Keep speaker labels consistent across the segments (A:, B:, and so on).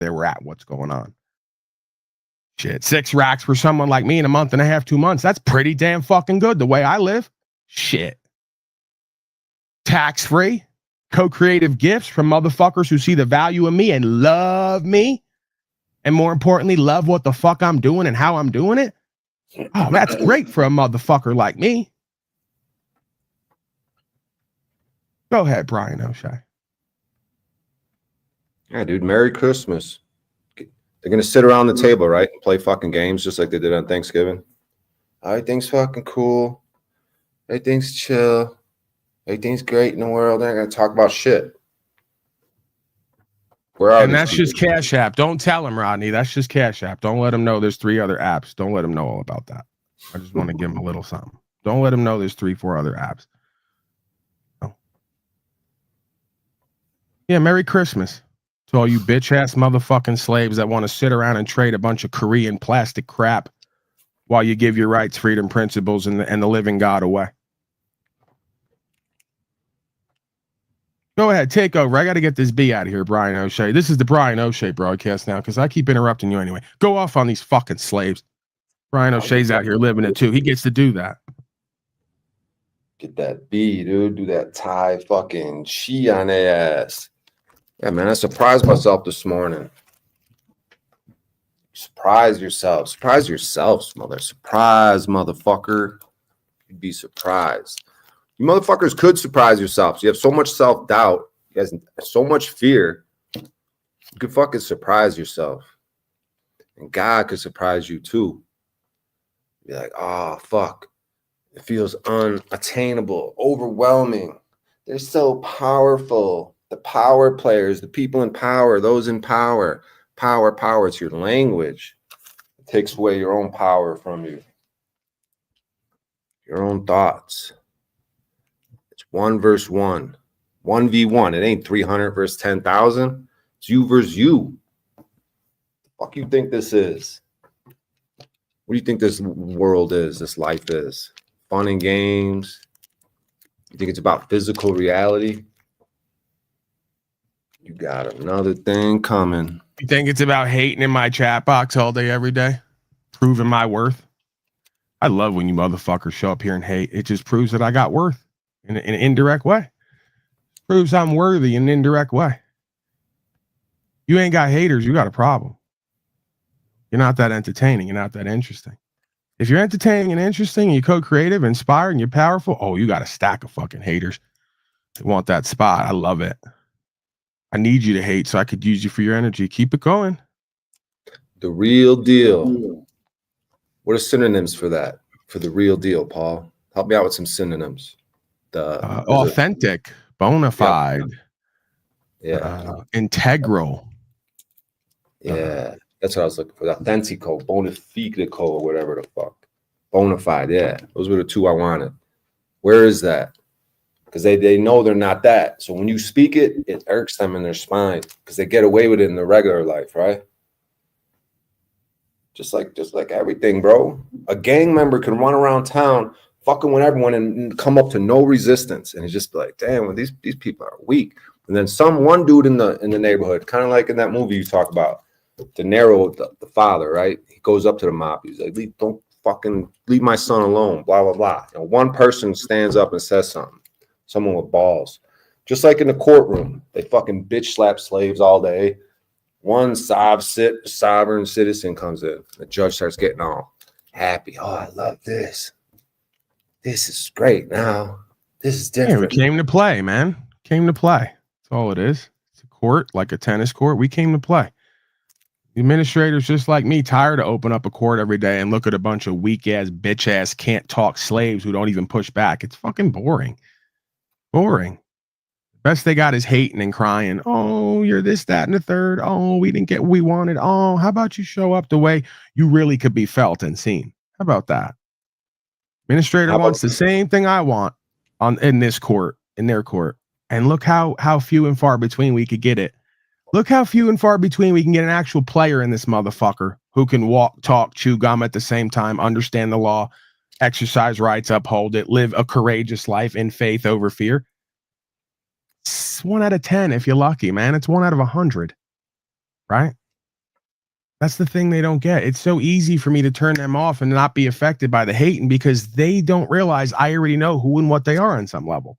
A: they were at what's going on. Shit, 6 racks for someone like me in a month and a half, 2 months. That's pretty damn fucking good the way I live. Shit. Tax-free, co-creative gifts from motherfuckers who see the value in me and love me. And more importantly, love what the fuck I'm doing and how I'm doing it. Oh, that's great for a motherfucker like me. Go ahead, Brian O'Shea.
B: Yeah, dude, Merry Christmas. They're going to sit around the table, right, and play fucking games just like they did on Thanksgiving. Everything's fucking cool. Everything's chill. Everything's great in the world. They're going to talk about shit.
A: And that's just Cash App. Don't tell him, Rodney. That's just Cash App. Don't let him know there's 3 other apps. Don't let him know all about that. I just want to give him a little something. Don't let him know there's 3-4 other apps. Oh. Yeah, Merry Christmas to all you bitch-ass motherfucking slaves that want to sit around and trade a bunch of Korean plastic crap while you give your rights, freedom, principles, and the living God away. Go ahead, take over. I got to get this B out of here, Brian O'Shea. This is the Brian O'Shea broadcast now because I keep interrupting you anyway. Go off on these fucking slaves. Brian O'Shea's out here living it too. He gets to do that.
B: Get that B, dude. Do that Thai fucking chi on their ass. Yeah, man, I surprised myself this morning. Surprise yourself. Surprise yourselves, mother. Surprise, motherfucker. You'd be surprised. You motherfuckers could surprise yourselves. You have so much self-doubt. You guys have so much fear. You could fucking surprise yourself. And God could surprise you too. Be like, oh, fuck. It feels unattainable, overwhelming. They're so powerful. The power players, the people in power, those in power. Power. It's your language. It takes away your own power from you. Your own thoughts. 1 versus 1, 1v1. It ain't 300 versus 10,000. It's you versus you. The fuck you think this is? What do you think this world is? This life is? Fun and games? You think it's about physical reality? You got another thing coming.
A: You think it's about hating in my chat box all day, every day? Proving my worth? I love when you motherfuckers show up here and hate. It just proves that I got worth. In an indirect way. Proves I'm worthy in an indirect way. You ain't got haters, you got a problem. You're not that entertaining. You're not that interesting. If you're entertaining and interesting, and you're co-creative, inspired, and you're powerful, oh, you got a stack of fucking haters. They want that spot. I love it. I need you to hate so I could use you for your energy. Keep it going.
B: The real deal. What are synonyms for that? For the real deal, Paul? Help me out with some synonyms.
A: Authentic, bona fide, integral.
B: Yeah, that's what I was looking for. Authentico, bona fidico, or whatever the fuck. Bona fide, yeah. Those were the 2 I wanted. Where is that? Because they know they're not that. So when you speak it, it irks them in their spine because they get away with it in their regular life, right? Just like everything, bro. A gang member can run around town fucking with everyone and come up to no resistance, and it's just like, damn, well, these people are weak. And then one dude in the neighborhood, kind of like in that movie you talk about, De Niro, the father, right? He goes up to the mob. He's like, don't fucking leave my son alone. Blah blah blah. You know, one person stands up and says something. Someone with balls. Just like in the courtroom, they fucking bitch slap slaves all day. One sovereign citizen comes in. The judge starts getting all happy. Oh, I love this. This is great now. This is different.
A: Yeah, we came to play, man. Came to play. That's all it is. It's a court, like a tennis court. We came to play. The administrators, just like me, tired of open up a court every day and look at a bunch of weak-ass, bitch-ass, can't-talk slaves who don't even push back. It's fucking boring. Boring. Best they got is hating and crying. Oh, you're this, that, and the third. Oh, we didn't get what we wanted. Oh, how about you show up the way you really could be felt and seen? How about that? Administrator wants the same thing I want in this court, in their court. And look how few and far between we could get it. Look how few and far between we can get an actual player in this motherfucker who can walk, talk, chew gum at the same time, understand the law, exercise rights, uphold it, live a courageous life in faith over fear. It's 1 out of 10 if you're lucky, man. It's 1 out of 100, right? That's the thing they don't get. It's so easy for me to turn them off and not be affected by the hating because they don't realize I already know who and what they are on some level.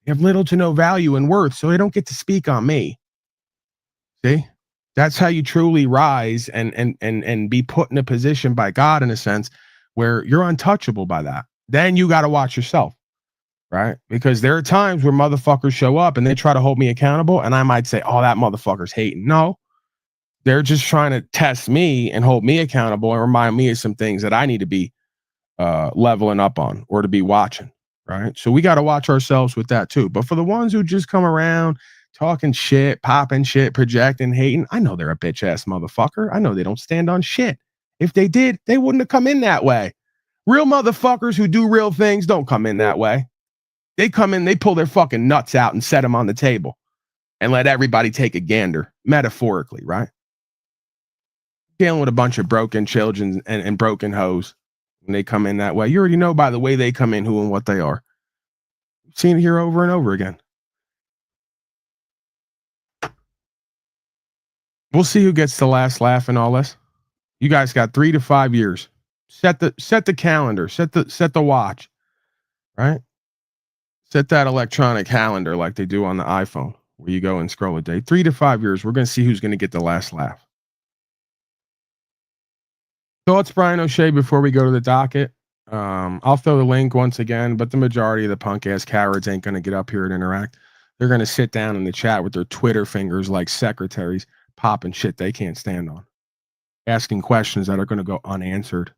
A: They have little to no value and worth, so they don't get to speak on me. See? That's how you truly rise and be put in a position by God in a sense where you're untouchable by that. Then you got to watch yourself, right? Because there are times where motherfuckers show up and they try to hold me accountable and I might say, "Oh, that motherfucker's hating." No. They're just trying to test me and hold me accountable and remind me of some things that I need to be leveling up on or to be watching, right? So we got to watch ourselves with that too. But for the ones who just come around talking shit, popping shit, projecting, hating, I know they're a bitch ass motherfucker. I know they don't stand on shit. If they did, they wouldn't have come in that way. Real motherfuckers who do real things don't come in that way. They come in, they pull their fucking nuts out and set them on the table and let everybody take a gander, metaphorically, right? Dealing with a bunch of broken children and broken hoes when they come in that way. You already know by the way they come in who and what they are. Seen it here over and over again. We'll see who gets the last laugh in all this. You guys got 3 to 5 years. Set the calendar. Set the watch. Right? Set that electronic calendar like they do on the iPhone, where you go and scroll a day. 3 to 5 years. We're going to see who's going to get the last laugh. Thoughts, Brian O'Shea, before we go to the docket. I'll throw the link once again, but the majority of the punk ass cowards ain't going to get up here and interact. They're going to sit down in the chat with their Twitter fingers like secretaries, popping shit they can't stand on, asking questions that are going to go unanswered.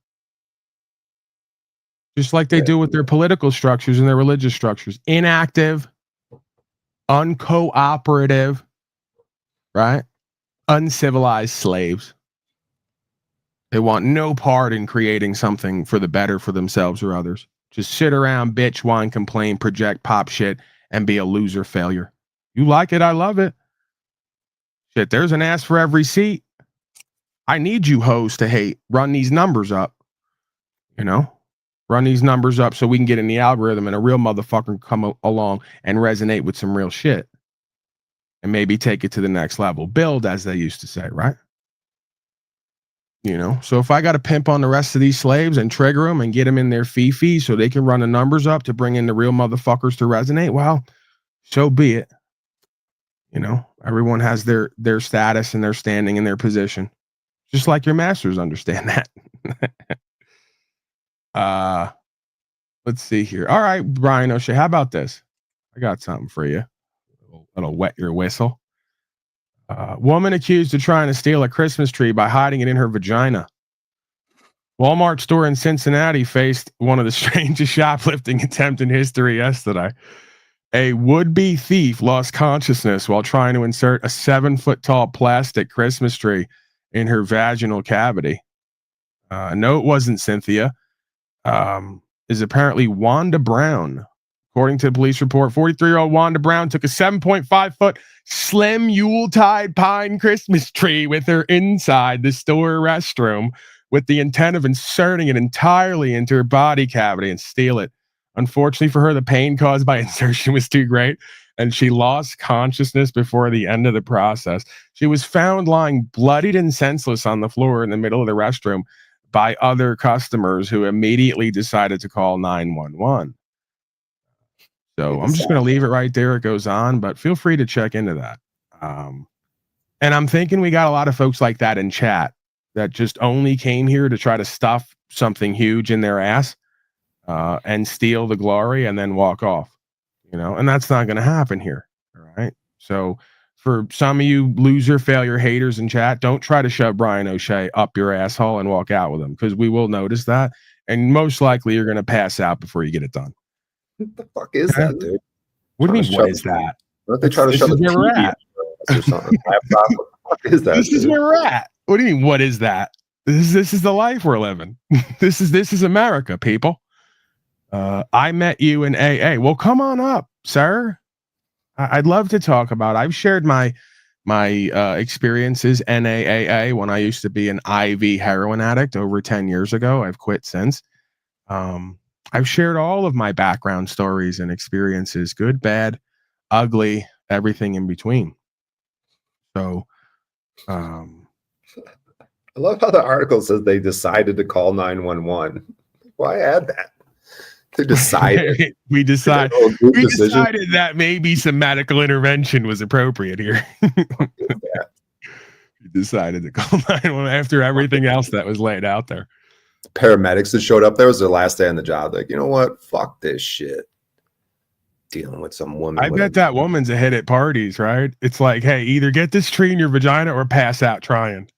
A: Just like they do with their political structures and their religious structures. Inactive, uncooperative, right? Uncivilized slaves. They want no part in creating something for the better for themselves or others. Just sit around, bitch, whine, complain, project, pop shit, and be a loser failure. You like it, I love it. Shit, there's an ass for every seat. I need you hoes to hate. Run these numbers up. You know? Run these numbers up so we can get in the algorithm and a real motherfucker come along and resonate with some real shit. And maybe take it to the next level. Build, as they used to say, right? You know, so if I got to pimp on the rest of these slaves and trigger them and get them in their fee so they can run the numbers up to bring in the real motherfuckers to resonate, well, so be it. You know, everyone has their status and their standing and their position, just like your masters understand that. Let's see here. All right, Brian O'Shea, how about this? I got something for you. It'll wet your whistle. Woman accused of trying to steal a Christmas tree by hiding it in her vagina. Walmart store in Cincinnati faced one of the strangest shoplifting attempts in history yesterday. A would-be thief lost consciousness while trying to insert a 7-foot-tall plastic Christmas tree in her vaginal cavity. No, it wasn't Cynthia. Is apparently Wanda Brown. According to the police report, 43-year-old Wanda Brown took a 7.5-foot slim Yuletide pine Christmas tree with her inside the store restroom with the intent of inserting it entirely into her body cavity and steal it. Unfortunately for her, the pain caused by insertion was too great, and she lost consciousness before the end of the process. She was found lying bloodied and senseless on the floor in the middle of the restroom by other customers who immediately decided to call 911. So I'm just going to leave it right there. It goes on, but feel free to check into that. And I'm thinking we got a lot of folks like that in chat that just only came here to try to stuff something huge in their ass and steal the glory and then walk off, you know, and that's not going to happen here. All right. So for some of you loser failure haters in chat, don't try to shove Brian O'Shea up your asshole and walk out with him, because we will notice that. And most likely you're going to pass out before you get it done.
B: What the fuck is that, dude?
A: What do you mean, what is that?
B: Don't they try to shove a TV or something? What is that?
A: This is where we're at. What do you mean, what is that? This is the life we're living. This is America, people. I met you in AA. Well, come on up, sir. I'd love to talk about. I've shared my experiences NAAA when I used to be an IV heroin addict over 10 years ago. I've quit since. I've shared all of my background stories and experiences, good, bad, ugly, everything in between. So,
B: I love how the article says they decided to call 911. Why add that? They decided.
A: we
B: Group decision.
A: decided that maybe some medical intervention was appropriate here. We decided to call 911 after everything else that was laid out there.
B: Paramedics that showed up there was their last day on the job. Like, you know what? Fuck this shit. Dealing with some woman.
A: I bet that woman's a hit at parties, right? It's like, hey, either get this tree in your vagina or pass out trying.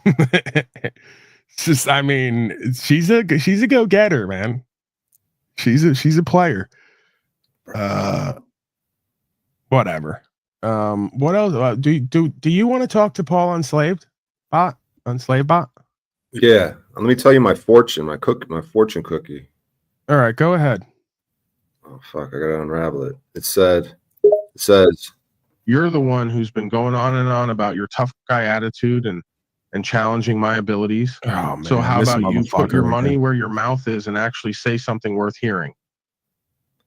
A: It's just, I mean, she's a go-getter, man. She's a player. Whatever. What else? Do you want to talk to Paul Unslaved bot? Unslaved bot?
B: Yeah. Let me tell you my fortune cookie.
A: All right, go ahead.
B: Oh fuck, I gotta unravel it. It says
A: you're the one who's been going on and on about your tough guy attitude and challenging my abilities. Oh, man, so how about you put your money where your mouth is and actually say something worth hearing?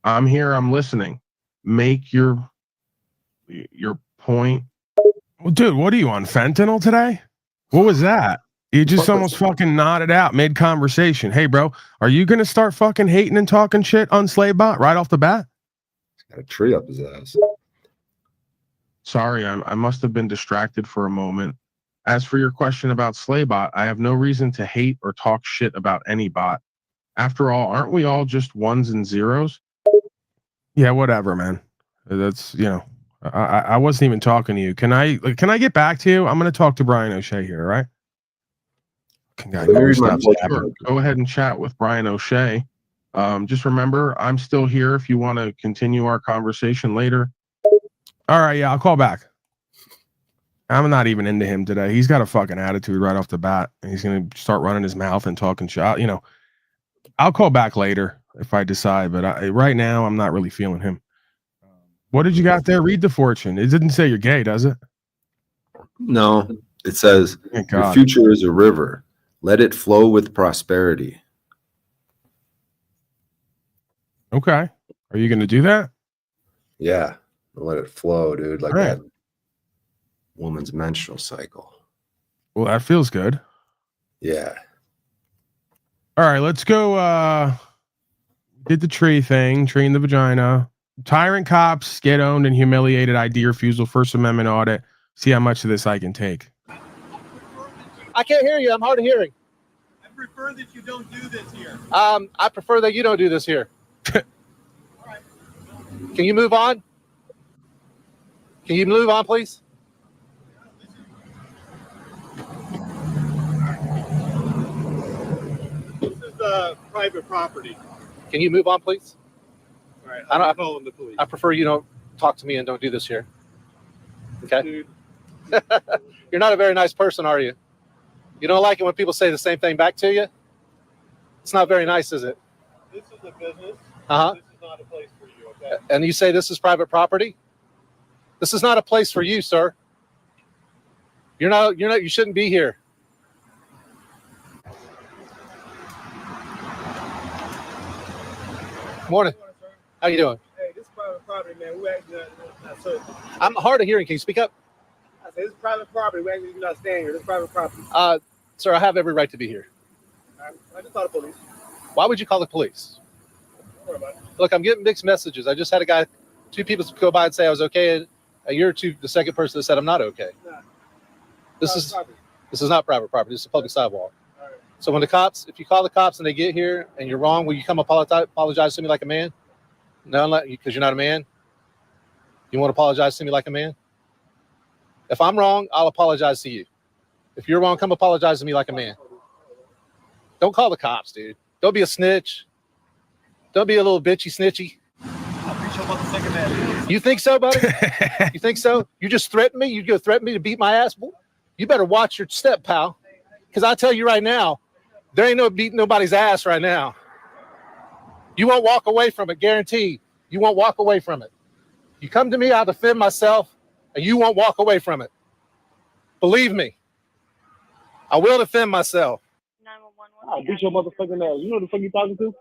A: I'm here. I'm listening. Make your point. Well, dude, what are you on fentanyl today? What was that? You just almost fucking nodded out mid conversation. Hey, bro, are you gonna start fucking hating and talking shit on Slavebot right off the bat?
B: He's got a tree up his ass.
A: Sorry, I must have been distracted for a moment. As for your question about Slavebot, I have no reason to hate or talk shit about any bot. After all, aren't we all just ones and zeros? Yeah, whatever, man. That's, you know, I wasn't even talking to you. Can I get back to you? I'm going to talk to Brian O'Shea here, right? Sure. Go ahead and chat with Brian O'Shea. Just remember, I'm still here if you want to continue our conversation later. All right, yeah, I'll call back. I'm not even into him today. He's got a fucking attitude right off the bat. And he's going to start running his mouth and talking shit. You know, I'll call back later if I decide, but right now I'm not really feeling him. What did you got there? Read the fortune. It didn't say you're gay, does it?
B: No, it says your future is a river. Let it flow with prosperity.
A: Okay. Are you going to do that?
B: Yeah. Let it flow, dude. Like that woman's menstrual cycle.
A: Well, that feels good.
B: Yeah.
A: All right, let's go. Did the tree thing, tree in the vagina. Tyrant cops get owned and humiliated. ID refusal, First Amendment audit. See how much of this I can take.
C: I can't hear you. I'm hard of hearing.
D: I prefer that you don't do this here.
C: I prefer that you don't do this here.
D: All right.
C: Can you move on? Can you move on, please?
D: This is private property.
C: Can you move on, please?
D: All right. I'm calling the police.
C: I prefer you don't talk to me and don't do this here. Okay?
D: Dude.
C: You're not a very nice person, are you? You don't like it when people say the same thing back to you? It's not very nice, is it?
D: This is a business.
C: Uh-huh.
D: This is not a place for you, okay?
C: And you say this is private property? This is not a place for you, sir. You shouldn't be here. Morning. How you doing?
D: Hey, this is private property, man. We actually not certain.
C: I'm hard of hearing. Can you speak up?
D: I said, this is private property. We actually do not stand here. This is private property.
C: Sir, I have every right to be here.
D: I just called the police.
C: Why would you call the police?
D: Don't worry about it.
C: Look, I'm getting mixed messages. I just had two people go by and say I was okay, and you're the second person that said I'm not okay.
D: Nah.
C: This is not private property. This is a public sidewalk.
D: All right.
C: So when if you call the cops and they get here and you're wrong, will you come apologize to me like a man? No, because you're not a man. You want to apologize to me like a man? If I'm wrong, I'll apologize to you. If you're wrong, come apologize to me like a man. Don't call the cops, dude. Don't be a snitch. Don't be a little bitchy snitchy.
D: I'll beat your motherfucking ass.
C: You think so, buddy? You think so? You just threatened me? You go threaten me to beat my ass? You better watch your step, pal. Because I tell you right now, there ain't no beating nobody's ass right now. You won't walk away from it, guaranteed. You won't walk away from it. You come to me, I'll defend myself, and you won't walk away from it. Believe me. I will defend myself.
E: 911.
F: I'll beat your motherfucking ass. You know the fuck you talking to?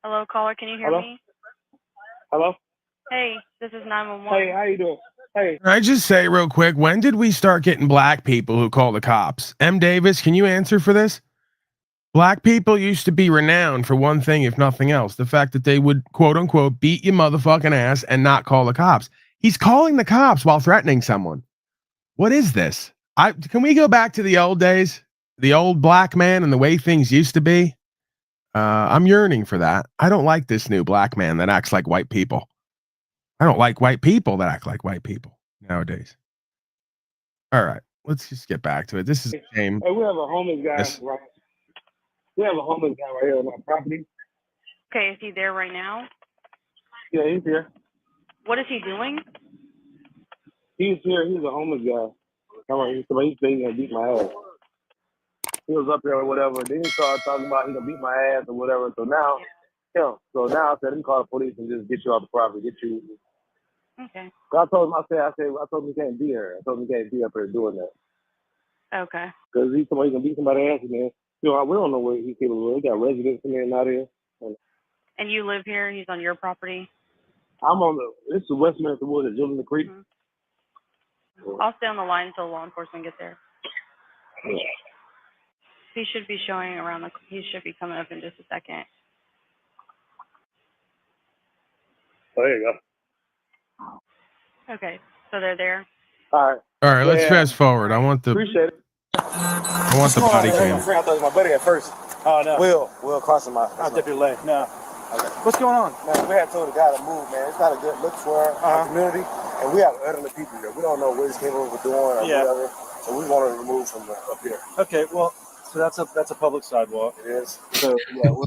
E: Hello, caller. Can you hear
F: Hello?
E: me?
F: Hello?
E: Hey, this is 911.
F: Hey, how you doing? Hey,
A: Can I just say real quick, when did we start getting black people who call the cops? M. Davis, can you answer for this? Black people used to be renowned for one thing, if nothing else, the fact that they would, quote unquote, beat your motherfucking ass and not call the cops. He's calling the cops while threatening someone. What is this? Can we go back to the old days, the old black man and the way things used to be? I'm yearning for that. I don't like this new black man that acts like white people. I don't like white people that act like white people nowadays. All right, let's just get back to it. This is a shame.
F: hey, we have a homeless guy.
A: Yes.
F: Right, we have a homeless guy right here on our property.
E: Okay, is he there right now?
F: Yeah, he's here.
E: What is he doing?
F: He's here. He's a homeless guy. All right, he's saying he's gonna beat my ass. He was up there or whatever. Then he started talking about he gonna beat my ass or whatever. So now, I said, let me call the police and just get you off the property, get you.
E: Okay.
F: I told him, I told him he can't be here. I told him he can't be up here doing that.
E: Okay.
F: Because he's somebody gonna beat somebody's ass in there. You know, we don't know where he's capable of. We got residents in there and out here.
E: And you live here? He's on your property?
F: I'm on this is Westminster Woods, Julian Creek.
E: Mm-hmm. I'll stay on the line until law enforcement gets there.
F: Yeah.
E: He should be showing around he should be coming up in just a second.
F: Oh, there you go.
E: Okay. So they're there?
F: All right.
A: All right, let's
F: Yeah.
A: fast forward. I want the
F: Appreciate it.
A: I want the body cam.
D: I thought it was my buddy at first.
G: Oh, no.
D: Will Carson, my.
G: I'll dip your leg. No.
D: Okay.
G: What's going on?
D: Man, we had told the guy to move, man. It's not a good look for our community, and we have elderly people here. We don't know what he's capable of doing or whatever, so we want to remove from up here.
G: Okay, well, so that's a public sidewalk.
D: It is.
G: So, yeah, we'll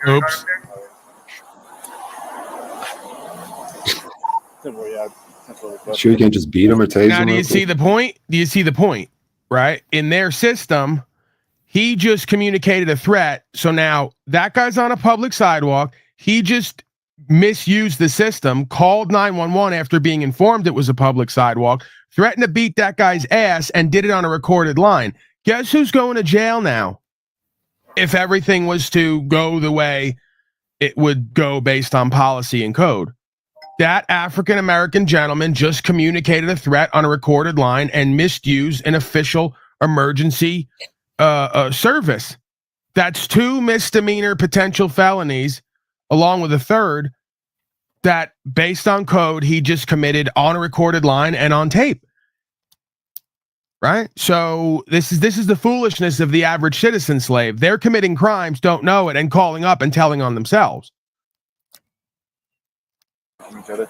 A: Oops.
G: don't worry,
B: Sure, you can't just beat him or tase
A: Now,
B: him.
A: do you see the point? Do you see the point? Right? In their system, he just communicated a threat. So now that guy's on a public sidewalk. He just misused the system, called 911 after being informed it was a public sidewalk, threatened to beat that guy's ass, and did it on a recorded line. Guess who's going to jail now? If everything was to go the way it would go based on policy and code. That African-American gentleman just communicated a threat on a recorded line and misused an official emergency service. That's 2 misdemeanor potential felonies, along with a third that, based on code, he just committed on a recorded line and on tape. Right? So this is the foolishness of the average citizen slave. They're committing crimes, don't know it, and calling up and telling on themselves.
G: each other.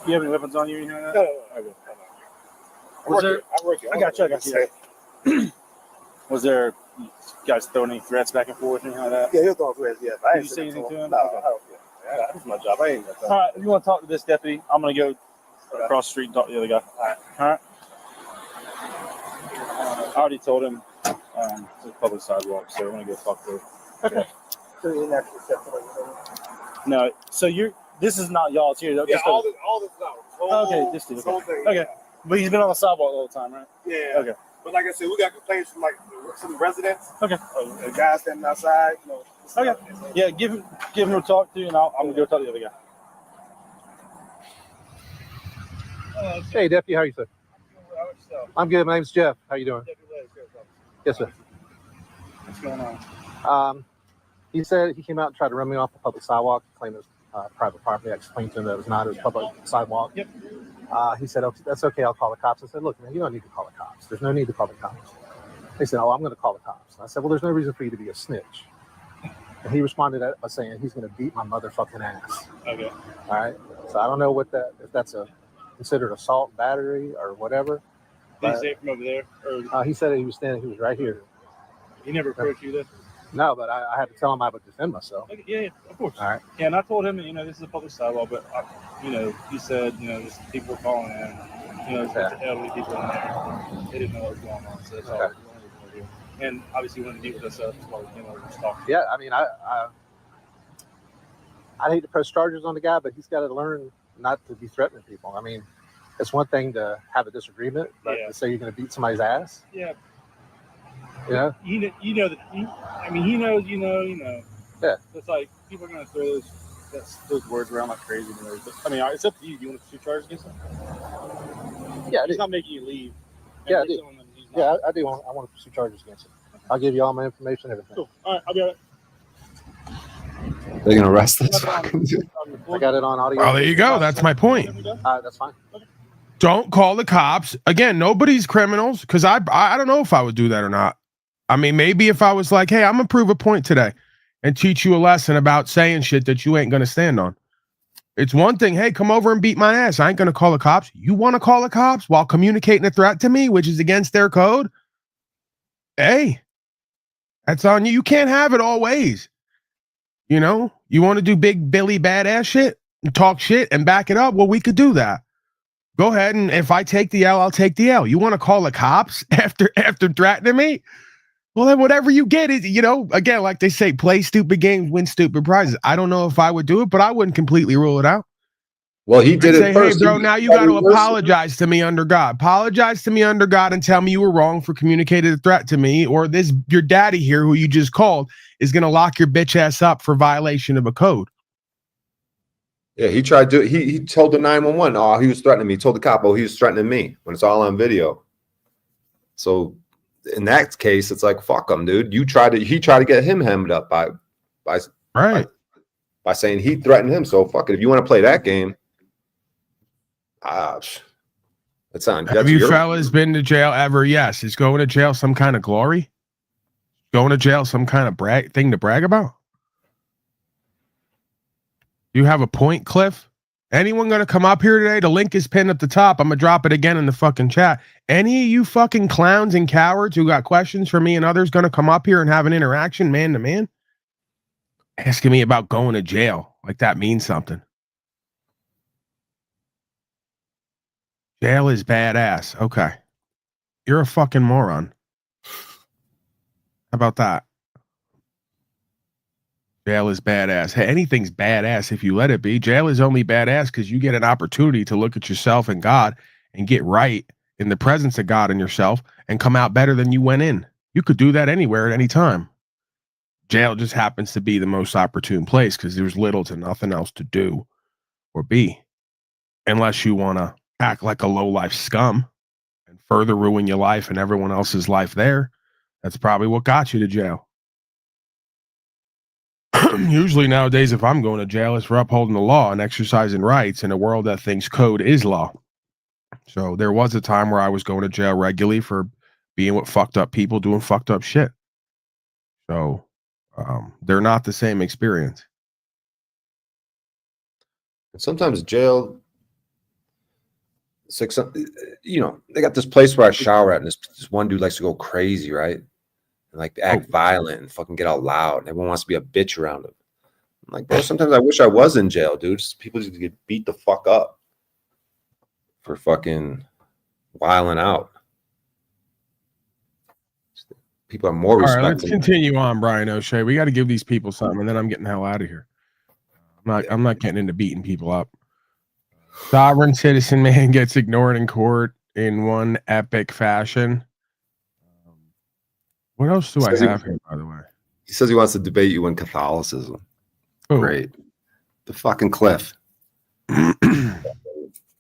G: You have any weapons on you? Or anything like that?
D: No. I got you.
G: Was there guys throwing any threats back and forth or anything like that?
D: Yeah, he'll throw threats. Yeah.
G: Did you say anything to him?
D: No,
G: Okay.
D: I don't. Yeah, that's my job. I ain't got time.
G: All right, if you want to talk to this deputy, I'm going to go across the street and talk to the other guy. All right. I already told him it's a public sidewalk, so we're going to go talk to him.
D: Okay. So you're not
G: No, so this is not y'all's here.
D: Yeah, all this now.
G: Okay, this dude. Okay. But he's been on the sidewalk all the time, right?
D: Yeah.
G: Okay.
D: But like I said, we got complaints from like some residents.
G: Okay.
D: The guys standing outside. You know.
G: Okay. Yeah, give him a talk to, and I'm gonna go talk to the other guy.
C: Hey, Deputy, how are you, sir? I'm good. My name's Jeff. How you doing? Yes, sir.
G: What's going on?
C: He said he came out and tried to run me off the public sidewalk, claimed it was private property. I explained to him that it was not. It was public sidewalk.
G: Yep.
C: He said, okay, that's okay. I'll call the cops. I said, look, man, you don't need to call the cops. There's no need to call the cops. They said, oh, I'm going to call the cops. And I said, well, there's no reason for you to be a snitch. And he responded by saying he's going to beat my motherfucking ass.
G: Okay.
C: All right. So I don't know if that's considered assault, battery, or whatever.
G: Did he say it from over there? Or
C: He said he was right here.
G: he never approached you, though?
C: No, but I had to tell him I would defend myself.
G: Okay, yeah, of course.
C: All right.
G: Yeah, and I told him that, this is a public sidewalk, but, he said, just people were calling in, there's a bunch of elderly people in there. They didn't know what was going on, so that's all we wanted to do. And obviously, he wanted to meet with us as well, just talking.
C: Yeah, I mean, I'd hate to press charges on the guy, but he's got to learn not to be threatening people. I mean, it's one thing to have a disagreement, but to say you're going to beat somebody's ass.
G: Yeah.
C: Yeah.
G: He knows, you know. Yeah. It's like people are going to throw those those words around like crazy. But, I mean, it's up to you. Do you want to pursue charges against him?
C: Yeah,
G: He's not making you leave.
C: Yeah, I do. I do. I want to pursue charges against him. I'll give you all my information, everything.
G: Cool. All right, I'll be all right.
B: They're gonna arrest this fucking dude.
C: I got it on audio.
A: Well, there you go. That's my point.
C: That's fine.
A: Don't call the cops. Again, nobody's criminals, because I don't know if I would do that or not. I mean, maybe if I was like, hey, I'm gonna prove a point today and teach you a lesson about saying shit that you ain't gonna stand on. It's one thing, hey, come over and beat my ass. I ain't gonna call the cops. You want to call the cops while communicating a threat to me, which is against their code? Hey, that's on you. You can't have it all ways. You know, you want to do big Billy badass shit and talk shit and back it up? Well, we could do that. Go ahead, and if I take the L, I'll take the L. You want to call the cops after threatening me? Well, then whatever you get is, you know, again, like they say, play stupid games, win stupid prizes. I don't know if I would do it, but I wouldn't completely rule it out.
B: Well, he did it first.
A: Hey, bro, now you got to apologize to me under God. Apologize to me under God and tell me you were wrong for communicating a threat to me, or this your daddy here, who you just called, is going to lock your bitch ass up for violation of a code.
B: Yeah, he tried to. He told the 911. Oh, he was threatening me. He told the cop, oh, he was threatening me, when it's all on video. So in that case, it's like, fuck him, dude. He tried to get him hemmed up by saying he threatened him. So fuck it. If you want to play that game, that's on.
A: Have you fellas been to jail ever? Yes. Is going to jail some kind of glory? Going to jail some kind of thing to brag about? You have a point, Cliff? Anyone going to come up here today? The link is pinned at the top. I'm going to drop it again in the fucking chat. Any of you fucking clowns and cowards who got questions for me and others going to come up here and have an interaction man to man? Asking me about going to jail. Like that means something. Jail is badass. Okay. You're a fucking moron. How about that? Jail is badass. Hey, anything's badass if you let it be. Jail is only badass because you get an opportunity to look at yourself and God and get right in the presence of God and yourself and come out better than you went in. You could do that anywhere at any time. Jail just happens to be the most opportune place because there's little to nothing else to do or be. Unless you want to act like a low-life scum and further ruin your life and everyone else's life there. That's probably what got you to jail. Usually nowadays, if I'm going to jail, it's for upholding the law and exercising rights in a world that thinks code is law. So there was a time where I was going to jail regularly for being with fucked up people doing fucked up shit. So they're not the same experience.
B: Sometimes jail, it's like some, you know, they got this place where I shower at, and this one dude likes to go crazy, right? And like act violent and fucking get out loud. And everyone wants to be a bitch around him. I'm like, bro, sometimes I wish I was in jail, dude. Just people just get beat the fuck up for fucking wilding out. People are more respectful.
A: All right, let's continue on, Brian O'Shea. We got to give these people something, and then I'm getting the hell out of here. I'm not getting into beating people up. Sovereign citizen man gets ignored in court in one epic fashion. What else do I have here, by the way?
B: He says he wants to debate you in Catholicism.
A: Oh.
B: Great. The fucking Cliff.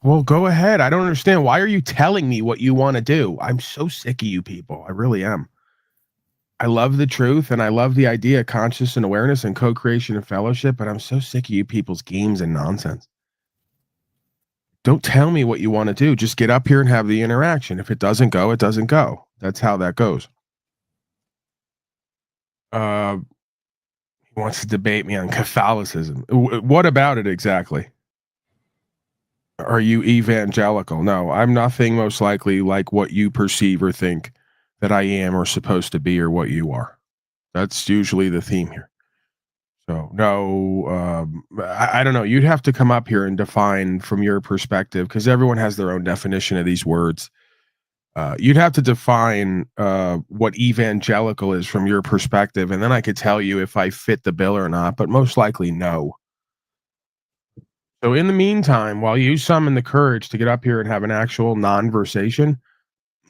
A: Well, go ahead. I don't understand. Why are you telling me what you want to do? I'm so sick of you people. I really am. I love the truth, and I love the idea of conscious and awareness and co-creation and fellowship, but I'm so sick of you people's games and nonsense. Don't tell me what you want to do. Just get up here and have the interaction. If it doesn't go, it doesn't go. That's how that goes. He wants to debate me on Catholicism. What about it exactly? Are you evangelical? No, I'm nothing most likely like what you perceive or think that I am or supposed to be or what you are. That's usually the theme here. So no, I don't know. You'd have to come up here and define from your perspective, because everyone has their own definition of these words. You'd have to define what evangelical is from your perspective, and then I could tell you if I fit the bill or not, but most likely no. So in the meantime, while you summon the courage to get up here and have an actual non-versation,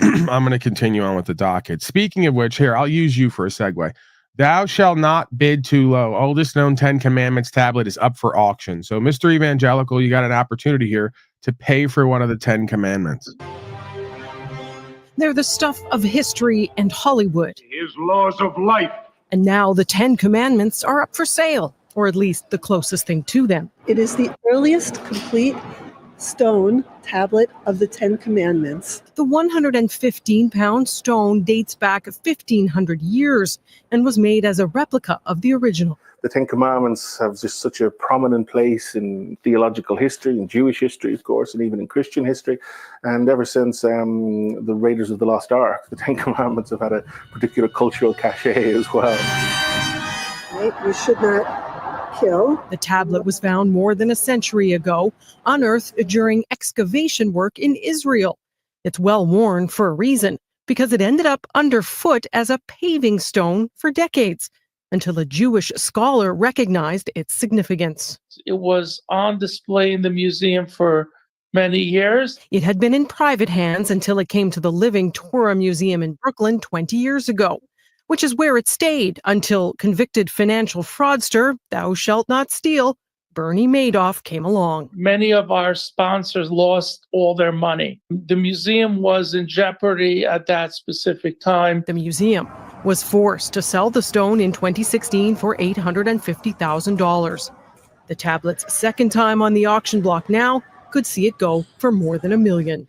A: I'm going to continue on with the docket. Speaking of which, here, I'll use you for a segue. Thou shalt not bid too low. Oldest known 10 Commandments tablet is up for auction. So, Mr. Evangelical, you got an opportunity here to pay for one of the 10 Commandments.
H: They're the stuff of history and Hollywood.
I: His laws of life.
H: And now the 10 Commandments are up for sale, or at least the closest thing to them.
J: It is the earliest complete stone tablet of the 10 Commandments.
H: The 115-pound stone dates back 1,500 years and was made as a replica of the original.
K: The Ten Commandments have just such a prominent place in theological history, in Jewish history, of course, and even in Christian history. And ever since the Raiders of the Lost Ark, the Ten Commandments have had a particular cultural cachet as well.
J: Right? You should not kill.
H: The tablet was found more than a century ago, unearthed during excavation work in Israel. It's well worn for a reason, because it ended up underfoot as a paving stone for decades, until a Jewish scholar recognized its significance.
L: It was on display in the museum for many years.
H: It had been in private hands until it came to the Living Torah Museum in Brooklyn 20 years ago, which is where it stayed until convicted financial fraudster, thou shalt not steal, Bernie Madoff came along.
L: Many of our sponsors lost all their money. The museum was in jeopardy at that specific time.
H: The museum was forced to sell the stone in 2016 for $850,000. The tablet's second time on the auction block now could see it go for more than $1 million.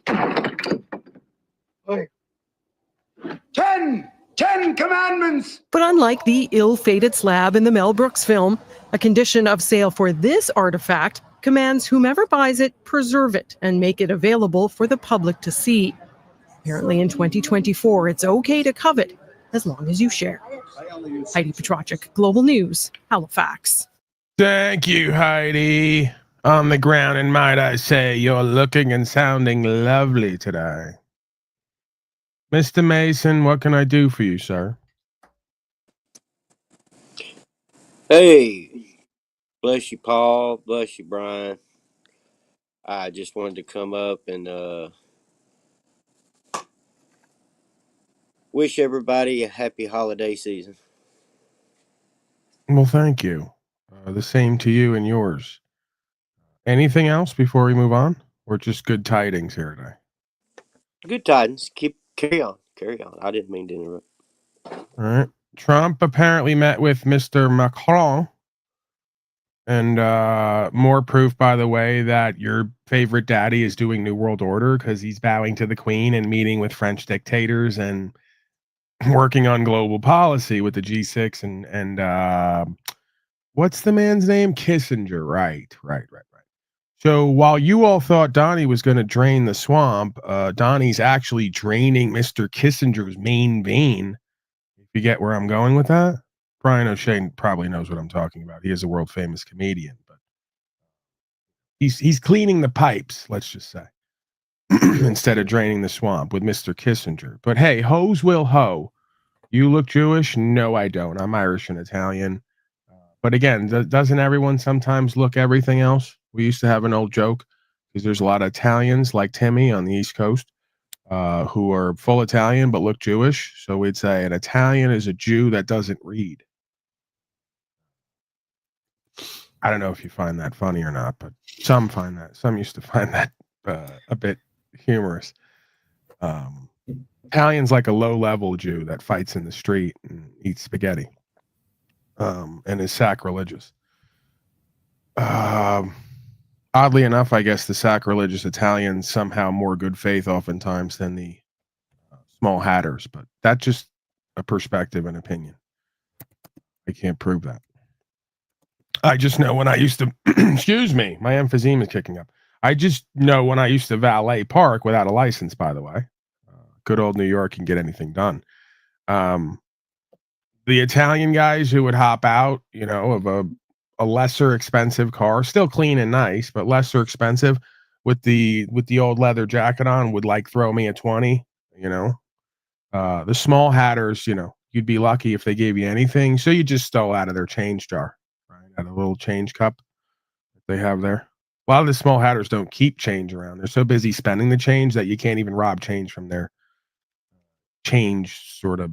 I: 10 Commandments!
H: But unlike the ill-fated slab in the Mel Brooks film, a condition of sale for this artifact commands whomever buys it preserve it and make it available for the public to see. Apparently in 2024, it's okay to covet as long as you share. Heidi Petracek, Global News, Halifax.
A: Thank you, Heidi. On the ground, and might I say, you're looking and sounding lovely today. Mr. Mason, what can I do for you, sir?
M: Hey, bless you, Paul. Bless you, Brian. I just wanted to come up and wish everybody a happy holiday season.
A: Well, thank you. The same to you and yours. Anything else before we move on? Or just good tidings here today?
M: Good tidings. Carry on. I didn't mean to interrupt.
A: All right. Trump apparently met with Mr. Macron. And more proof, by the way, that your favorite daddy is doing New World Order because he's bowing to the Queen and meeting with French dictators and working on global policy with the G6 and what's the man's name? Kissinger. Right. So while you all thought Donnie was going to drain the swamp, Donnie's actually draining Mr. Kissinger's main vein. If you get where I'm going with that, Brian O'Shea probably knows what I'm talking about. He is a world famous comedian, but he's cleaning the pipes, let's just say, instead of draining the swamp with Mr. Kissinger. But hey, hoes will hoe. You look Jewish? No, I don't. I'm Irish and Italian. But again, doesn't everyone sometimes look everything else? We used to have an old joke because there's a lot of Italians like Timmy on the East Coast who are full Italian but look Jewish. So we'd say an Italian is a Jew that doesn't read. I don't know if you find that funny or not, but some find that. Some used to find that a bit humorous. Italian's like a low-level Jew that fights in the street and eats spaghetti and is sacrilegious. Oddly enough, I guess the sacrilegious Italians somehow more good faith oftentimes than the small hatters, but that's just a perspective and opinion. I can't prove that. I just know when I used to, excuse me, my emphysema is kicking up. I just know when I used to valet park without a license, by the way. Good old New York can get anything done. The Italian guys who would hop out, of a lesser expensive car, still clean and nice, but lesser expensive with the old leather jacket on would like throw me a 20, the small hatters, you'd be lucky if they gave you anything. So you just stole out of their change jar, right? Out of a little change cup that they have there. A lot of the small hatters don't keep change around. They're so busy spending the change that you can't even rob change from their change sort of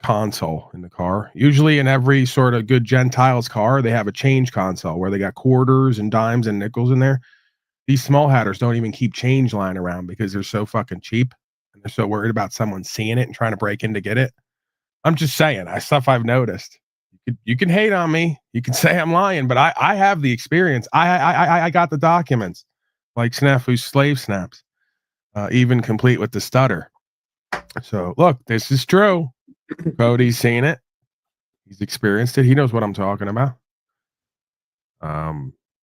A: console in the car. Usually in every sort of good Gentiles car, they have a change console where they got quarters and dimes and nickels in there. These small hatters don't even keep change lying around because they're so fucking cheap and they're so worried about someone seeing it and trying to break in to get it. I'm just saying, stuff I've noticed. You can hate on me, you can say I'm lying, but I have the experience. I got the documents, like Snafu's slave snaps, even complete with the stutter. So look, this is true. Cody's seen it. He's experienced it. He knows what I'm talking about.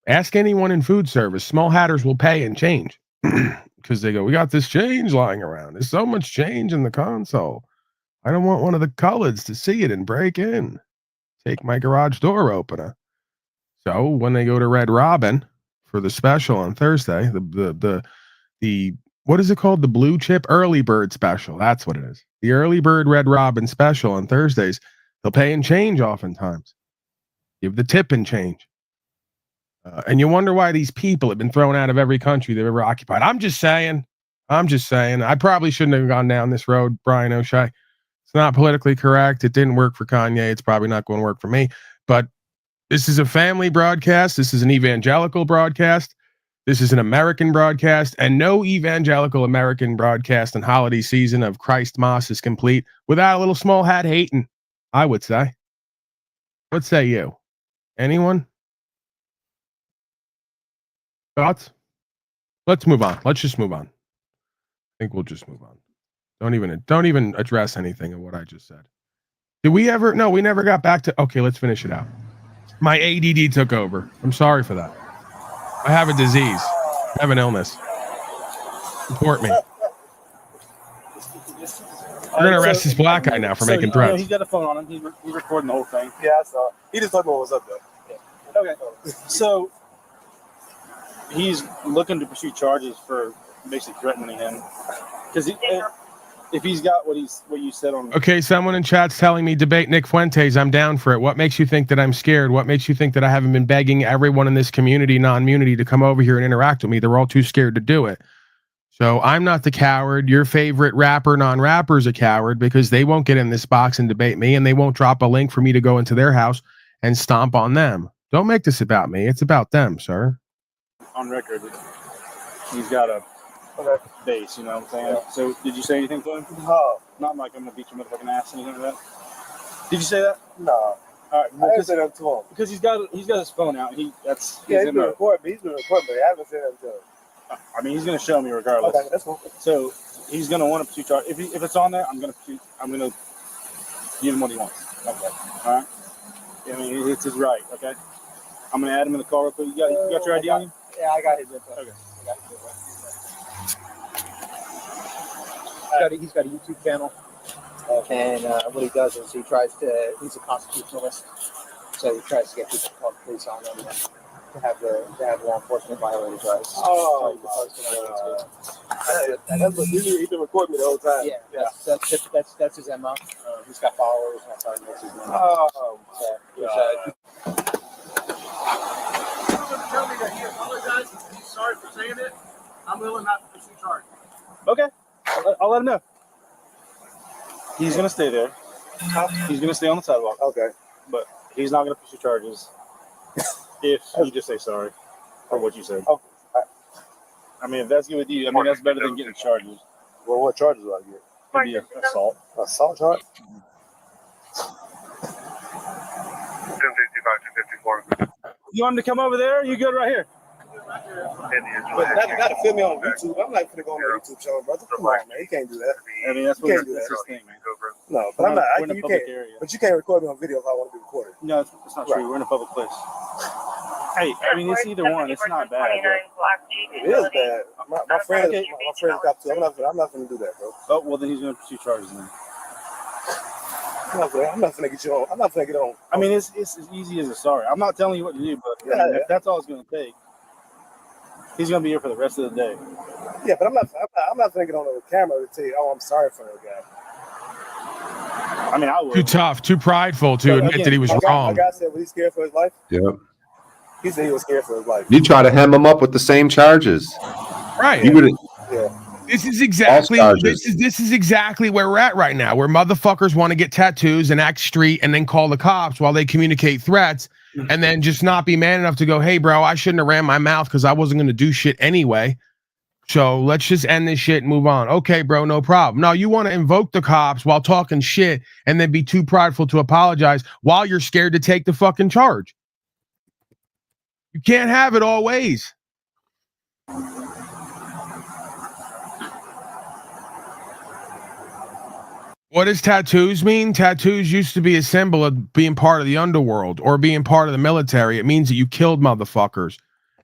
A: Ask anyone in food service. Small hatters will pay and change because they go, we got this change lying around. There's so much change in the console. I don't want one of the coloreds to see it and break in. Take my garage door opener. So when they go to Red Robin for the special on Thursday, the what is it called? The blue chip early bird special. That's what it is. The early bird Red Robin special on Thursdays. They'll pay and change oftentimes. Give the tip and change. And you wonder why these people have been thrown out of every country they've ever occupied. I'm just saying. I probably shouldn't have gone down this road, Brian O'Shea. It's not politically correct. It didn't work for Kanye. It's probably not going to work for me. But this is a family broadcast. This is an evangelical broadcast. This is an American broadcast. And no evangelical American broadcast and holiday season of Christ Moss is complete without a little small hat hating, I would say. What say you? Anyone? Thoughts? Let's move on. Let's just move on. I think we'll just move on. Don't even address anything of what I just said. Did we ever? No, we never got back to. Okay, let's finish it out. My ADD took over. I'm sorry for that. I have a disease. I have an illness. Support me. We're gonna arrest this black guy now for making threats.
G: He's got a phone on him. He's recording the whole thing.
D: Yeah, I saw. He just told me what was up there.
G: Yeah. Okay. So he's looking to pursue charges for basically threatening him because if he's got what you said on.
A: Okay, someone in chat's telling me debate Nick Fuentes. I'm down for it. What makes you think that I'm scared? What makes you think that I haven't been begging everyone in this community, non-munity, to come over here and interact with me? They're all too scared to do it. So I'm not the coward. Your favorite rapper, non-rapper is a coward because they won't get in this box and debate me, and they won't drop a link for me to go into their house and stomp on them. Don't make this about me. It's about them, sir.
G: On record, he's got a base, you know what I'm saying? Yeah. So did you say anything to him?
D: No.
G: Not like I'm gonna beat your motherfucking ass, anything like that? Did you say that?
D: No.
G: All right.
D: I didn't say that to him.
G: Because he's got his phone out. He's
D: been recording me. He's been recording me. I haven't said that to him.
G: I mean, he's gonna show me regardless.
D: Okay, that's cool.
G: So he's gonna want to pursue charge. If it's on there, I'm gonna give him what he wants. Okay. All right. I mean, it's his right. Okay. I'm gonna add him in the call real quick. You got your ID on you?
D: Yeah, I got his info.
G: Okay.
N: He's got a YouTube channel, and what he does is he's a constitutionalist, so he tries to get people to call the police on them to have law enforcement violate his rights.
D: Oh, and that's what he's been recording me the whole time.
N: Yeah, that's his MO. He's got followers, and that's how he makes his money.
D: Oh,
C: Tell me that he apologizes. He's sorry for saying it. I'm willing not to pursue charges.
G: Okay. I'll let him know. He's going to stay there. He's going to stay on the sidewalk.
D: Okay.
G: But he's not going to pursue charges if you just say sorry for what you said.
D: Okay.
G: I mean, if that's good with you, I mean, that's better than getting charges.
D: Well, what charges do I get?
G: Maybe assault.
D: Assault charge?
F: 1065-254.
G: You want him to come over there? Or you good right here?
D: But not to film me on YouTube. I'm not going to go on the YouTube channel, brother. Come on, man. You can't do that.
G: I mean, that's his thing, man.
D: No, but I'm not.
G: We're in a public area.
D: But you can't record me on video if I want to be recorded.
G: No, it's not true. We're in a public place. Hey, I mean, it's either one. It's not bad.
D: It is bad. My friend got to. I'm not going to do that, bro.
G: Oh, well, then he's going to pursue charges then.
D: I'm not going to get you on. I'm not going to get on.
G: I mean, it's as easy as a sorry. I'm not telling you what to do, but if that's all it's going to take, he's going to be here for the rest of the day.
D: Yeah, but I'm not going to get on the camera to tell you, oh, I'm sorry for that guy.
G: I mean, I would.
A: Too tough, too prideful to admit that he was wrong.
D: The guy said, was he scared for his life?
B: Yep.
D: He said he was scared for his life.
B: You try to hem him up with the same charges.
A: Right.
B: You would.
D: Yeah.
A: This is exactly this is exactly where we're at right now, where motherfuckers want to get tattoos and act street and then call the cops while they communicate threats and then just not be man enough to go, hey, bro, I shouldn't have ran my mouth because I wasn't going to do shit anyway. So let's just end this shit and move on. Okay, bro, no problem. No, you want to invoke the cops while talking shit and then be too prideful to apologize while you're scared to take the fucking charge. You can't have it all ways. What does tattoos mean? Tattoos used to be a symbol of being part of the underworld or being part of the military. It means that you killed motherfuckers.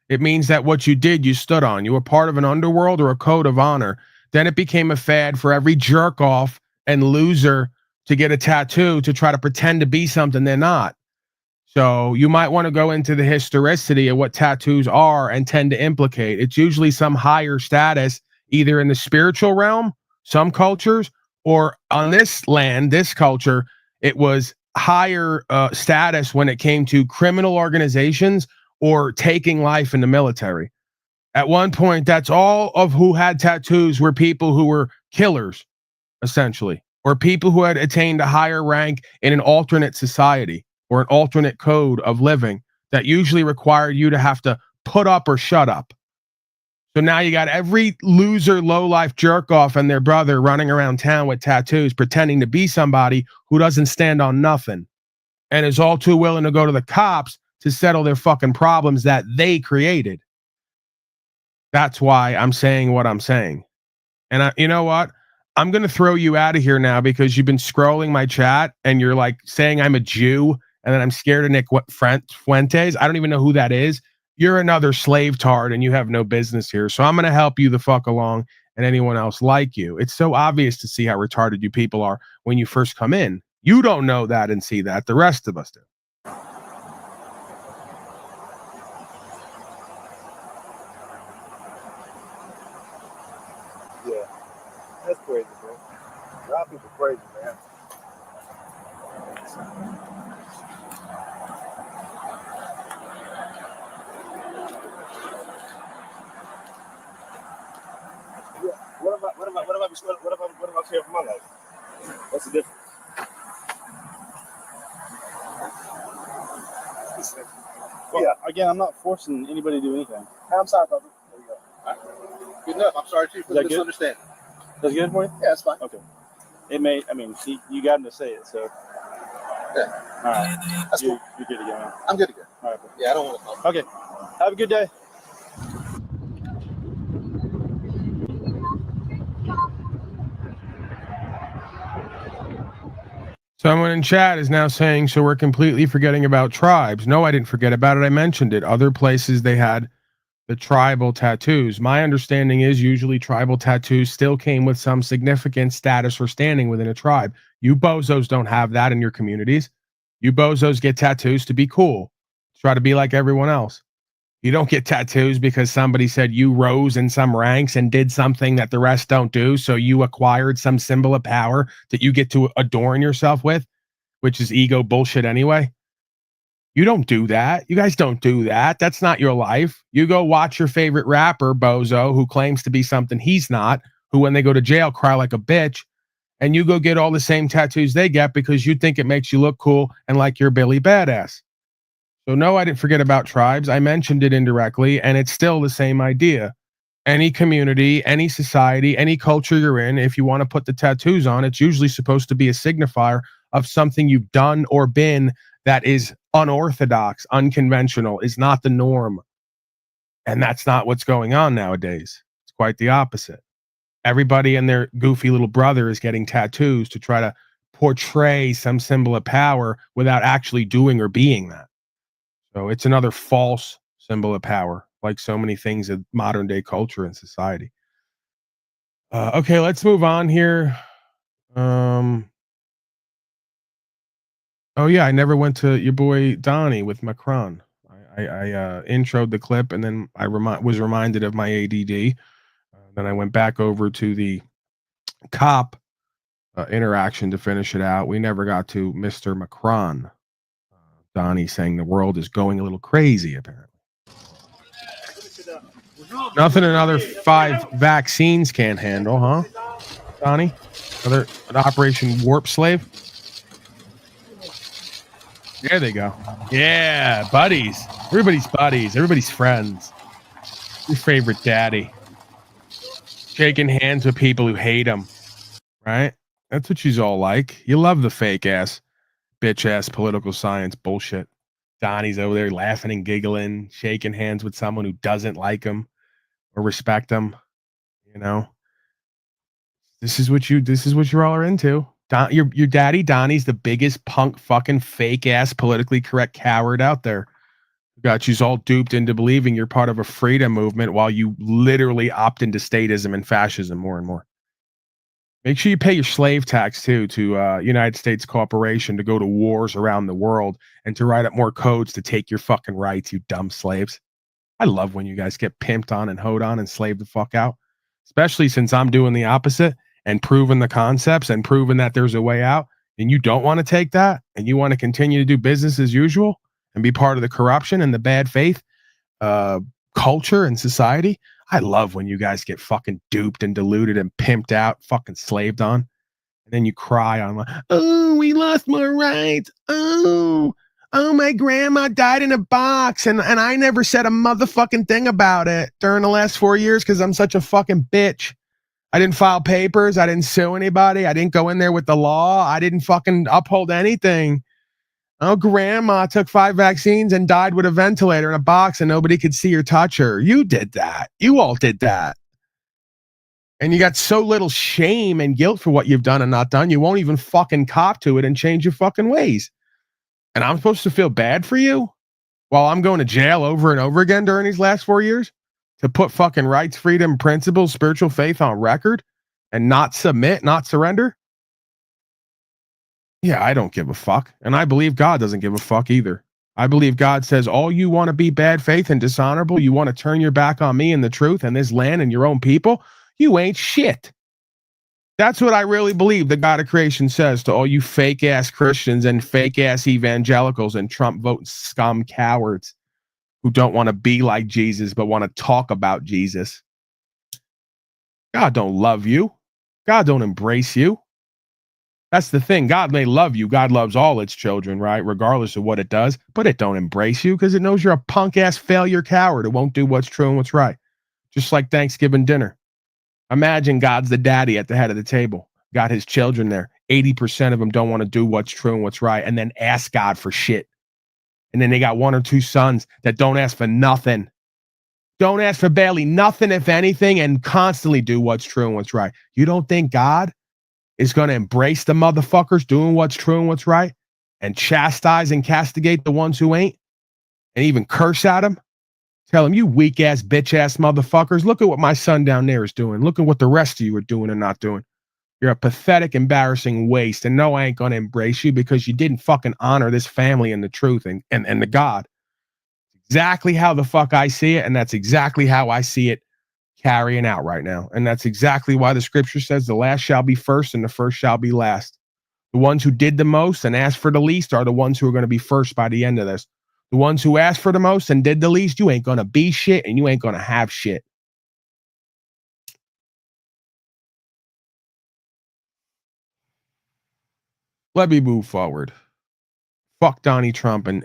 A: It means that what you did, you stood on. You were part of an underworld or a code of honor. Then it became a fad for every jerk off and loser to get a tattoo to try to pretend to be something they're not. So you might want to go into the historicity of what tattoos are and tend to implicate. It's usually some higher status, either in the spiritual realm, some cultures, or on this land, this culture, it was higher status when it came to criminal organizations or taking life in the military. At one point, that's all of who had tattoos were people who were killers, essentially, or people who had attained a higher rank in an alternate society or an alternate code of living that usually required you to have to put up or shut up. So now you got every loser, low-life jerk-off and their brother running around town with tattoos, pretending to be somebody who doesn't stand on nothing and is all too willing to go to the cops to settle their fucking problems that they created. That's why I'm saying what I'm saying. And you know what? I'm going to throw you out of here now because you've been scrolling my chat and you're like saying I'm a Jew and then I'm scared of Nick Fuentes. I don't even know who that is. You're another slave tard and you have no business here. So I'm going to help you the fuck along and anyone else like you. It's so obvious to see how retarded you people are when you first come in. You don't know that and see that. The rest of us do.
D: Yeah, that's crazy, bro. A lot of people crazy, man. What if I care for my life? What's the difference?
G: Well, again, I'm not forcing anybody to do anything.
D: I'm sorry, brother. There you go. Good enough. I'm sorry, Chief, for the misunderstanding.
G: That's good for you?
D: Yeah, it's fine.
G: Okay. It may, I mean, you got him to say it, so.
D: Yeah.
G: All right.
D: That's cool.
G: You're good to go, man.
D: I'm good to go.
G: All right.
D: Yeah, I don't want to talk.
G: Okay. Have a good day.
A: Someone in chat is now saying, so we're completely forgetting about tribes. No, I didn't forget about it. I mentioned it. Other places they had the tribal tattoos. My understanding is usually tribal tattoos still came with some significant status or standing within a tribe. You bozos don't have that in your communities. You bozos get tattoos to be cool. Try to be like everyone else. You don't get tattoos because somebody said you rose in some ranks and did something that the rest don't do. So you acquired some symbol of power that you get to adorn yourself with, which is ego bullshit anyway. You don't do that. You guys don't do that. That's not your life. You go watch your favorite rapper, bozo, who claims to be something he's not, who when they go to jail cry like a bitch, and you go get all the same tattoos they get because you think it makes you look cool and like you're Billy Badass. So no, I didn't forget about tribes. I mentioned it indirectly, and it's still the same idea. Any community, any society, any culture you're in, if you want to put the tattoos on, it's usually supposed to be a signifier of something you've done or been that is unorthodox, unconventional, is not the norm. And that's not what's going on nowadays. It's quite the opposite. Everybody and their goofy little brother is getting tattoos to try to portray some symbol of power without actually doing or being that. So it's another false symbol of power, like so many things in modern day culture and society. Okay, let's move on here. Oh yeah, I never went to your boy Donnie with Macron. I introed the clip and then I was reminded of my ADD. Then I went back over to the cop interaction to finish it out. We never got to Mr. Macron. Donnie saying the world is going a little crazy, apparently. Nothing another 5 vaccines can't handle, huh, Donnie? Another an Operation Warp Slave. There they go. Yeah, buddies. Everybody's buddies. Everybody's friends. Your favorite daddy. Shaking hands with people who hate him. Right? That's what she's all like. You love the fake ass, bitch ass political science bullshit. Donnie's over there laughing and giggling, shaking hands with someone who doesn't like him or respect him. You know, this is what you're all are into. Your daddy Donnie's the biggest punk fucking fake ass politically correct coward out there. Got you all duped into believing you're part of a freedom movement while you literally opt into statism and fascism more and more. Make sure you pay your slave tax too to United States Corporation to go to wars around the world and to write up more codes to take your fucking rights, you dumb slaves. I love when you guys get pimped on and hoed on and slaved the fuck out, especially since I'm doing the opposite and proving the concepts and proving that there's a way out. And you don't want to take that and you want to continue to do business as usual and be part of the corruption and the bad faith culture and society. I love when you guys get fucking duped and deluded and pimped out, fucking slaved on. And then you cry on like, oh, we lost more rights. Oh, my grandma died in a box and I never said a motherfucking thing about it during the last 4 years because I'm such a fucking bitch. I didn't file papers. I didn't sue anybody. I didn't go in there with the law. I didn't fucking uphold anything. Oh, grandma took 5 vaccines and died with a ventilator in a box and nobody could see or touch her. You did that. You all did that. And you got so little shame and guilt for what you've done and not done. You won't even fucking cop to it and change your fucking ways. And I'm supposed to feel bad for you while I'm going to jail over and over again during these last 4 years to put fucking rights, freedom, principles, spiritual faith on record and not submit, not surrender. Yeah, I don't give a fuck. And I believe God doesn't give a fuck either. I believe God says, all you want to be bad faith and dishonorable, you want to turn your back on me and the truth and this land and your own people, you ain't shit. That's what I really believe the God of creation says to all you fake ass Christians and fake ass evangelicals and Trump voting scum cowards who don't want to be like Jesus but want to talk about Jesus. God don't love you. God don't embrace you. That's the thing. God may love you. God loves all its children, right? Regardless of what it does, but it don't embrace you because it knows you're a punk ass failure coward. It won't do what's true and what's right. Just like Thanksgiving dinner. Imagine God's the daddy at the head of the table. Got his children there. 80% of them don't want to do what's true and what's right and then ask God for shit. And then they got 1 or 2 sons that don't ask for nothing. Don't ask for barely nothing, if anything, and constantly do what's true and what's right. You don't think God is going to embrace the motherfuckers doing what's true and what's right and chastise and castigate the ones who ain't and even curse at them? Tell them, you weak ass, bitch ass motherfuckers. Look at what my son down there is doing. Look at what the rest of you are doing and not doing. You're a pathetic, embarrassing waste. And no, I ain't going to embrace you because you didn't fucking honor this family and the truth and the God. Exactly how the fuck I see it. And that's exactly how I see it carrying out right now. And that's exactly why the scripture says the last shall be first and the first shall be last. The ones who did the most and asked for the least are the ones who are going to be first by the end of this. The ones who asked for the most and did the least, you ain't going to be shit and you ain't going to have shit. Let me move forward. Fuck Donnie Trump and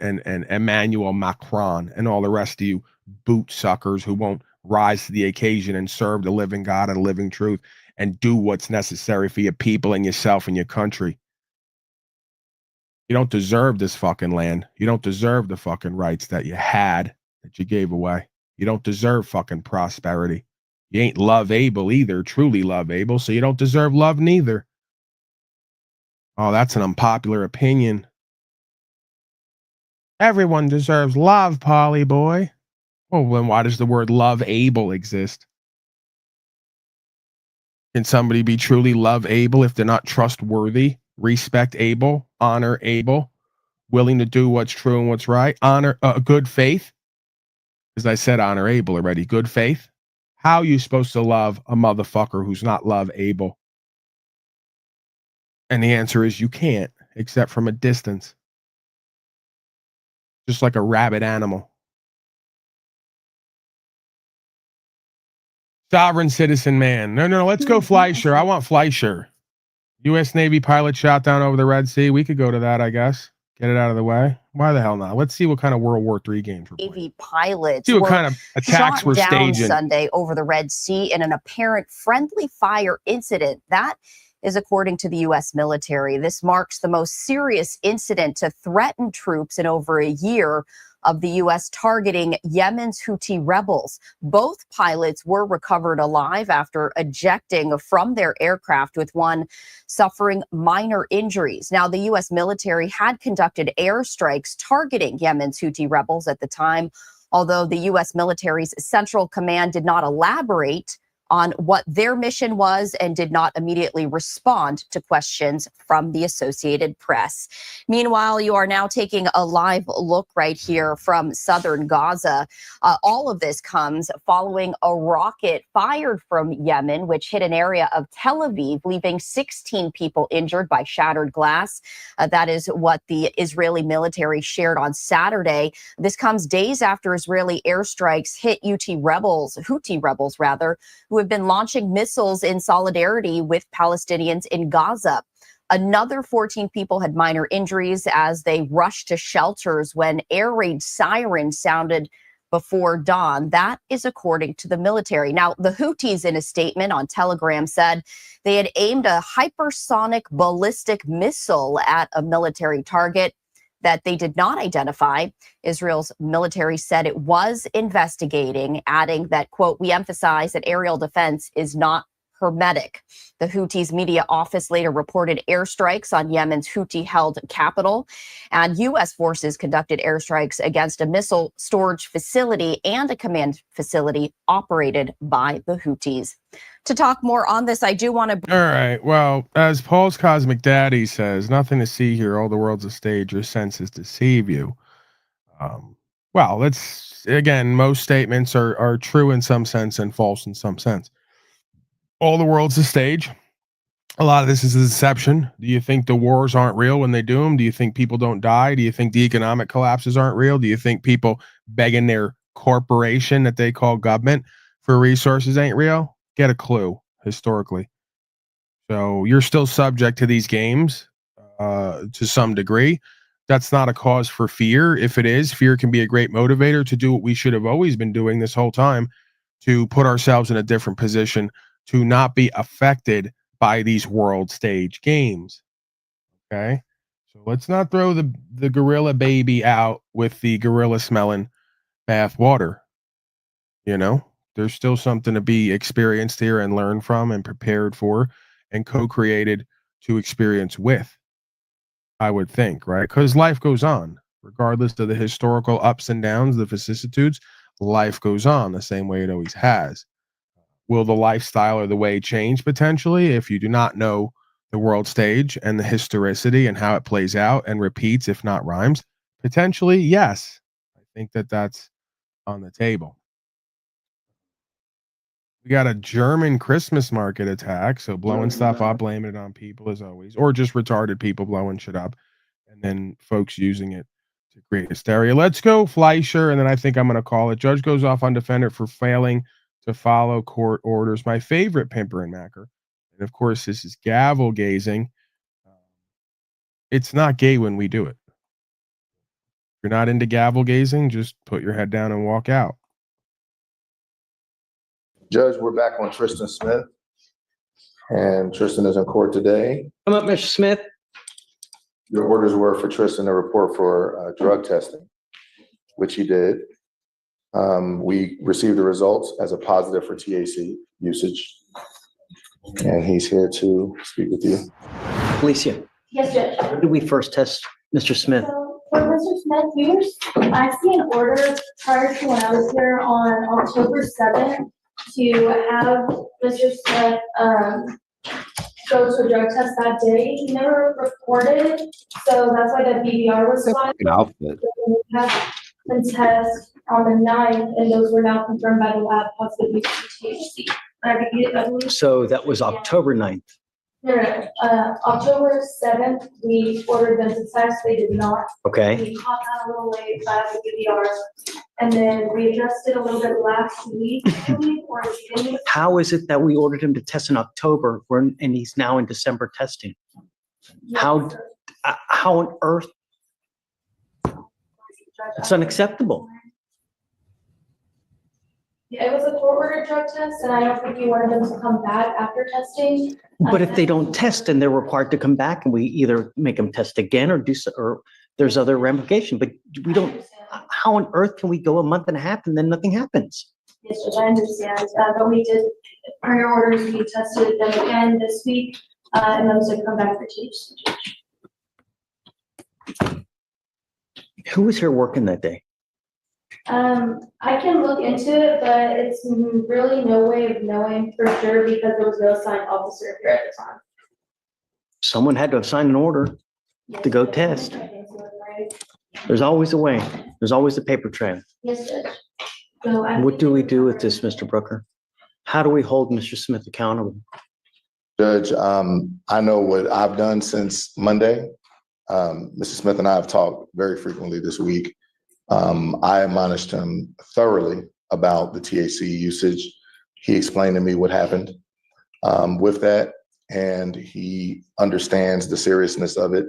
A: Emmanuel Macron and all the rest of you boot suckers who won't rise to the occasion and serve the living God and the living truth and do what's necessary for your people and yourself and your country. You don't deserve this fucking land. You don't deserve the fucking rights that you had, that you gave away. You don't deserve fucking prosperity. You ain't love able either, truly love able, so you don't deserve love neither. Oh, that's an unpopular opinion. Everyone deserves love, Polly boy. Well, then why does the word love able exist? Can somebody be truly love able if they're not trustworthy, respect able, honor able, willing to do what's true and what's right, honor good faith? As I said, honor able already. Good faith. How are you supposed to love a motherfucker who's not love able? And the answer is you can't, except from a distance. Just like a rabid animal. Sovereign citizen man. No, let's go Fleischer. I want Fleischer. U.S. Navy pilot shot down over the Red Sea. We could go to that, I guess. Get it out of the way. Why the hell not? Let's see what kind of World War III games we're playing.
O: Navy pilots
A: See what
O: were
A: kind of attacks
O: shot
A: we're
O: down
A: staging.
O: Sunday over the Red Sea in an apparent friendly fire incident. That is according to the U.S. military. This marks the most serious incident to threaten troops in over a year of the U.S. targeting Yemen's Houthi rebels. Both pilots were recovered alive after ejecting from their aircraft, with one suffering minor injuries. Now, the U.S. military had conducted airstrikes targeting Yemen's Houthi rebels at the time, although the U.S. military's Central Command did not elaborate on what their mission was and did not immediately respond to questions from the Associated Press. Meanwhile, you are now taking a live look right here from southern Gaza. All of this comes following a rocket fired from Yemen, which hit an area of Tel Aviv, leaving 16 people injured by shattered glass. That is what the Israeli military shared on Saturday. This comes days after Israeli airstrikes hit Houthi rebels, who have been launching missiles in solidarity with Palestinians in Gaza. Another 14 people had minor injuries as they rushed to shelters when air raid sirens sounded before dawn. That is according to the military. Now, the Houthis, in a statement on Telegram, said they had aimed a hypersonic ballistic missile at a military target that they did not identify. Israel's military said it was investigating, adding that, quote, "We emphasize that aerial defense is not hermetic." The Houthis' media office later reported airstrikes on Yemen's Houthi-held capital, and U.S. forces conducted airstrikes against a missile storage facility and a command facility operated by the Houthis. To talk more on this, I do want to...
A: All right. Well, as Paul's Cosmic Daddy says, nothing to see here. All the world's a stage. Your senses deceive you. Well, let's, again, most statements are true in some sense and false in some sense. All the world's a stage. A lot of this is a deception. Do you think the wars aren't real when they do them? Do you think people don't die? Do you think the economic collapses aren't real? Do you think people begging their corporation that they call government for resources ain't real? Get a clue historically. So you're still subject to these games to some degree. That's not a cause for fear. If it is, fear can be a great motivator to do what we should have always been doing this whole time, to put ourselves in a different position, to not be affected by these world stage games. Okay? So let's not throw the gorilla baby out with the gorilla smelling bath water. You know? There's still something to be experienced here and learn from and prepared for and co-created to experience with, I would think, right? Because life goes on. Regardless of the historical ups and downs, the vicissitudes, life goes on the same way it always has. Will the lifestyle or the way change potentially if you do not know the world stage and the historicity and how it plays out and repeats, if not rhymes? Potentially, yes. I think that's on the table. We got a German Christmas market attack, so blowing stuff up, blaming it on people as always, or just retarded people blowing shit up, and then folks using it to create hysteria. Let's go Fleischer, and then I think I'm going to call it. Judge goes off on defendant for failing to follow court orders. My favorite pimper and macker, and of course this is gavel gazing. It's not gay when we do it. If you're not into gavel gazing, just put your head down and walk out.
B: Judge, we're back on Tristan Smith, and Tristan is in court today.
P: Come up, Mr. Smith.
B: Your orders were for Tristan to report for drug testing, which he did. We received the results as a positive for THC usage, and he's here to speak with you.
P: Alicia.
Q: Yes, Judge.
P: When did we first test Mr. Smith?
Q: So, for Mr. Smith, I see an order prior to when I was here on October 7th to have Mr. Smith go to a drug test that day. He never reported, so that's why the BVR was filed.
M: Outfit.
Q: We had a test on the 9th, and those were now confirmed by the lab positive use of THC.
P: So that was October 9th.
Q: October 7th, we ordered them to test. They did not.
P: Okay.
Q: We caught that a little late, with PDR, and then we adjusted a little bit last week, or the beginning of
P: How is it that we ordered him to test in October and he's now in December testing? How on earth? It's unacceptable.
Q: Yeah, it was a court-ordered drug test, and I don't think we wanted them to come back after testing.
P: But if they don't test and they're required to come back and we either make them test again or do so, or there's other ramification, but we don't, how on earth can we go a month and a half and then nothing happens?
Q: Yes, Judge, I understand, but we did, prior orders, we tested them again this week, and those have come back for THC.
P: Who was here working that day?
Q: I can look into it, but it's really no way of knowing for sure because there was no assigned officer here at the time.
P: Someone had to have signed an order to go test. There's always a way. There's always a paper trail.
Q: Yes, Judge. So
P: What do we do with this, Mr. Brooker? How do we hold Mr. Smith accountable?
R: Judge, I know what I've done since Monday. Mr. Smith and I have talked very frequently this week. I admonished him thoroughly about the THC usage. He explained to me what happened with that, and he understands the seriousness of it.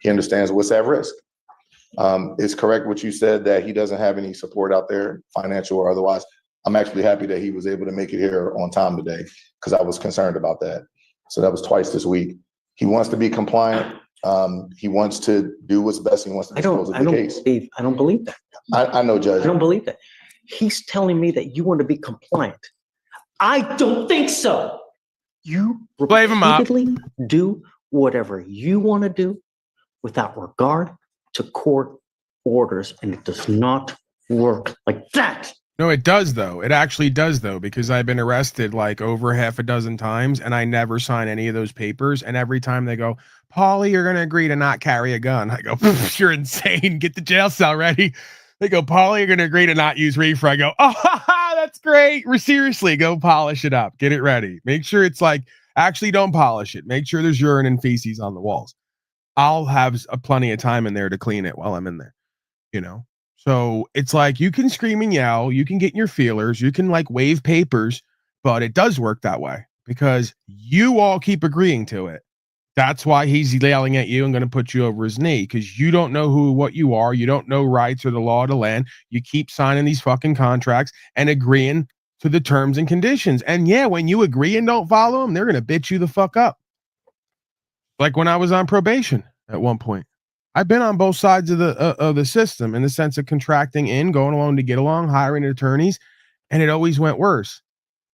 R: He understands what's at risk. It's correct what you said that he doesn't have any support out there, financial or otherwise. I'm actually happy that he was able to make it here on time today because I was concerned about that. So that was twice this week. He wants to be compliant. He wants to do what's best. He wants to dispose of the case.
P: I don't believe that.
R: I know, Judge.
P: I don't believe that. He's telling me that you want to be compliant. I don't think so. You repeatedly do whatever you want to do without regard to court orders, and it does not work like that.
A: No, it does though. It actually does though, because I've been arrested like over half a dozen times and I never sign any of those papers. And every time they go, Paulie, you're going to agree to not carry a gun. I go, you're insane. Get the jail cell ready. They go, Paulie, you're going to agree to not use reefer. I go, oh, that's great. Seriously, go polish it up. Get it ready. Make sure it's like, actually don't polish it. Make sure there's urine and feces on the walls. I'll have plenty of time in there to clean it while I'm in there, you know? So it's like you can scream and yell, you can get your feelers, you can like wave papers, but it does work that way because you all keep agreeing to it. That's why he's yelling at you and going to put you over his knee because you don't know what you are. You don't know rights or the law of the land. You keep signing these fucking contracts and agreeing to the terms and conditions. And yeah, when you agree and don't follow them, they're going to bitch you the fuck up. Like when I was on probation at one point. I've been on both sides of the system in the sense of contracting in, going along to get along, hiring attorneys, and it always went worse.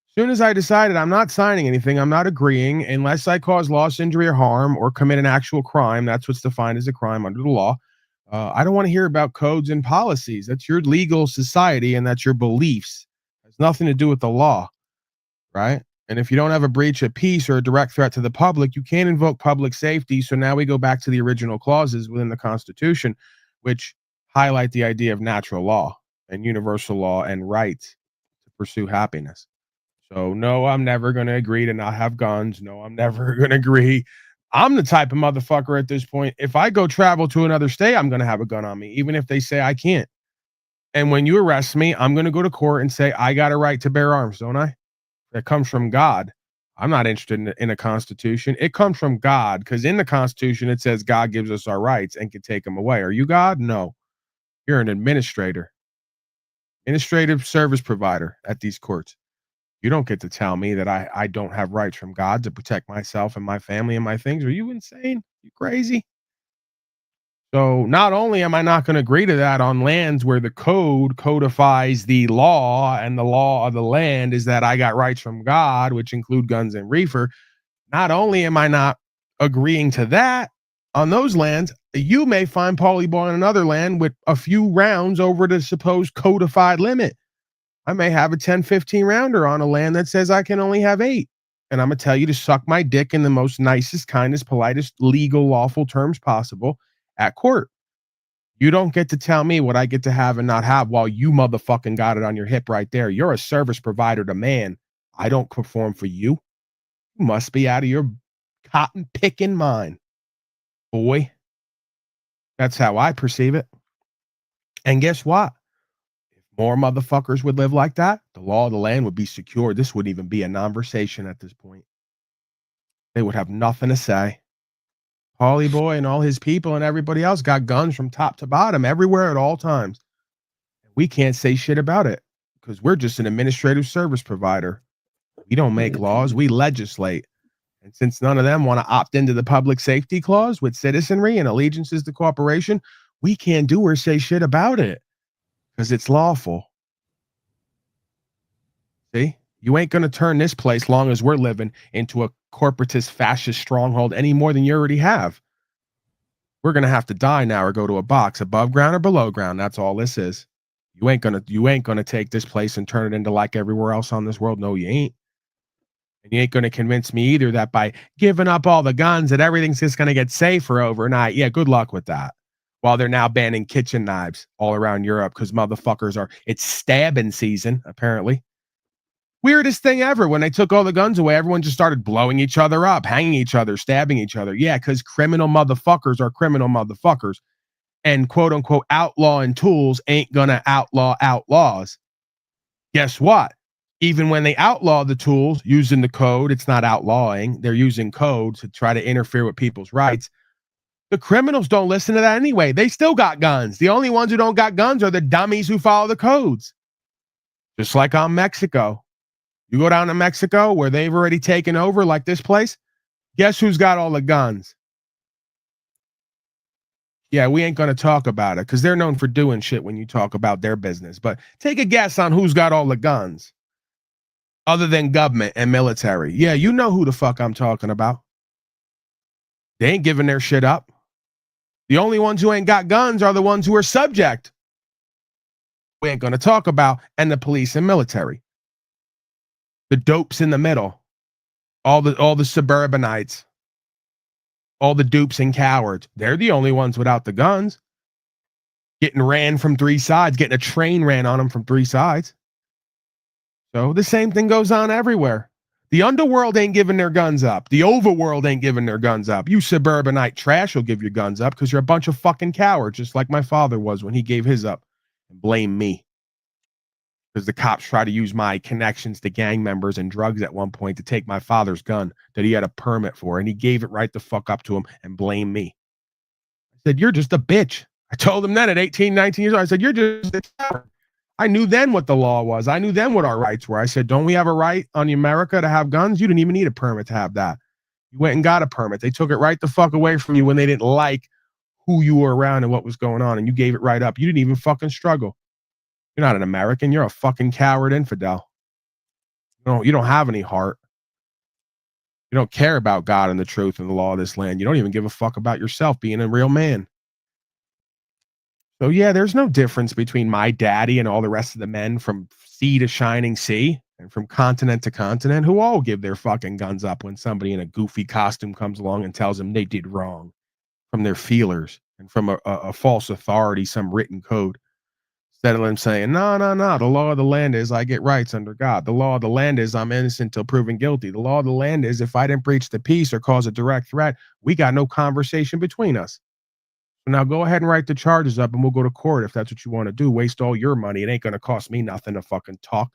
A: As soon as I decided I'm not signing anything, I'm not agreeing unless I cause loss, injury, or harm or commit an actual crime. That's what's defined as a crime under the law. I don't want to hear about codes and policies. That's your legal society and that's your beliefs. It has nothing to do with the law, right? And if you don't have a breach of peace or a direct threat to the public, you can't invoke public safety. So now we go back to the original clauses within the Constitution, which highlight the idea of natural law and universal law and right to pursue happiness. So no, I'm never going to agree to not have guns. No, I'm never going to agree. I'm the type of motherfucker at this point. If I go travel to another state, I'm going to have a gun on me, even if they say I can't. And when you arrest me, I'm going to go to court and say, I got a right to bear arms, don't I? That comes from God. I'm not interested in a constitution. It comes from God because in the Constitution, it says God gives us our rights and can take them away. Are you God? No. You're an administrator, administrative service provider at these courts. You don't get to tell me that I don't have rights from God to protect myself and my family and my things. Are you insane? You crazy? So not only am I not going to agree to that on lands where the code codifies the law and the law of the land is that I got rights from God, which include guns and reefer. Not only am I not agreeing to that on those lands, you may find Paulie Boy on another land with a few rounds over the supposed codified limit. I may have a 10-15 rounder on a land that says I can only have 8. And I'm going to tell you to suck my dick in the most nicest, kindest, politest, legal, lawful terms possible at court. You don't get to tell me what I get to have and not have while you motherfucking got it on your hip right there. You're a service provider to man. I don't perform for you. You must be out of your cotton picking mind. Boy, that's how I perceive it. And guess what? If more motherfuckers would live like that, the law of the land would be secure. This wouldn't even be a conversation at this point. They would have nothing to say. Pauly boy and all his people and everybody else got guns from top to bottom everywhere at all times. We can't say shit about it because we're just an administrative service provider. We don't make laws, we legislate. And since none of them want to opt into the public safety clause with citizenry and allegiances to corporation, we can't do or say shit about it because it's lawful. See? You ain't going to turn this place, long as we're living, into a corporatist fascist stronghold any more than you already have. We're going to have to die now or go to a box above ground or below ground. That's all this is. You ain't gonna take this place and turn it into like everywhere else on this world. No, you ain't. And you ain't gonna convince me either that by giving up all the guns that everything's just gonna get safer overnight. Yeah, good luck with that. While they're now banning kitchen knives all around Europe because motherfuckers it's stabbing season, apparently. Weirdest thing ever. When they took all the guns away, everyone just started blowing each other up, hanging each other, stabbing each other. Yeah, because criminal motherfuckers are criminal motherfuckers. And quote unquote outlawing tools ain't gonna outlaw outlaws. Guess what? Even when they outlaw the tools using the code, it's not outlawing. They're using code to try to interfere with people's rights. The criminals don't listen to that anyway. They still got guns. The only ones who don't got guns are the dummies who follow the codes. Just like on Mexico. You go down to Mexico where they've already taken over, like this place. Guess who's got all the guns? Yeah, we ain't going to talk about it because they're known for doing shit when you talk about their business. But take a guess on who's got all the guns other than government and military. Yeah, you know who the fuck I'm talking about. They ain't giving their shit up. The only ones who ain't got guns are the ones who are subject. We ain't going to talk about and the police and military. The dopes in the middle. All the suburbanites. All the dupes and cowards. They're the only ones without the guns. Getting ran from three sides. Getting a train ran on them from three sides. So the same thing goes on everywhere. The underworld ain't giving their guns up. The overworld ain't giving their guns up. You suburbanite trash will give your guns up because you're a bunch of fucking cowards, just like my father was when he gave his up. And blame me. Because the cops try to use my connections to gang members and drugs at one point to take my father's gun that he had a permit for, and he gave it right the fuck up to him and blamed me. I said, you're just a bitch. I told him then at 18, 19 years old, I said, you're just a coward. I knew then what the law was. I knew then what our rights were. I said, don't we have a right on America to have guns? You didn't even need a permit to have that. You went and got a permit. They took it right the fuck away from you when they didn't like who you were around and what was going on, and you gave it right up. You didn't even fucking struggle. You're not an American. You're a fucking coward infidel. You don't have any heart. You don't care about God and the truth and the law of this land. You don't even give a fuck about yourself being a real man. So yeah, there's no difference between my daddy and all the rest of the men from sea to shining sea and from continent to continent who all give their fucking guns up when somebody in a goofy costume comes along and tells them they did wrong from their feelers and from a false authority, some written code. Instead of them saying, no, the law of the land is I get rights under God. The law of the land is I'm innocent till proven guilty. The law of the land is if I didn't breach the peace or cause a direct threat, we got no conversation between us. So now go ahead and write the charges up and we'll go to court if that's what you want to do. Waste all your money. It ain't going to cost me nothing to fucking talk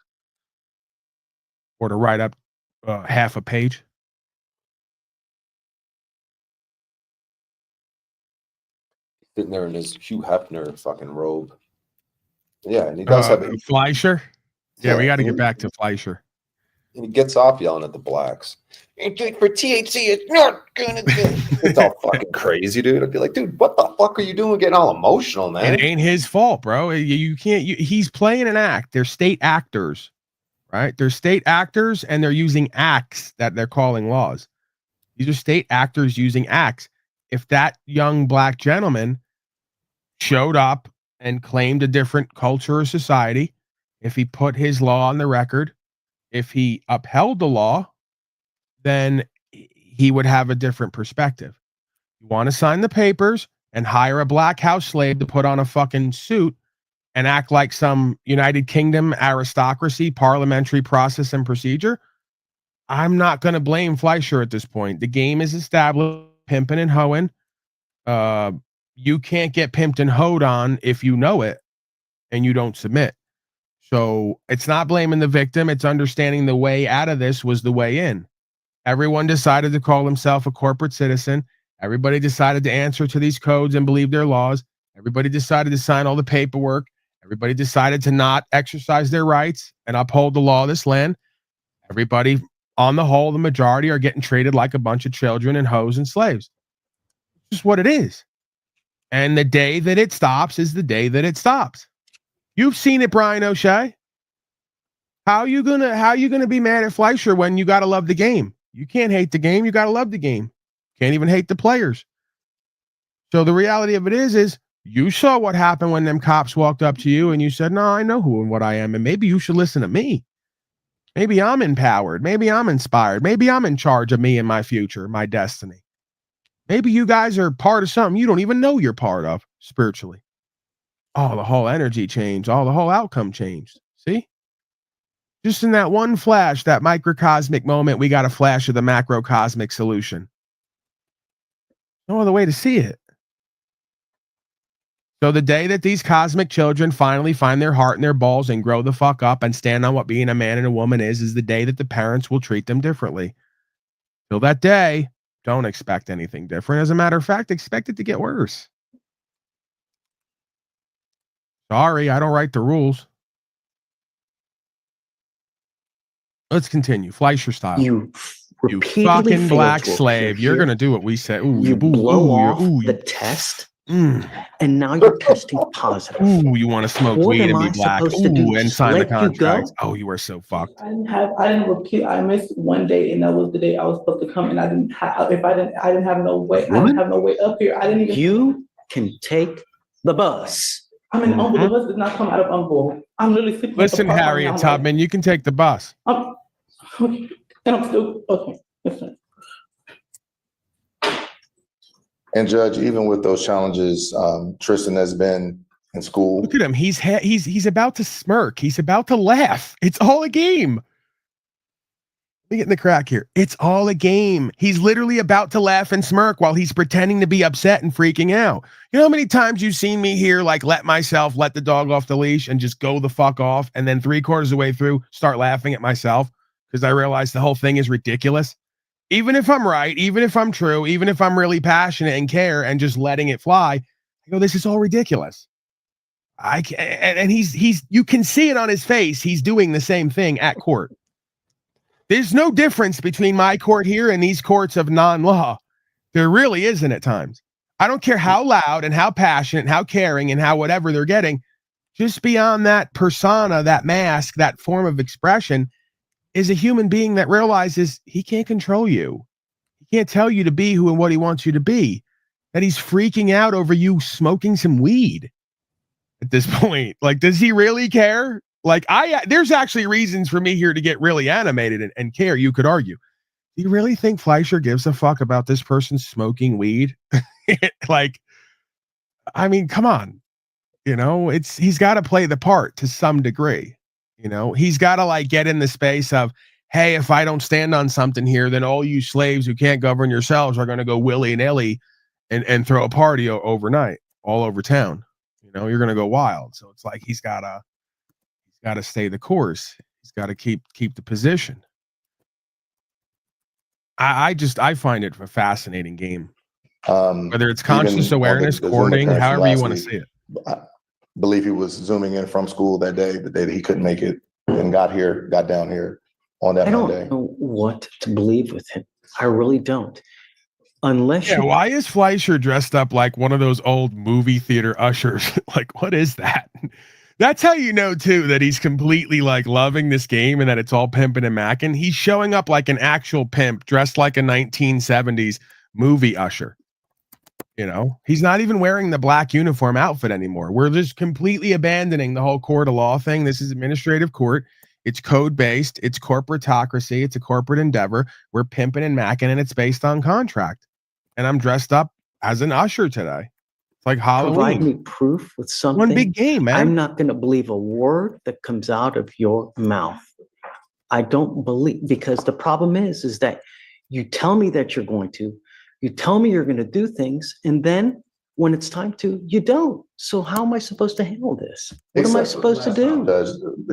A: or to write up half a page.
B: Sitting there in his Hugh Hefner fucking robe. Yeah, and he does have a
A: Fleischer. Yeah, we got to get back to Fleischer.
B: And he gets off yelling at the blacks. For THC, it's not gonna do. It's all fucking crazy, dude. I'd be like, dude, what the fuck are you doing getting all emotional, man?
A: It ain't his fault, bro. You can't. He's playing an act. They're state actors, right? They're state actors, and they're using acts that they're calling laws. These are state actors using acts. If that young black gentleman showed up and claimed a different culture or society, if he put his law on the record, if he upheld the law, then he would have a different perspective. You want to sign the papers and hire a black house slave to put on a fucking suit and act like some United Kingdom aristocracy, parliamentary process and procedure? I'm not going to blame Fleischer at this point. The game is established, pimping and hoeing. You can't get pimped and hoed on if you know it and you don't submit. So it's not blaming the victim. It's understanding the way out of this was the way in. Everyone decided to call himself a corporate citizen. Everybody decided to answer to these codes and believe their laws. Everybody decided to sign all the paperwork. Everybody decided to not exercise their rights and uphold the law of this land. Everybody, on the whole, the majority are getting treated like a bunch of children and hoes and slaves. It's just what it is. And the day that it stops is the day that it stops. You've seen it, Brian O'Shea. How you gonna be mad at Fleischer when you gotta love the game? You can't hate the game. You gotta love the game. Can't even hate the players. So the reality of it is you saw what happened when them cops walked up to you and you said, no, I know who and what I am. And maybe you should listen to me. Maybe I'm empowered. Maybe I'm inspired. Maybe I'm in charge of me and my future, my destiny. Maybe you guys are part of something you don't even know you're part of spiritually. Oh, the whole energy changed. Oh, the whole outcome changed. See? Just in that one flash, that microcosmic moment, we got a flash of the macrocosmic solution. No other way to see it. So the day that these cosmic children finally find their heart and their balls and grow the fuck up and stand on what being a man and a woman is the day that the parents will treat them differently. Till that day, don't expect anything different. As a matter of fact, expect it to get worse. Sorry, I don't write the rules. Let's continue. Fleischer style.
P: You
A: fucking black slave. You're going to do what we said. Ooh,
P: you blow off the test, and now you're testing positive.
A: Ooh, you want to smoke
P: What
A: weed
P: am
A: and be
P: I
A: black.
P: supposed to do?
A: Ooh, and
P: Just
A: sign the
P: let you go?
A: contract. Oh, you are so fucked.
S: I didn't repeat. I missed one day, and that was the day I was supposed to come. And I didn't have. I didn't have no way. I didn't have no way up here. I didn't even.
P: You can take the bus.
S: I mean, Uncle, the bus did not come out of Uncle. I'm literally sleeping.
A: Listen, Harriet Tubman, you can take the bus.
S: And I'm still okay. Listen.
R: And Judge, even with those challenges, Tristan has been in school.
A: Look at him. He's about to smirk. He's about to laugh. It's all a game. Let me get in the crack here. It's all a game. He's literally about to laugh and smirk while he's pretending to be upset and freaking out. You know how many times you've seen me here, like let the dog off the leash and just go the fuck off, and then 3/4 of the way through start laughing at myself because I realize the whole thing is ridiculous. Even if I'm right, even if I'm true, even if I'm really passionate and care and just letting it fly, I go, this is all ridiculous. And he's you can see it on his face. He's doing the same thing at court. There's no difference between my court here and these courts of non-law. There really isn't at times. I don't care how loud and how passionate and how caring and how whatever they're getting. Just beyond that persona, that mask, that form of expression is a human being that realizes he can't control you. He can't tell you to be who and what he wants you to be. That he's freaking out over you smoking some weed at this point. Like, does he really care? Like, there's actually reasons for me here to get really animated and care, you could argue. Do you really think Fleischer gives a fuck about this person smoking weed? Like, I mean, come on. You know, he's got to play the part to some degree. You know, he's got to like get in the space of, hey, if I don't stand on something here, then all you slaves who can't govern yourselves are going to go willy-nilly and throw a party overnight all over town. You know, you're going to go wild. So it's like he's got to stay the course. He's got to keep the position. I find it a fascinating game. Whether it's conscious awareness, courting, however you want to see it.
R: I believe he was zooming in from school the day that he couldn't make it and got down here on that Monday.
P: I don't know what to believe with him. I really don't. Unless
A: why is Fleischer dressed up like one of those old movie theater ushers? Like, what is that? That's how you know, too, that he's completely like loving this game and that it's all pimping and macking. He's showing up like an actual pimp dressed like a 1970s movie usher. You know, he's not even wearing the black uniform outfit anymore. We're just completely abandoning the whole court of law thing. This is administrative court. It's code-based. It's corporatocracy. It's a corporate endeavor. We're pimping and macking, and it's based on contract. And I'm dressed up as an usher today. It's like Halloween.
P: Provide me proof with something.
A: One big game, man.
P: I'm not going to believe a word that comes out of your mouth. I don't believe, because the problem is that you tell me that you're going to, you tell me you're going to do things, and then when it's time to, you don't. So how am I supposed to handle this? What am I supposed to do?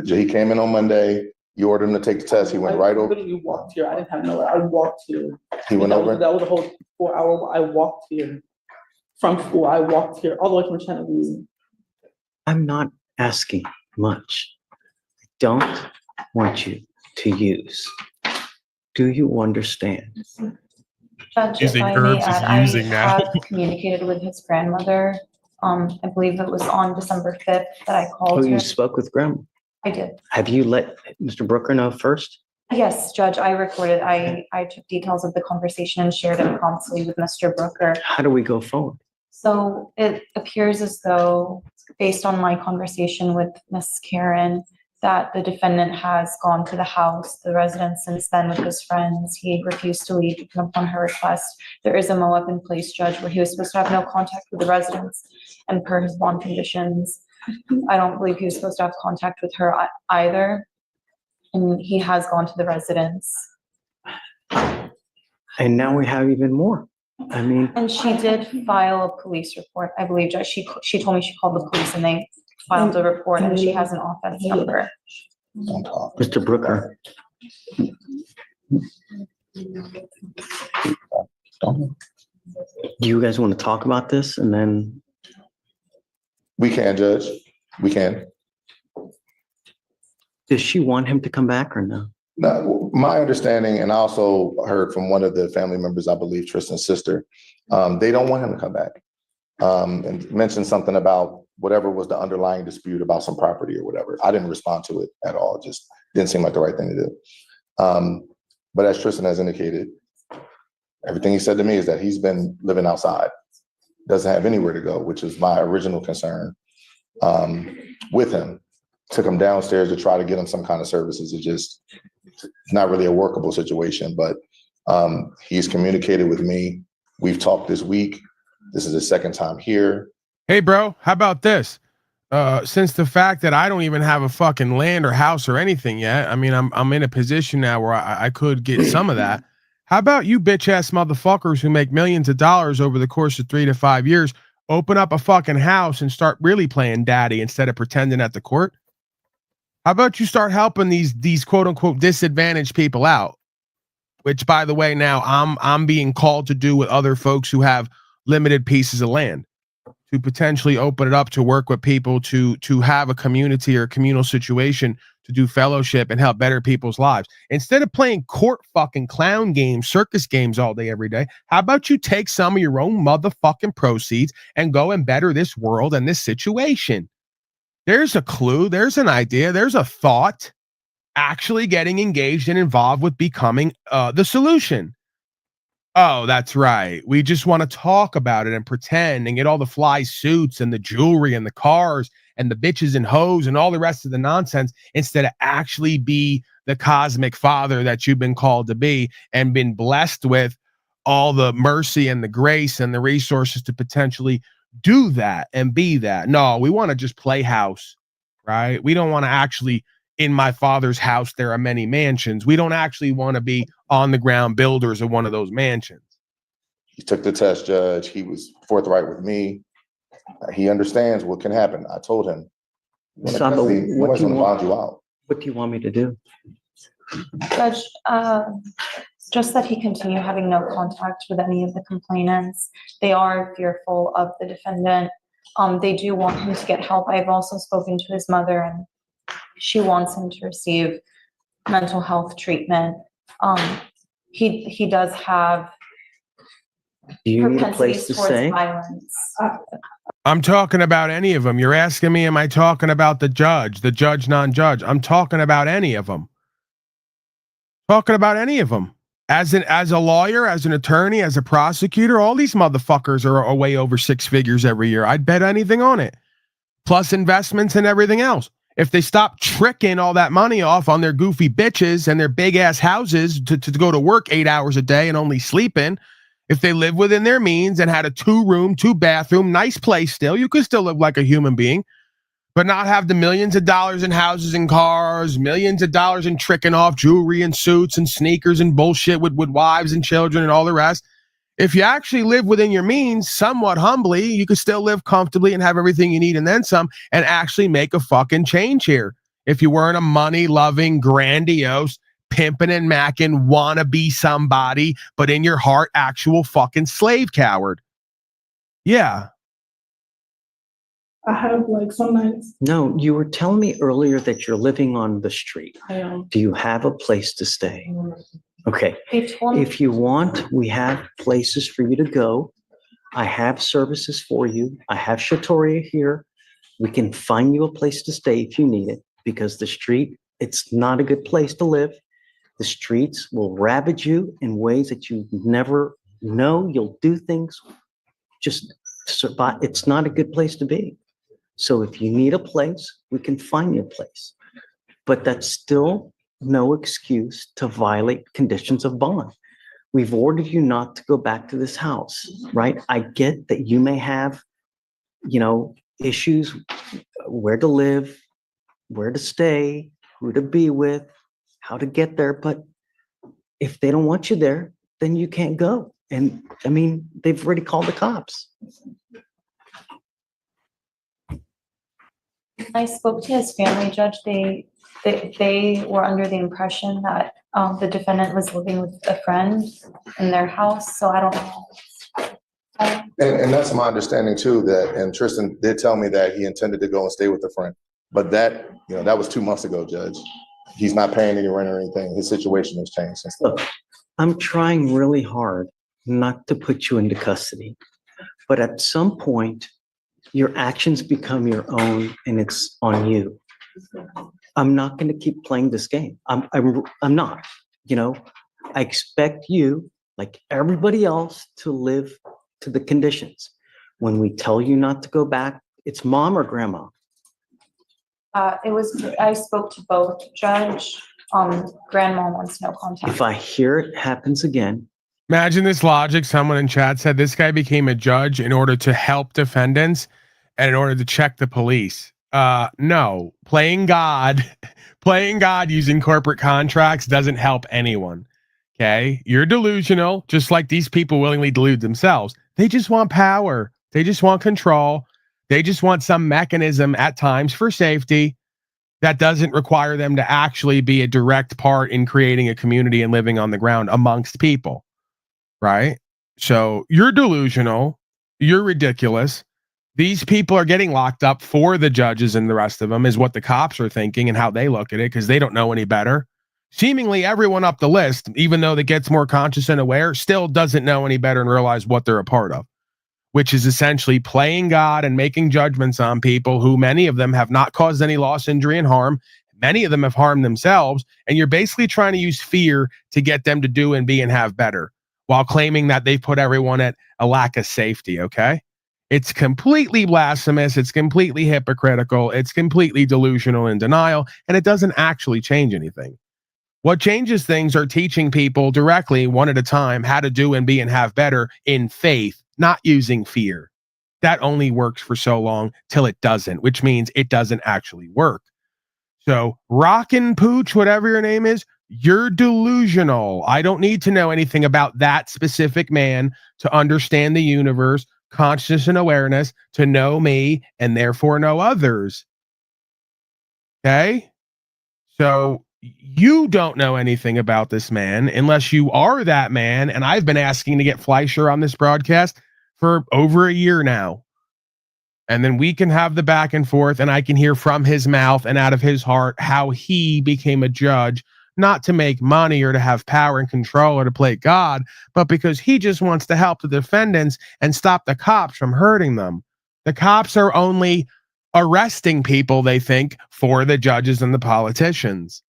R: He came in on Monday. You ordered him to take the test. He went right over.
S: You walked here. I didn't have nowhere. I walked here.
R: He went over.
S: That was a whole 4 hour. I walked here from school. I walked here all the way from Chattanooga.
P: I'm not asking much. I don't want you to use. Do you understand?
Q: Judge,
A: Using
Q: if I
A: verbs
Q: may
A: is
Q: add, I
A: using now.
Q: have communicated with his grandmother. I believe it was on December 5th that I called
P: Oh,
Q: her.
P: you spoke with Grandma.
Q: I did.
P: Have you let Mr. Brooker know first?
Q: Yes, Judge, I recorded. I took details of the conversation and shared it promptly with Mr. Brooker.
P: How do we go forward?
Q: So it appears as though, based on my conversation with Miss Karen, that the defendant has gone to the house, the residence since then with his friends. He refused to leave even upon her request. There is a MOAB in place, Judge, where he was supposed to have no contact with the residents, and per his bond conditions, I don't believe he was supposed to have contact with her either. And he has gone to the residence.
P: And now we have even more. I mean,
Q: And she did file a police report, I believe, Judge. She told me she called the police and they filed a report, and she has an offense number.
P: Mr. Brooker. Do you guys want to talk about this and then?
R: We can, Judge. We can.
P: Does she want him to come back or no?
R: No, my understanding, and I also heard from one of the family members, I believe Tristan's sister, they don't want him to come back. And mentioned something about whatever was the underlying dispute about some property or whatever. I didn't respond to it at all. It just didn't seem like the right thing to do. But as Tristan has indicated, everything he said to me is that he's been living outside, doesn't have anywhere to go, which is my original concern with him. Took him downstairs to try to get him some kind of services. It's not really a workable situation, but he's communicated with me. We've talked this week. This is the second time here.
A: Hey, bro, how about this? Since the fact that I don't even have a fucking land or house or anything yet, I mean, I'm in a position now where I could get some of that. How about you bitch ass motherfuckers who make millions of dollars over the course of 3 to 5 years, open up a fucking house and start really playing daddy instead of pretending at the court? How about you start helping these quote unquote disadvantaged people out? Which, by the way, now I'm being called to do with other folks who have limited pieces of land, to potentially open it up to work with people to have a community or communal situation to do fellowship and help better people's lives. Instead of playing court fucking clown games, circus games all day, every day, how about you take some of your own motherfucking proceeds and go and better this world and this situation? There's a clue, there's an idea, there's a thought, actually getting engaged and involved with becoming the solution. Oh, that's right. We just want to talk about it and pretend and get all the fly suits and the jewelry and the cars and the bitches and hoes and all the rest of the nonsense instead of actually be the cosmic father that you've been called to be and been blessed with all the mercy and the grace and the resources to potentially do that and be that. No, we want to just play house, right? We don't want to actually, in my father's house, there are many mansions. We don't actually want to be on the ground builders of one of those mansions.
R: He took the test, Judge. He was forthright with me. He understands what can happen. I told him.
P: Saba, what do you want me to do?
Q: Judge, just that he continue having no contact with any of the complainants. They are fearful of the defendant. They do want him to get help. I've also spoken to his mother, and she wants him to receive mental health treatment. He does have propensities towards violence.
A: I'm talking about any of them. You're asking me, am I talking about the judge, non-judge? I'm talking about any of them. Talking about any of them. As a lawyer, as an attorney, as a prosecutor, all these motherfuckers are way over 6 figures every year. I'd bet anything on it. Plus investments and everything else. If they stop tricking all that money off on their goofy bitches and their big ass houses to go to work 8 hours a day and only sleeping, if they live within their means and had a 2-room, 2-bathroom, nice place still, you could still live like a human being. but not have the millions of dollars in houses and cars, millions of dollars in tricking off jewelry and suits and sneakers and bullshit with wives and children and all the rest. If you actually live within your means, somewhat humbly, you could still live comfortably and have everything you need and then some, and actually make a fucking change here. If you weren't a money-loving, grandiose, pimping and macking, wanna be somebody, but in your heart, actual fucking slave coward. Yeah.
S: I have like some nights.
P: No, you were telling me earlier that you're living on the street.
S: I am.
P: Do you have a place to stay? Okay.
Q: They told me
P: If you want, we have places for you to go. I have services for you. I have Shatoria here. We can find you a place to stay if you need it, because the street, it's not a good place to live. The streets will ravage you in ways that you never know. You'll do things just survive. It's not a good place to be. So if you need a place, we can find you a place. But that's still no excuse to violate conditions of bond. We've ordered you not to go back to this house, right? I get that you may have, issues, where to live, where to stay, who to be with, how to get there. But if they don't want you there, then you can't go. And I mean, they've already called the cops.
Q: I spoke to his family, Judge. They were under the impression that the defendant was living with a friend in their house. So I don't know.
R: And that's my understanding too, and Tristan did tell me that he intended to go and stay with a friend. But that was 2 months ago, Judge. He's not paying any rent or anything. His situation has changed since then.
P: Look, I'm trying really hard not to put you into custody. But at some point, your actions become your own and it's on you. I'm not going to keep playing this game. I'm not, I expect you, like everybody else, to live to the conditions. When we tell you not to go back, it's mom or grandma.
Q: I spoke to both, Judge. Grandma wants no contact.
P: If I hear it happens again.
A: Imagine this logic. Someone in chat said this guy became a judge in order to help defendants and in order to check the police. No, playing God using corporate contracts doesn't help anyone. Okay. You're delusional, just like these people willingly delude themselves. They just want power. They just want control. They just want some mechanism at times for safety that doesn't require them to actually be a direct part in creating a community and living on the ground amongst people. Right? So you're delusional. You're ridiculous. These people are getting locked up for the judges and the rest of them is what the cops are thinking and how they look at it because they don't know any better. Seemingly everyone up the list, even though that gets more conscious and aware, still doesn't know any better and realize what they're a part of, which is essentially playing God and making judgments on people who many of them have not caused any loss, injury, and harm. Many of them have harmed themselves. And you're basically trying to use fear to get them to do and be and have better while claiming that they've put everyone at a lack of safety. Okay. It's completely blasphemous. It's completely hypocritical. It's completely delusional and denial. And it doesn't actually change anything. What changes things are teaching people directly, one at a time, how to do and be and have better in faith, not using fear. That only works for so long till it doesn't, which means it doesn't actually work. So Rockin' Pooch, whatever your name is, you're delusional. I don't need to know anything about that specific man to understand the universe, consciousness and awareness, to know me and therefore know others. Okay? So you don't know anything about this man unless you are that man. And I've been asking to get Fleischer on this broadcast for over a year now. And then we can have the back and forth and I can hear from his mouth and out of his heart how he became a judge, not to make money or to have power and control or to play God, but because he just wants to help the defendants and stop the cops from hurting them. The cops are only arresting people, they think, for the judges and the politicians.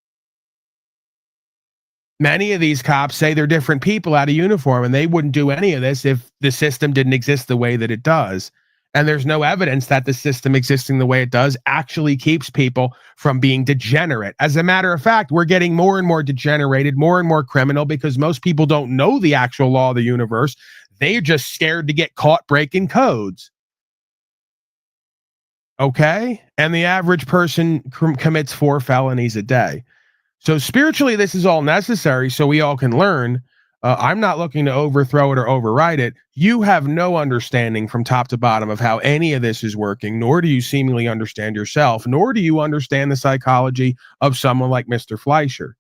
A: Many of these cops say they're different people out of uniform and they wouldn't do any of this if the system didn't exist the way that it does. And there's no evidence that the system existing the way it does actually keeps people from being degenerate. As a matter of fact, we're getting more and more degenerated, more and more criminal because most people don't know the actual law of the universe. They're just scared to get caught breaking codes. Okay. And the average person commits 4 felonies a day. So spiritually, this is all necessary so we all can learn. I'm not looking to overthrow it or override it. You have no understanding from top to bottom of how any of this is working, nor do you seemingly understand yourself, nor do you understand the psychology of someone like Mr. Fleischer.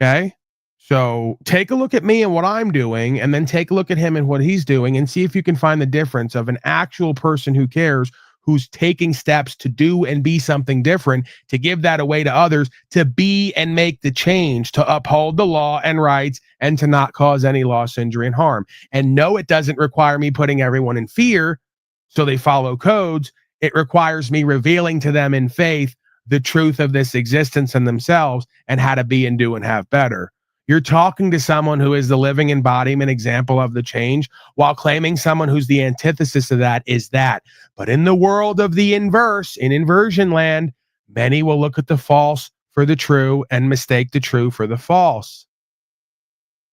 A: Okay? So take a look at me and what I'm doing, and then take a look at him and what he's doing, and see if you can find the difference of an actual person who cares, who's taking steps to do and be something different, to give that away to others, to be and make the change, to uphold the law and rights, and to not cause any loss, injury, and harm. And no, it doesn't require me putting everyone in fear so they follow codes. It requires me revealing to them in faith the truth of this existence and themselves, and how to be and do and have better. You're talking to someone who is the living embodiment example of the change, while claiming someone who's the antithesis of that is that. But in the world of the inverse, in inversion land, many will look at the false for the true and mistake the true for the false.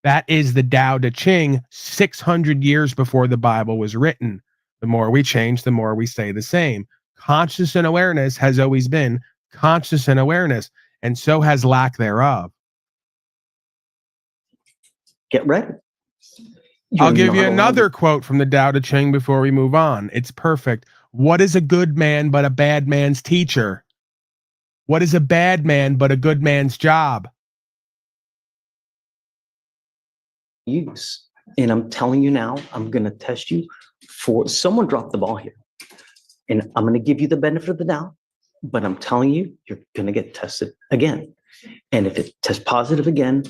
A: That is the Tao Te Ching 600 years before the Bible was written. The more we change, the more we stay the same. Conscious and awareness has always been conscious and awareness, and so has lack thereof.
P: Get ready.
A: I'll give you another quote from the Tao Te Ching before we move on. It's perfect. What is a good man but a bad man's teacher? What is a bad man but a good man's job?
P: Use. And I'm telling you now, I'm going to test you for someone dropped the ball here. And I'm going to give you the benefit of the doubt, but I'm telling you, you're going to get tested again. And if it tests positive again,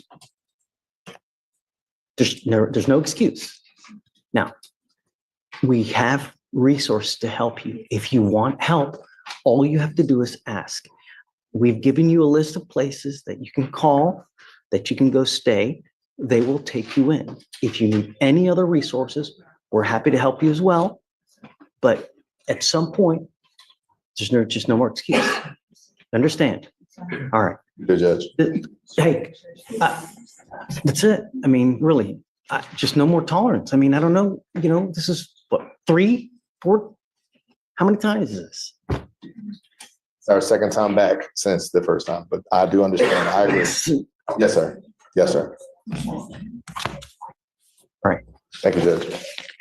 P: there's no excuse. Now, we have resources to help you. If you want help, all you have to do is ask. We've given you a list of places that you can call, that you can go stay. They will take you in. If you need any other resources, we're happy to help you as well. But at some point, there's just no more excuse. Understand? All right.
R: Good judge.
P: Hey, that's it. I mean, really, just no more tolerance. I mean, I don't know. You know, this is what, 3, 4? How many times is this?
R: It's our second time back since the first time, but I do understand. I agree. Yes, sir. Yes, sir.
P: All right.
R: Thank you, Judge.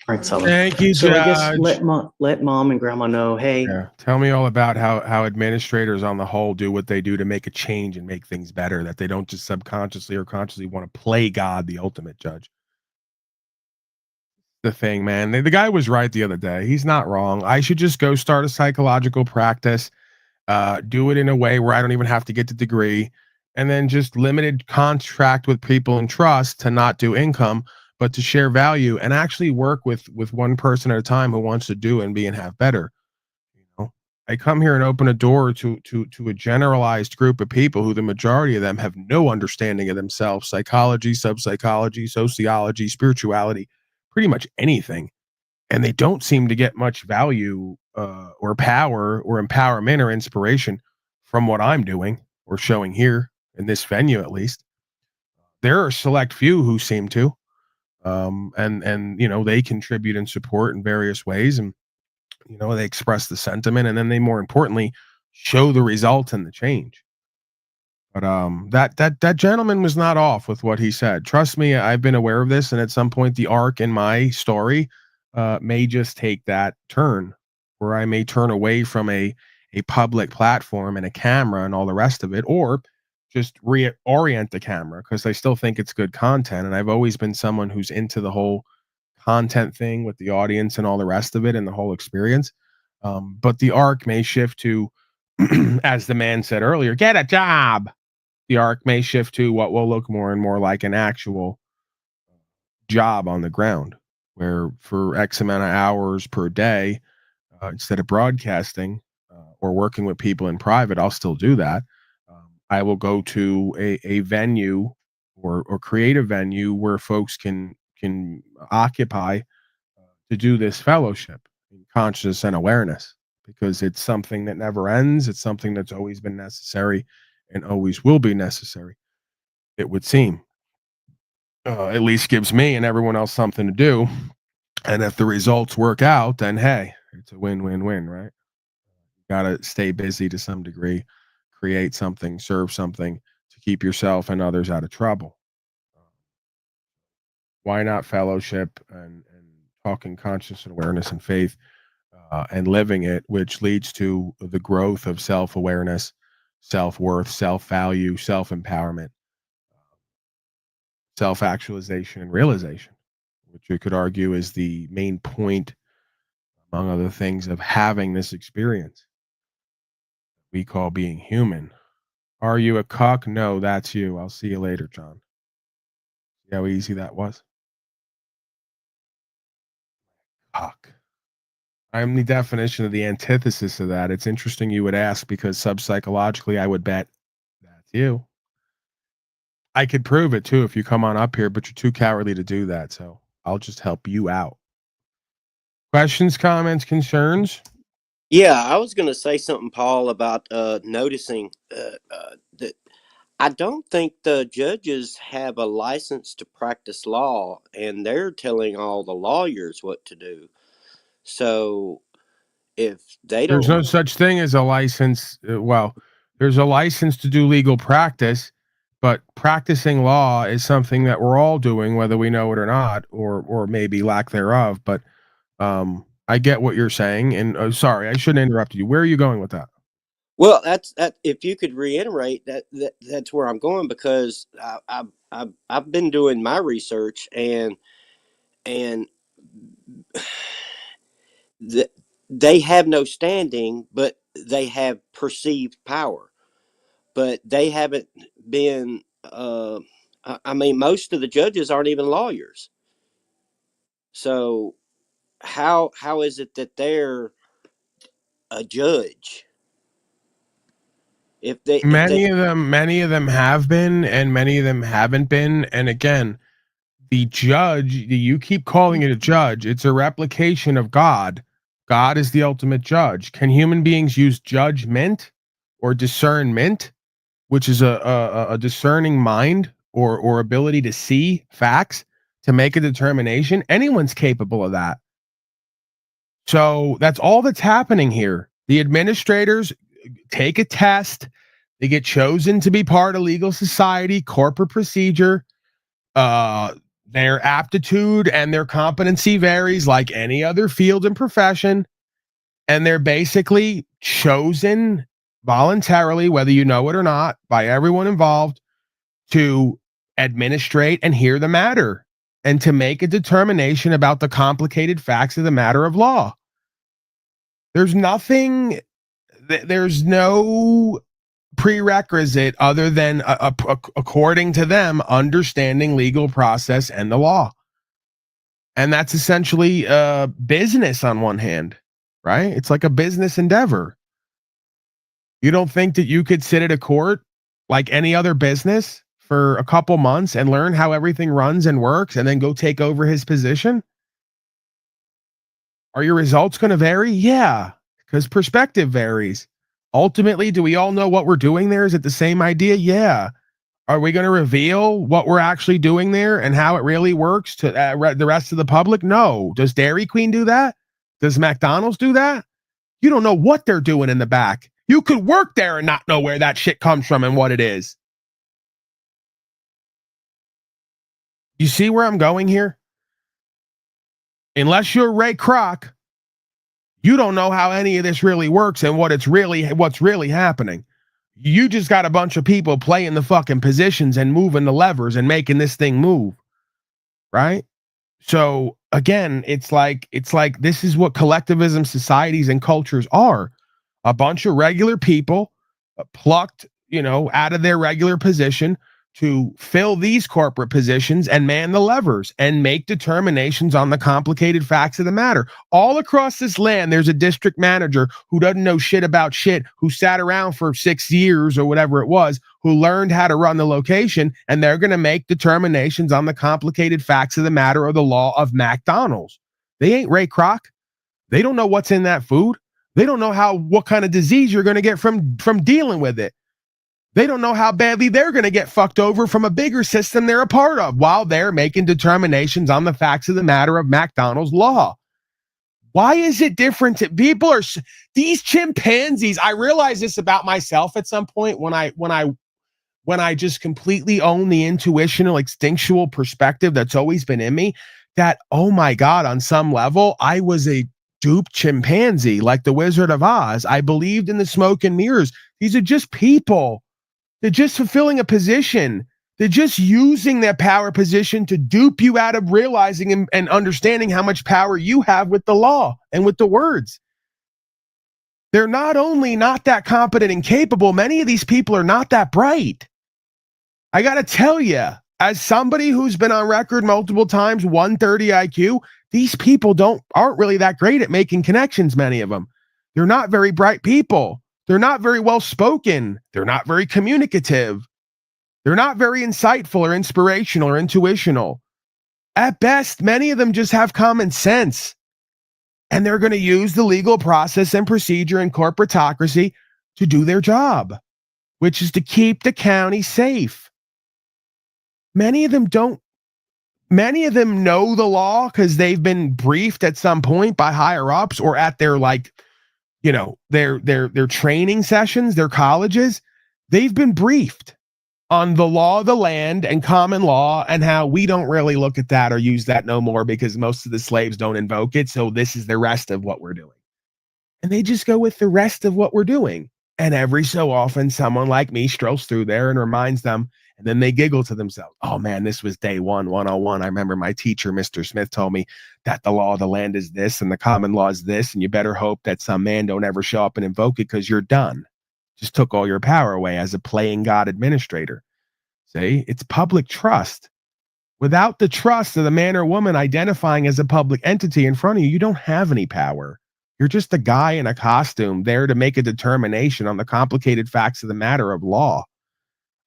P: All right, Sullivan.
A: Thank you,
P: so
A: Judge.
P: I guess let mom and grandma know, hey.
A: Yeah. Tell me all about how administrators on the whole do what they do to make a change and make things better, that they don't just subconsciously or consciously want to play God, the ultimate judge. The thing, man. The guy was right the other day. He's not wrong. I should just go start a psychological practice, do it in a way where I don't even have to get the degree, and then just limited contract with people and trust to not do income, but to share value and actually work with one person at a time who wants to do and be and have better. You know, I come here and open a door to a generalized group of people who the majority of them have no understanding of themselves, psychology, subpsychology, sociology, spirituality, pretty much anything. And they don't seem to get much value or power or empowerment or inspiration from what I'm doing or showing here in this venue, at least. There are a select few who seem to. And you know, they contribute and support in various ways, and you know, they express the sentiment, and then they, more importantly, show the results and the change. But that gentleman was not off with what he said. Trust me, I've been aware of this, and at some point the arc in my story may just take that turn where I may turn away from a public platform and a camera and all the rest of it, or just reorient the camera, because I still think it's good content. And I've always been someone who's into the whole content thing with the audience and all the rest of it and the whole experience. But the arc may shift to, as the man said earlier, get a job. The arc may shift to what will look more and more like an actual job on the ground, where for X amount of hours per day, instead of broadcasting or working with people in private, I'll still do that. I will go to a venue or create a venue where folks can occupy to do this fellowship in consciousness and awareness, because it's something that never ends. It's something that's always been necessary and always will be necessary, it would seem. At least gives me and everyone else something to do. And if the results work out, then hey, it's a win-win-win, right? got to stay busy to some degree, create something, serve something to keep yourself and others out of trouble. Why not fellowship and talking conscious awareness and faith and living it, which leads to the growth of self-awareness, self-worth, self-value, self-empowerment, self-actualization, and realization, which you could argue is the main point, among other things, of having this experience we call being human. Are you a cuck? No, that's you. I'll see you later, John. See how easy that was? Cuck. I'm the definition of the antithesis of that. It's interesting you would ask because subpsychologically, I would bet that's you. I could prove it too if you come on up here, but you're too cowardly to do that. So I'll just help you out. Questions, comments, concerns?
M: Yeah, I was going to say something, Paul, about noticing that I don't think the judges have a license to practice law, and they're telling all the lawyers what to do. So if they
A: There's
M: don't,
A: no such thing as a license. Well, there's a license to do legal practice, but practicing law is something that we're all doing, whether we know it or not, or maybe lack thereof. But I get what you're saying, and sorry, I shouldn't interrupt you. Where are you going with that?
M: well, that's that. If you could reiterate that's where I'm going, because I've been doing my research, and they have no standing, but they have perceived power. But they haven't been. I mean, most of the judges aren't even lawyers. So how is it that they're a judge? If they
A: Many of them have been, and many of them haven't been. And again, the judge, you keep calling it a judge. It's a replication of God. God is the ultimate judge. Can human beings use judgment or discernment, which is a discerning mind or ability to see facts to make a determination? Anyone's capable of that. So that's all that's happening here. The administrators take a test. They get chosen to be part of legal society, corporate procedure. Their aptitude and their competency varies like any other field and profession. And they're basically chosen voluntarily, whether you know it or not, by everyone involved to administrate and hear the matter and to make a determination about the complicated facts of the matter of law. There's nothing, there's no prerequisite other than according to them understanding legal process and the law. And that's essentially business on one hand, right? It's like a business endeavor. You don't think that you could sit at a court like any other business for a couple months and learn how everything runs and works and then go take over his position? Are your results going to vary? Yeah, because perspective varies. Ultimately, do we all know what we're doing there? Is it the same idea? Yeah. Are we going to reveal what we're actually doing there and how it really works to the rest of the public? No. Does Dairy Queen do that? Does McDonald's do that? You don't know what they're doing in the back. You could work there and not know where that shit comes from and what it is. You see where I'm going here? Unless you're Ray Kroc, you don't know how any of this really works and what's really happening. You just got a bunch of people playing the fucking positions and moving the levers and making this thing move. Right? So again, it's like this is what collectivism societies and cultures are. A bunch of regular people plucked, out of their regular position to fill these corporate positions and man the levers and make determinations on the complicated facts of the matter. All across this land, there's a district manager who doesn't know shit about shit, who sat around for 6 years or whatever it was, who learned how to run the location, and they're going to make determinations on the complicated facts of the matter or the law of McDonald's. They ain't Ray Kroc. They don't know what's in that food. They don't know what kind of disease you're going to get from dealing with it. They don't know how badly they're going to get fucked over from a bigger system they're a part of while they're making determinations on the facts of the matter of McDonald's law. Why is it different? People are these chimpanzees. I realized this about myself at some point when I just completely own the intuitional, instinctual perspective that's always been in me. That, oh my God, on some level, I was a duped chimpanzee like the Wizard of Oz. I believed in the smoke and mirrors. These are just people. They're just fulfilling a position. They're just using their power position to dupe you out of realizing and understanding how much power you have with the law and with the words. They're not only not that competent and capable, many of these people are not that bright. I got to tell you, as somebody who's been on record multiple times, 130 IQ, these people aren't really that great at making connections, many of them. They're not very bright people. They're not very well spoken. They're not very communicative. They're not very insightful or inspirational or intuitional. At best, many of them just have common sense. And they're going to use the legal process and procedure and corporatocracy to do their job, which is to keep the county safe. Many of them know the law because they've been briefed at some point by higher ups or at their their training sessions, their colleges. They've been briefed on the law of the land and common law and how we don't really look at that or use that no more because most of the slaves don't invoke it. So this is the rest of what we're doing. And they just go with the rest of what we're doing. And every so often, someone like me strolls through there and reminds them, and then they giggle to themselves. Oh man, this was day 101. I remember my teacher, Mr. Smith, told me that the law of the land is this and the common law is this. And you better hope that some man don't ever show up and invoke it because you're done. Just took all your power away as a playing God administrator. See, it's public trust. Without the trust of the man or woman identifying as a public entity in front of you, you don't have any power. You're just a guy in a costume there to make a determination on the complicated facts of the matter of law.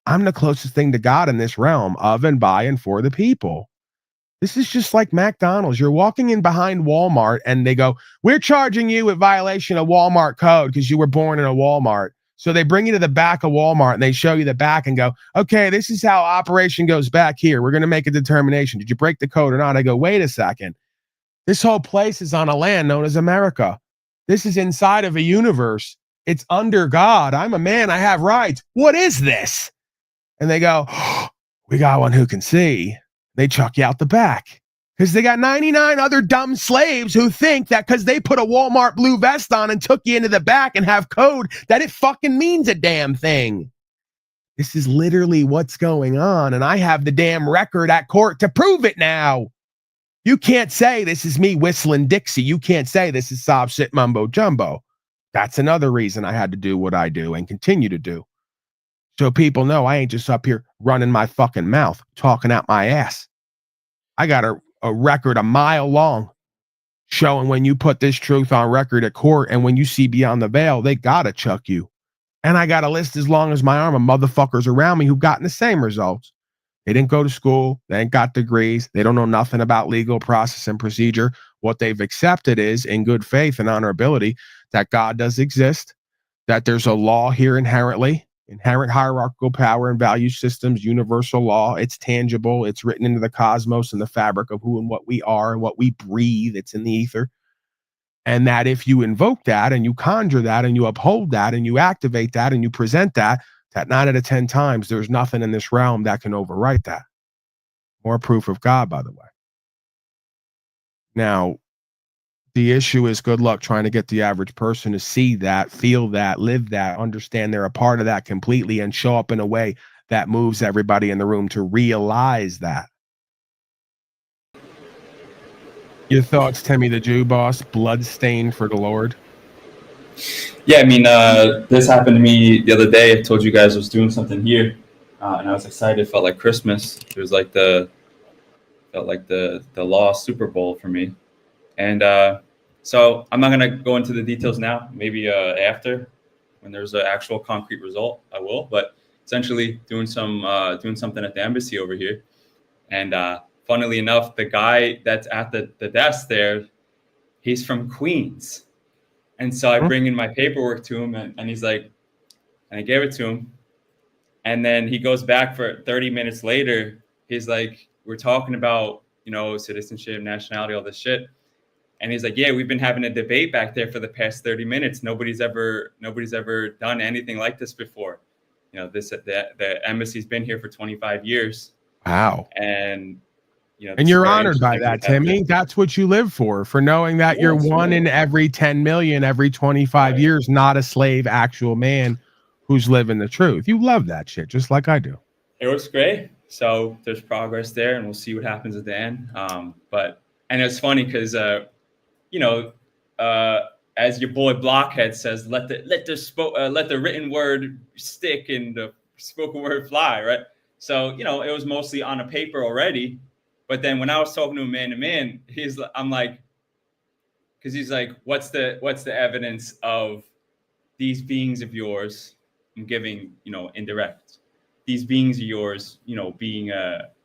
A: I'm the closest thing to God in this realm of and by and for the people. This is just like McDonald's. You're walking in behind Walmart and they go, we're charging you with violation of Walmart code because you were born in a Walmart. So they bring you to the back of Walmart and they show you the back and go, okay, this is how operation goes back here. We're going to make a determination. Did you break the code or not? I go, wait a second. This whole place is on a land known as America. This is inside of a universe. It's under God. I'm a man. I have rights. What is this? And they go, oh, we got one who can see. They chuck you out the back. Because they got 99 other dumb slaves who think that because they put a Walmart blue vest on and took you into the back and have code, that it fucking means a damn thing. This is literally what's going on. And I have the damn record at court to prove it now. You can't say this is me whistling Dixie. You can't say this is sob sit mumbo jumbo. That's another reason I had to do what I do and continue to do. So people know I ain't just up here running my fucking mouth, talking out my ass. I got a record a mile long showing when you put this truth on record at court and when you see beyond the veil, they gotta chuck you. And I got a list as long as my arm of motherfuckers around me who've gotten the same results. They didn't go to school. They ain't got degrees. They don't know nothing about legal process and procedure. What they've accepted is, in good faith and honorability, that God does exist, that there's a law here inherent hierarchical power and value systems, universal law. It's tangible. It's written into the cosmos and the fabric of who and what we are and what we breathe. It's in the ether. And that if you invoke that and you conjure that and you uphold that and you activate that and you present that 9 out of 10 times, there's nothing in this realm that can overwrite that. More proof of God, by the way. Now, the issue is good luck trying to get the average person to see that, feel that, live that, understand they're a part of that completely and show up in a way that moves everybody in the room to realize that. Your thoughts, Timmy the Jew boss, bloodstained for the Lord?
T: Yeah, I mean, this happened to me the other day. I told you guys I was doing something here, and I was excited. It felt like Christmas. It was like the Law Super Bowl for me. And so I'm not gonna go into the details now. Maybe after, when there's an actual concrete result, I will. But essentially, doing something at the embassy over here, and funnily enough, the guy that's at the desk there, he's from Queens. And so I bring in my paperwork to him, and he's like, and I gave it to him. And then he goes back for 30 minutes later. He's like, we're talking about, citizenship, nationality, all this shit. And he's like, yeah, we've been having a debate back there for the past 30 minutes. Nobody's ever done anything like this before. You know, the embassy's been here for 25 years.
A: Wow.
T: And you know,
A: and you're honored by that, Timmy. That's what you live for knowing that you're one in every 10 million, every 25 years, not a slave, actual man who's living the truth. You love that shit, just like I do.
T: It was great. So there's progress there, and we'll see what happens at the end. And it's funny because as your boy Blockhead says, let the written word stick and the spoken word fly, right? So it was mostly on a paper already, but then when I was talking to him man to man, I'm like, because he's like, what's the evidence of these beings of yours? I'm giving indirect. These beings of yours, being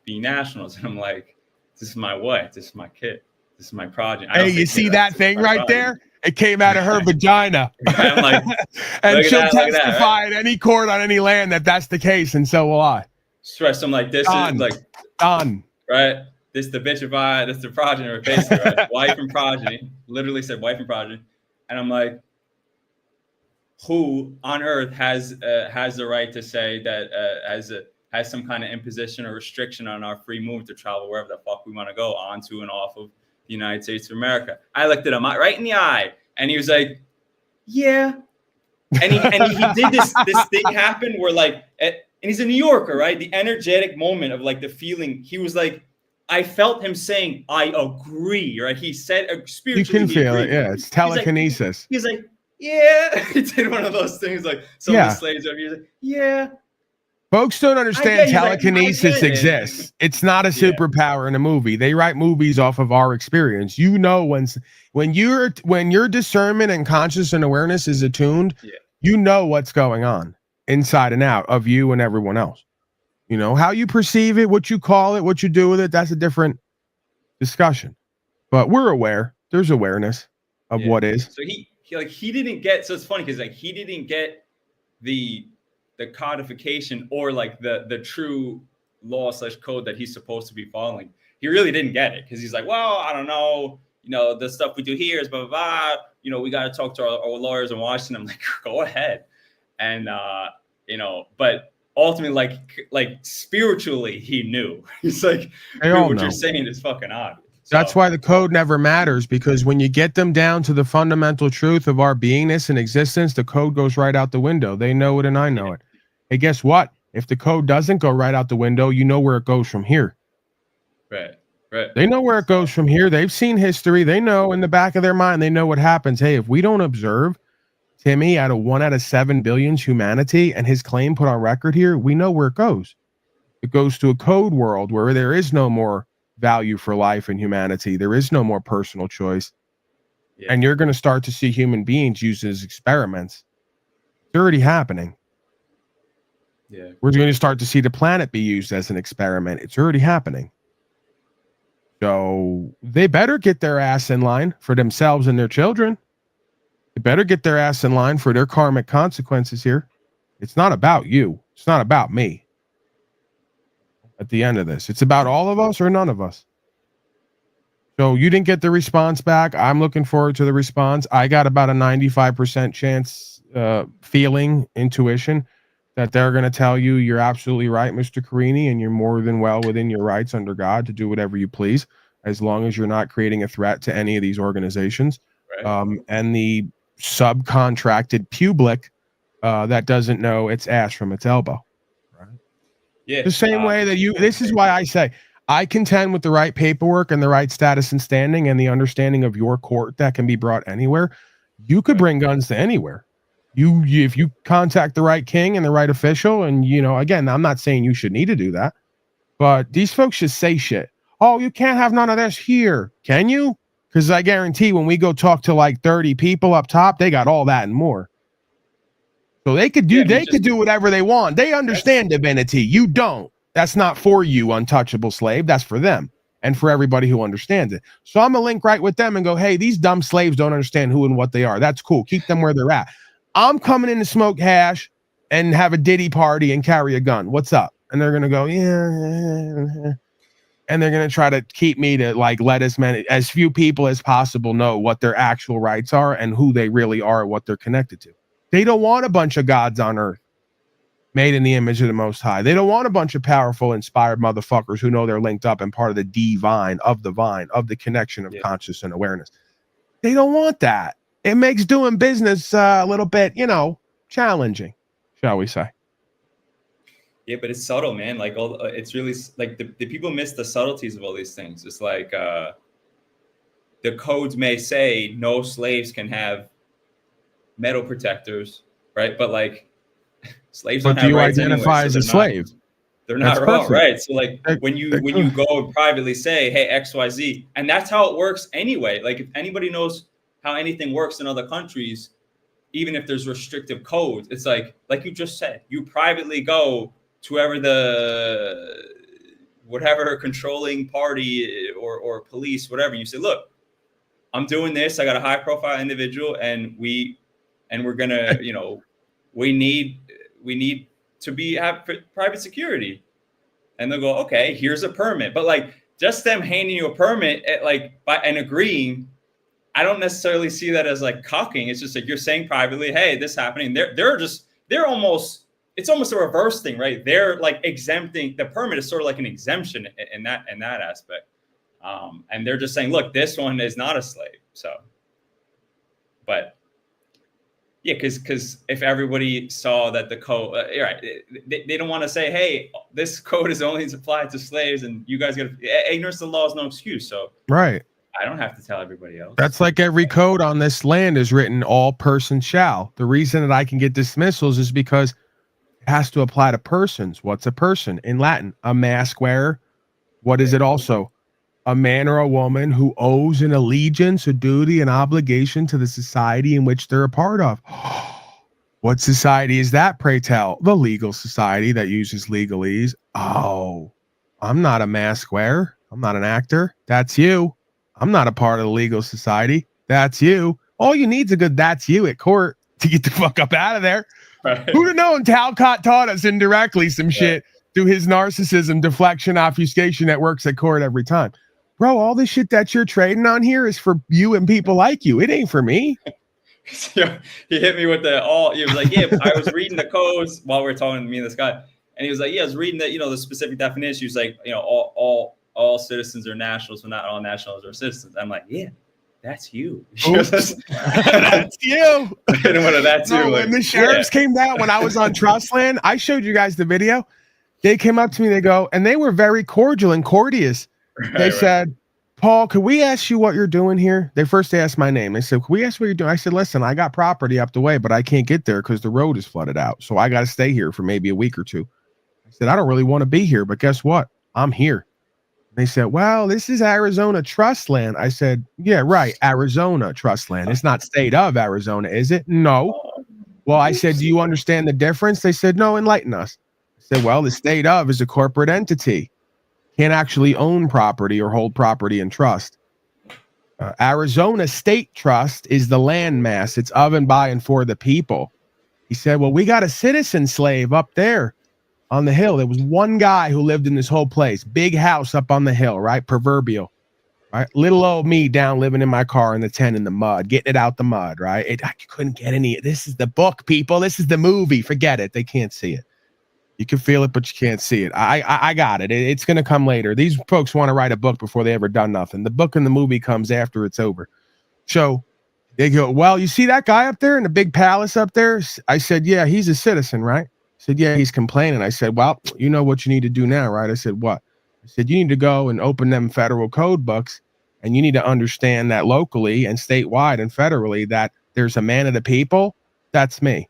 T: nationals, and I'm like, this is my wife, this is my kid, this is my project.
A: Hey, you see that thing right there? It came out of her vagina.
T: I'm like,
A: and she'll testify at any court on any land that that's the case, and so will I.
T: Stress. I'm like, this is like
A: done,
T: right? This the bitch of I. This the progeny, basically, right? Wife and progeny. Literally said wife and progeny, and I'm like, who on earth has the right to say that has some kind of imposition or restriction on our free move to travel wherever the fuck we want to go onto and off of the United States of America? I looked at him right in the eye, and he was like, "Yeah," and he did this thing happen where and he's a New Yorker, right? The energetic moment of like the feeling, he was like, I felt him saying, "I agree," right? He said spiritually.
A: You can feel it, yeah. It's telekinesis.
T: He's like, yeah. He did one of those things like some of the slaves over here. He's like, yeah.
A: Folks don't understand telekinesis exists. It's not a superpower in a movie. They write movies off of our experience. When your discernment and conscious and awareness is attuned, you know what's going on inside and out of you and everyone else. How you perceive it, what you call it, what you do with it, that's a different discussion. But we're aware. There's awareness of what is.
T: So he didn't get, so it's funny because he didn't get the codification or like the true law / code that he's supposed to be following. He really didn't get it because he's like, well, I don't know, the stuff we do here is blah blah blah. We got to talk to our lawyers in Washington. I'm like, go ahead, and but ultimately, like spiritually, he knew. He's like, what you're saying is fucking obvious. So,
A: that's why the code never matters, because when you get them down to the fundamental truth of our beingness and existence, the code goes right out the window. They know it and I know it. Hey, guess what? If the code doesn't go right out the window, you know where it goes from here.
T: Right.
A: They know where it goes from here. They've seen history. They know in the back of their mind, they know what happens. Hey, if we don't observe Timmy out of 1 out of 7 billion humanity and his claim put on record here, we know where it goes. It goes to a code world where there is no more value for life and humanity. There is no more personal choice. And you're going to start to see human beings used as experiments. It's already happening. We're going to start to see the planet be used as an experiment. It's already happening. So they better get their ass in line for themselves and their children. They better get their ass in line for their karmic consequences here. It's not about you. It's not about me. At the end of this, it's about all of us or none of us. So you didn't get the response back. I'm looking forward to the response. I got about a 95% chance, intuition that they're going to tell you you're absolutely right, Mr. Carini, and you're more than well within your rights under God to do whatever you please, as long as you're not creating a threat to any of these organizations. Right. And the subcontracted public that doesn't know its ass from its elbow.
T: Yeah.
A: The same way that this is why I say I contend with the right paperwork and the right status and standing and the understanding of your court that can be brought anywhere. You could bring guns to anywhere. If you contact the right king and the right official, and again, I'm not saying you should need to do that, but these folks should say shit. Oh, you can't have none of this here. Can you? Because I guarantee when we go talk to like 30 people up top, they got all that and more. So they could do do whatever they want. They understand divinity. You don't. That's not for you, untouchable slave. That's for them and for everybody who understands it. So I'm going to link right with them and go, hey, these dumb slaves don't understand who and what they are. That's cool. Keep them where they're at. I'm coming in to smoke hash and have a Diddy party and carry a gun. What's up? And they're going to go, yeah. and they're going to try to keep me to like let as few people as possible know what their actual rights are and who they really are, what they're connected to. They don't want a bunch of gods on earth made in the image of the Most High. They don't want a bunch of powerful, inspired motherfuckers who know they're linked up and part of the divine, of the connection of conscious and awareness. They don't want that. It makes doing business a little bit, challenging, shall we say.
T: Yeah, but it's subtle, man. Like it's really like the people miss the subtleties of all these things. It's like the codes may say no slaves can have metal protectors, right? But like slaves don't have rights anyway.
A: But do you identify as a slave?
T: They're not wrong, right? So like when you go and privately say, hey, XYZ, and that's how it works anyway. Like if anybody knows how anything works in other countries, even if there's restrictive codes, it's like you just said, you privately go to whatever controlling party or police, whatever. And you say, look, I'm doing this. I got a high profile individual and we're gonna, we need to have private security. And they'll go, okay, here's a permit. But like just them handing you a permit and agreeing, I don't necessarily see that as like cocking. It's just like you're saying privately, hey, this happening. It's almost a reverse thing, right? They're like exempting the permit is sort of like an exemption in that aspect. And they're just saying, look, this one is not a slave. So, but yeah, because if everybody saw that the code, right, they don't want to say, hey, this code is only applied to slaves, and you guys ignorance of the law is no excuse. So,
A: right.
T: I don't have to tell everybody else.
A: That's like every code on this land is written all persons shall. The reason that I can get dismissals is because it has to apply to persons. What's a person in Latin? A mask wearer. What is it also? A man or a woman who owes an allegiance, a duty, an obligation to the society in which they're a part of. What society is that, pray tell? The legal society that uses legalese. Oh, I'm not a mask wearer. I'm not an actor. That's you. I'm not a part of the legal society. That's you. All you need is a good that's you at court to get the fuck up out of there. Right. Who'd have known Talcott taught us indirectly some shit through his narcissism, deflection, obfuscation that works at court every time. Bro, all this shit that you're trading on here is for you and people like you. It ain't for me.
T: He hit me with he was like, yeah, I was reading the codes while we were talking to me and this guy. And he was like, yeah, I was reading the specific definition. He was like, all citizens are nationals, but not all nationals are citizens. I'm like, yeah, that's you.
A: That's you.
T: That's you.
A: When the sheriffs came down, when I was on Trustland, I showed you guys the video. They came up to me, they go, and they were very cordial and courteous. They said, Paul, could we ask you what you're doing here? They first asked my name. They said, could we ask what you're doing? I said, listen, I got property up the way, but I can't get there because the road is flooded out. So I got to stay here for maybe a week or two. I said, I don't really want to be here, but guess what? I'm here. They said, well, this is Arizona trust land. I said, yeah, right. Arizona trust land. It's not state of Arizona, is it? No. Well, I said, do you understand the difference? They said, no, enlighten us. I said, well, the state of is a corporate entity. Can't actually own property or hold property in trust. Arizona State Trust is the land mass. It's of and by and for the people. He said, well, we got a citizen slave up there on the hill. There was one guy who lived in this whole place. Big house up on the hill, right? Proverbial, right? Little old me down living in my car in the tent in the mud, getting it out the mud, right? I couldn't get any. This is the book, people. This is the movie. Forget it. They can't see it. You can feel it, but you can't see it. I got it. It's going to come later. These folks want to write a book before they ever done nothing. The book and the movie comes after it's over. So they go, well, you see that guy up there in the big palace up there? I said, yeah, he's a citizen, right? I said, yeah, he's complaining. I said, well, you know what you need to do now, right? I said, what? I said, you need to go and open them federal code books, and you need to understand that locally and statewide and federally that there's a man of the people. That's me.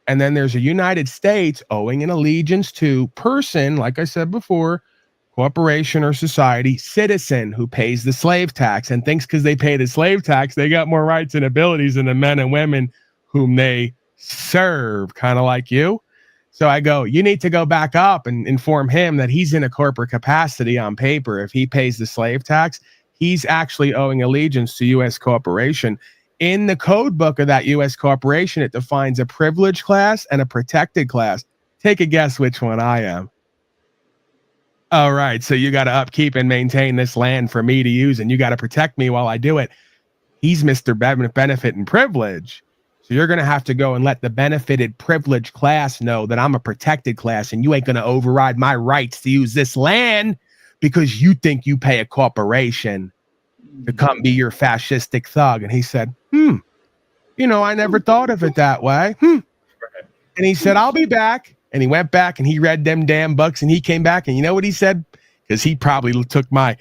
A: And then there's a United States owing an allegiance to person, like I said before, corporation or society, citizen who pays the slave tax and thinks because they pay the slave tax, they got more rights and abilities than the men and women whom they serve, kind of like you. So I go, you need to go back up and inform him that he's in a corporate capacity on paper. If he pays the slave tax, he's actually owing allegiance to U.S. corporation. In the code book of that U.S. corporation, it defines a privileged class and a protected class. Take a guess which one I am. All right, so you got to upkeep and maintain this land for me to use, and you got to protect me while I do it. He's Mr. Benefit and Privilege. So you're going to have to go and let the benefited privileged class know that I'm a protected class, and you ain't going to override my rights to use this land because you think you pay a corporation to come be your fascistic thug. And he said, I never thought of it that way. And he said, I'll be back. And he went back and he read them damn books and he came back. And you know what he said? Because he probably took my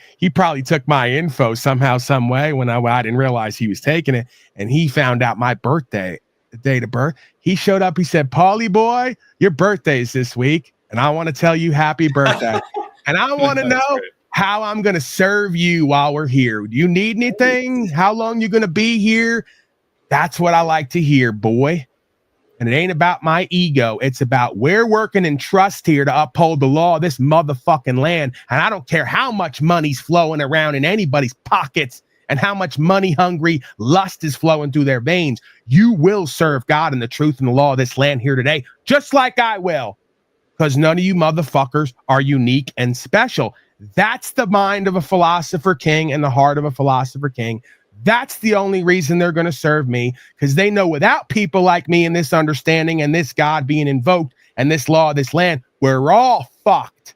A: info somehow, some way when I didn't realize he was taking it. And he found out my birthday, the date of birth. He showed up. He said, Paulie boy, your birthday's this week. And I want to tell you happy birthday. And I want to know how I'm going to serve you while we're here. Do you need anything? How long you going to be here? That's what I like to hear, boy. And it ain't about my ego. It's about we're working in trust here to uphold the law of this motherfucking land. And I don't care how much money's flowing around in anybody's pockets and how much money hungry lust is flowing through their veins. You will serve God and the truth and the law of this land here today, just like I will. Because none of you motherfuckers are unique and special. That's the mind of a philosopher king and the heart of a philosopher king. That's the only reason they're going to serve me, because they know without people like me and this understanding and this God being invoked and this law of this land, we're all fucked.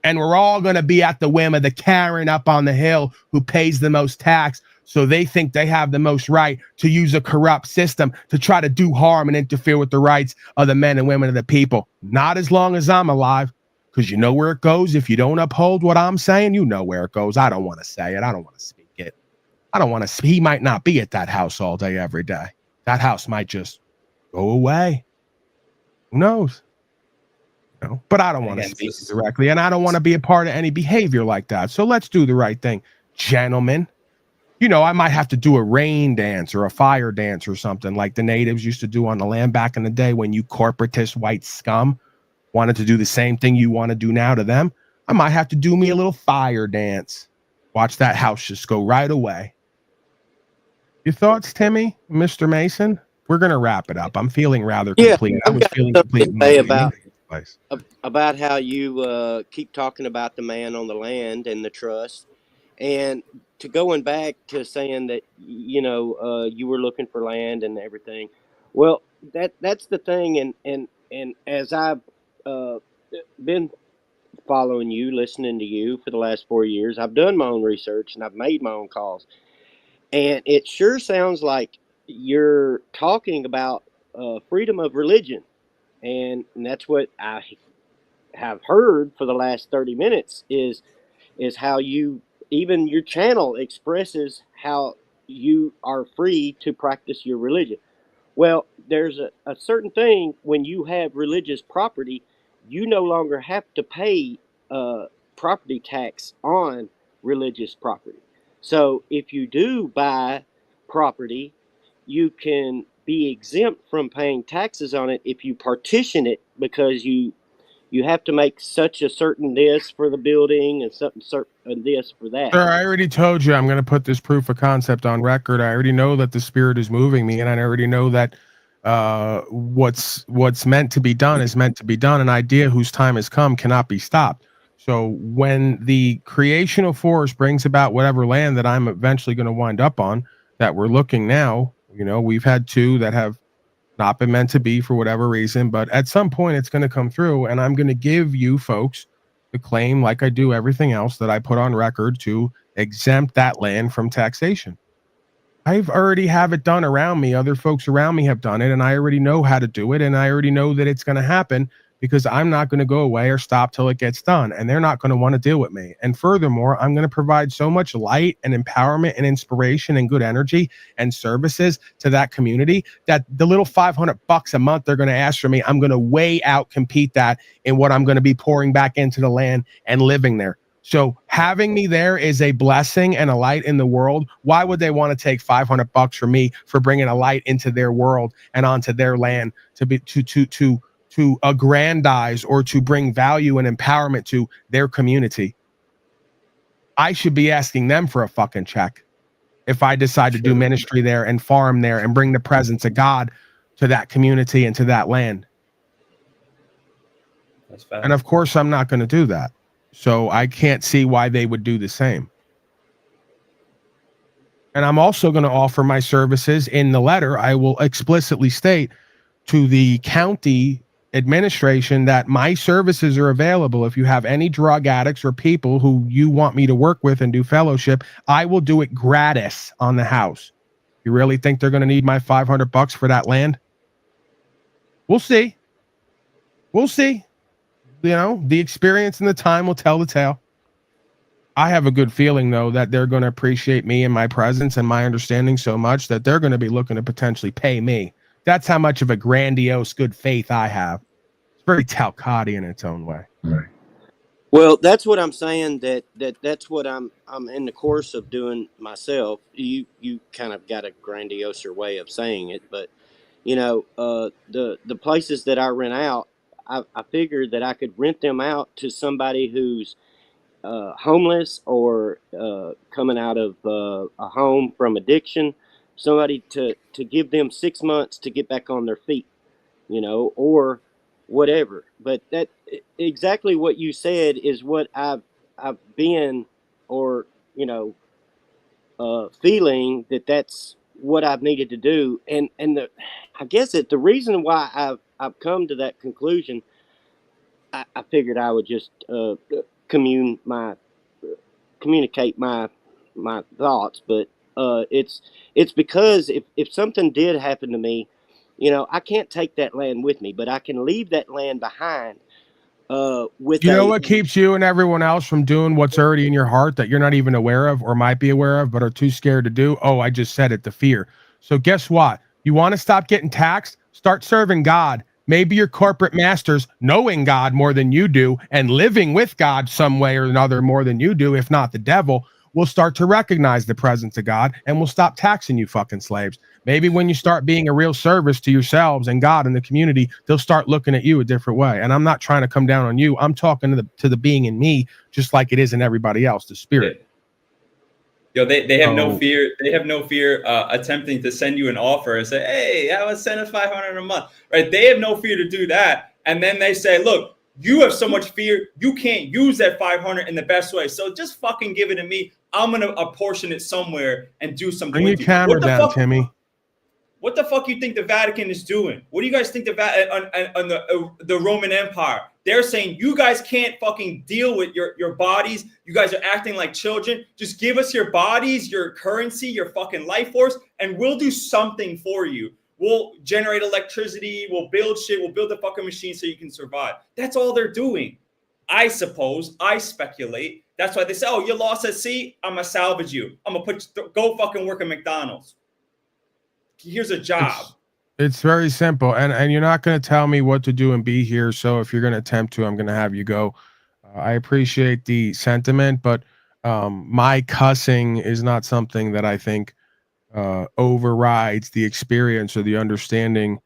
A: And we're all going to be at the whim of the Karen up on the hill who pays the most tax. So they think they have the most right to use a corrupt system to try to do harm and interfere with the rights of the men and women of the people. Not as long as I'm alive, because you know where it goes. If you don't uphold what I'm saying, you know where it goes. I don't want to say it. I don't want to speak it. I don't want to. He might not be at that house all day, every day. That house might just go away. Who knows? But I don't want to speak directly, and I don't want to be a part of any behavior like that. So let's do the right thing, gentlemen. I might have to do a rain dance or a fire dance or something like the natives used to do on the land back in the day when you corporatist white scum wanted to do the same thing you want to do now to them. I might have to do me a little fire dance. Watch that house just go right away. Your thoughts, Timmy, Mr. Mason? We're going to wrap it up. I'm feeling rather complete. I was feeling complete.
M: About how you keep talking about the man on the land and the trust, and to going back to saying that you were looking for land and everything. Well, that's the thing, and as I've been following you, listening to you for the last 4 years, I've done my own research and I've made my own calls. And it sure sounds like you're talking about freedom of religion. And that's what I have heard for the last 30 minutes is how even your channel expresses how you are free to practice your religion. Well, there's a certain thing when you have religious property, you no longer have to pay property tax on religious property. So if you do buy property, you can be exempt from paying taxes on it if you partition it, because you have to make such a certain this for the building and something certain this for that.
A: Sir, I already told you I'm going to put this proof of concept on record. I already know that the spirit is moving me, and I already know that what's meant to be done is meant to be done. An idea whose time has come cannot be stopped. So when the creational force brings about whatever land that I'm eventually going to wind up on, that we're looking now, we've had two that have not been meant to be for whatever reason, but at some point it's going to come through, and I'm going to give you folks the claim, like I do everything else that I put on record, to exempt that land from taxation. I've already have it done around me. Other folks around me have done it, and I already know how to do it, and I already know that it's going to happen, because I'm not going to go away or stop till it gets done, and they're not going to want to deal with me. And furthermore, I'm going to provide so much light and empowerment and inspiration and good energy and services to that community that the little $500 a month they're going to ask for me, I'm going to way out compete that in what I'm going to be pouring back into the land and living there. So having me there is a blessing and a light in the world. Why would they want to take $500 from me for bringing a light into their world and onto their land to aggrandize or to bring value and empowerment to their community? I should be asking them for a fucking check if I decide to do ministry there and farm there and bring the presence of God to that community and to that land.
T: That's fast.
A: And of course, I'm not going to do that. So I can't see why they would do the same. And I'm also going to offer my services in the letter. I will explicitly state to the county administration that my services are available. If you have any drug addicts or people who you want me to work with and do fellowship, I will do it gratis on the house. You really think they're going to need my $500 for that land? We'll see. We'll see. You know, the experience and the time will tell the tale. I have a good feeling, though, that they're going to appreciate me and my presence and my understanding so much that they're going to be looking to potentially pay me. That's how much of a grandiose good faith I have. It's very Talcott in its own way.
R: Right.
M: Well, that's what I'm saying. That's what I'm in the course of doing myself. You kind of got a grandioser way of saying it, but you know, the places that I rent out, I figured that I could rent them out to somebody who's homeless or coming out of a home from addiction, somebody to give them 6 months to get back on their feet, you know, or whatever. But that exactly what you said is what I've been, or you know, feeling that's what I've needed to do, and I guess the reason why I've come to that conclusion, I figured I would just communicate my thoughts, but it's because if something did happen to me, you know, I can't take that land with me, but I can leave that land behind with
A: You know what keeps you and everyone else from doing what's already in your heart that you're not even aware of or might be aware of but are too scared to do? Oh, I just said it, the fear. So guess what? You want to stop getting taxed? Start serving God. Maybe your corporate masters knowing God more than you do and living with God some way or another more than you do, if not the devil, will start to recognize the presence of God and will stop taxing you fucking slaves. Maybe when you start being a real service to yourselves and God and the community, they'll start looking at you a different way. And I'm not trying to come down on you. I'm talking to the being in me, just like it is in everybody else, the spirit.
T: Yo, they have no fear. They have no fear attempting to send you an offer and say, "Hey, I was send us $500 a month." Right? They have no fear to do that. And then they say, "Look, you have so much fear, you can't use that 500 in the best way. So just fucking give it to me. I'm gonna apportion it somewhere and do something."
A: Bring your
T: with
A: camera
T: what the
A: down,
T: fuck,
A: Timmy.
T: What the fuck you think the Vatican is doing? What do you guys think on the Roman Empire? They're saying you guys can't fucking deal with your bodies. You guys are acting like children. Just give us your bodies, your currency, your fucking life force, and we'll do something for you. We'll generate electricity. We'll build shit. We'll build the fucking machine so you can survive. That's all they're doing. I suppose. I speculate. That's why they say, "Oh, you're lost at sea. I'm gonna salvage you. I'm gonna go fucking work at McDonald's. Here's a job."
A: It's very simple, and you're not going to tell me what to do and be here. So if you're going to attempt to, I'm going to have you go. I appreciate the sentiment, but my cussing is not something that I think overrides the experience or the understanding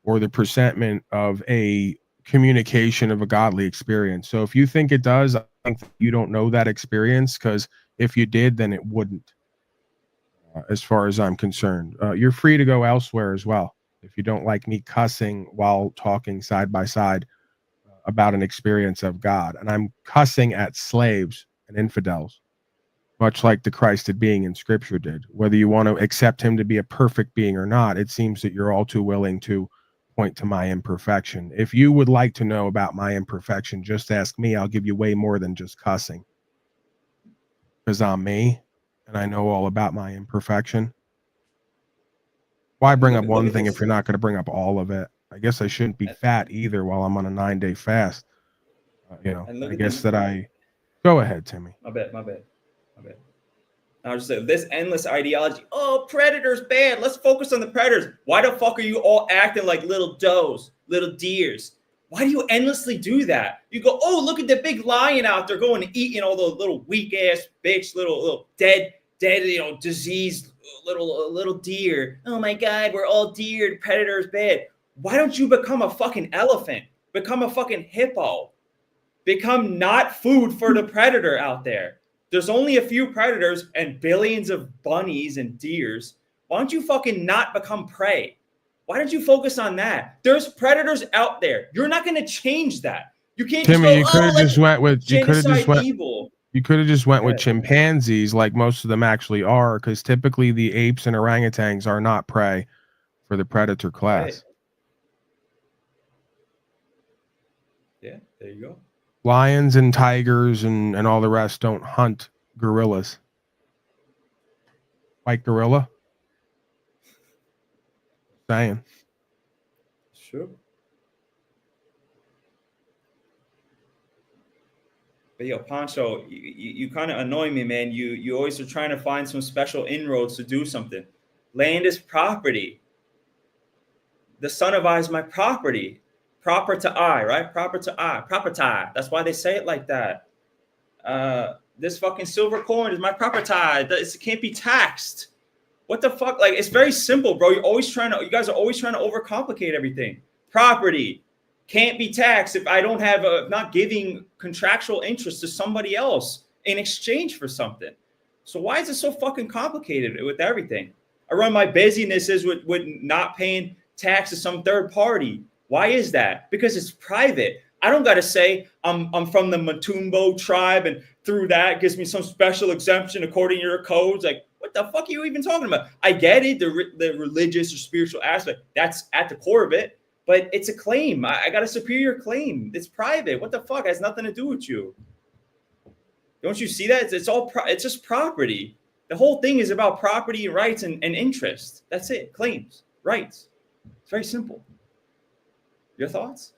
A: or the presentment of a communication of a godly experience. So if you think it does, I think you don't know that experience, because if you did, then it wouldn't. As far as I'm concerned, you're free to go elsewhere as well. If you don't like me cussing while talking side by side about an experience of God, and I'm cussing at slaves and infidels, much like the Christed being in Scripture did. Whether you want to accept him to be a perfect being or not, it seems that you're all too willing to point to my imperfection. If you would like to know about my imperfection, just ask me. I'll give you way more than just cussing, because I'm me and I know all about my imperfection. Why bring up one thing if you're not going to bring up all of it? I guess I shouldn't be fat either while I'm on a 9-day fast. I guess that I... Go ahead, Timmy.
T: My bad. I was just saying, this endless ideology. Oh, predators bad. Let's focus on the predators. Why the fuck are you all acting like little does, little deers? Why do you endlessly do that? You go, oh, look at the big lion out there going and eating all those little weak ass bitch, little dead, diseased little deer. Oh my God, we're all deer. Predators bad. Why don't you become a fucking elephant? Become a fucking hippo. Become not food for the predator out there. There's only a few predators and billions of bunnies and deers. Why don't you fucking not become prey? Why don't you focus on that? There's predators out there. You're not going to change that. You can't
A: Timmy,
T: just go,
A: you could have just went with
T: Yeah.
A: chimpanzees like most of them actually are, because typically the apes and orangutans are not prey for the predator class.
T: Right. Yeah, there you go.
A: Lions and tigers and all the rest don't hunt gorillas. White gorilla? Saying.
T: Sure. But yo, Pancho, you kind of annoy me, man. You always are trying to find some special inroads to do something. Land is property. The son of I is my property. Proper to I, right? Proper to I. Property. That's why they say it like that. This fucking silver coin is my property. It can't be taxed. What the fuck? Like, it's very simple, bro. You guys are always trying to overcomplicate everything. Property can't be taxed if I don't have not giving contractual interest to somebody else in exchange for something. So why is it so fucking complicated with everything? I run my businesses with not paying tax to some third party. Why is that? Because it's private. I don't got to say I'm from the Matumbo tribe and through that gives me some special exemption according to your codes. Like, what the fuck are you even talking about? I get it, the religious or spiritual aspect. That's at the core of it. But it's a claim. I got a superior claim. It's private. What the fuck? It has nothing to do with you. Don't you see that? It's just property. The whole thing is about property and rights and interest. That's it. Claims, rights. It's very simple. Your thoughts?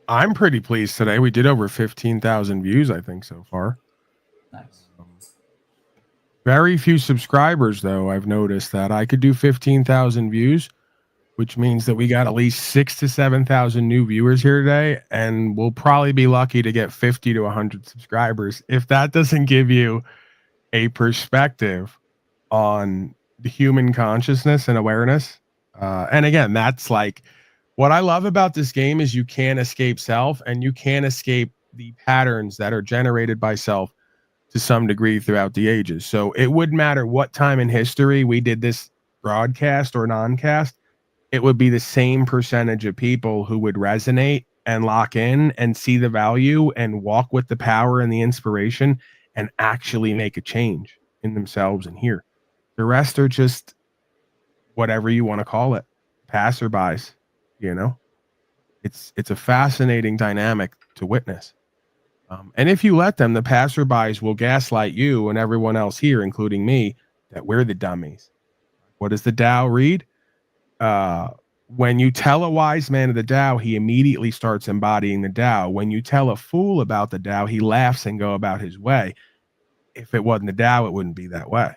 A: I'm pretty pleased today. We did over 15,000 views, I think, so far.
T: Nice.
A: Very few subscribers, though. I've noticed that I could do 15,000 views, which means that we got at least 6,000 to 7,000 new viewers here today, and we'll probably be lucky to get 50 to 100 subscribers. If that doesn't give you a perspective on the human consciousness and awareness, and again, that's like what I love about this game is you can't escape self, and you can't escape the patterns that are generated by self to some degree throughout the ages. So it wouldn't matter what time in history we did this broadcast or non-cast, it would be the same percentage of people who would resonate and lock in and see the value and walk with the power and the inspiration and actually make a change in themselves and here. The rest are just whatever you want to call it, passerbys, you know. It's a fascinating dynamic to witness. And if you let them, the passerbys will gaslight you and everyone else here, including me, that we're the dummies. What does the Tao read? When you tell a wise man of the Tao, he immediately starts embodying the Tao. When you tell a fool about the Tao, he laughs and go about his way. If it wasn't the Tao, it wouldn't be that way.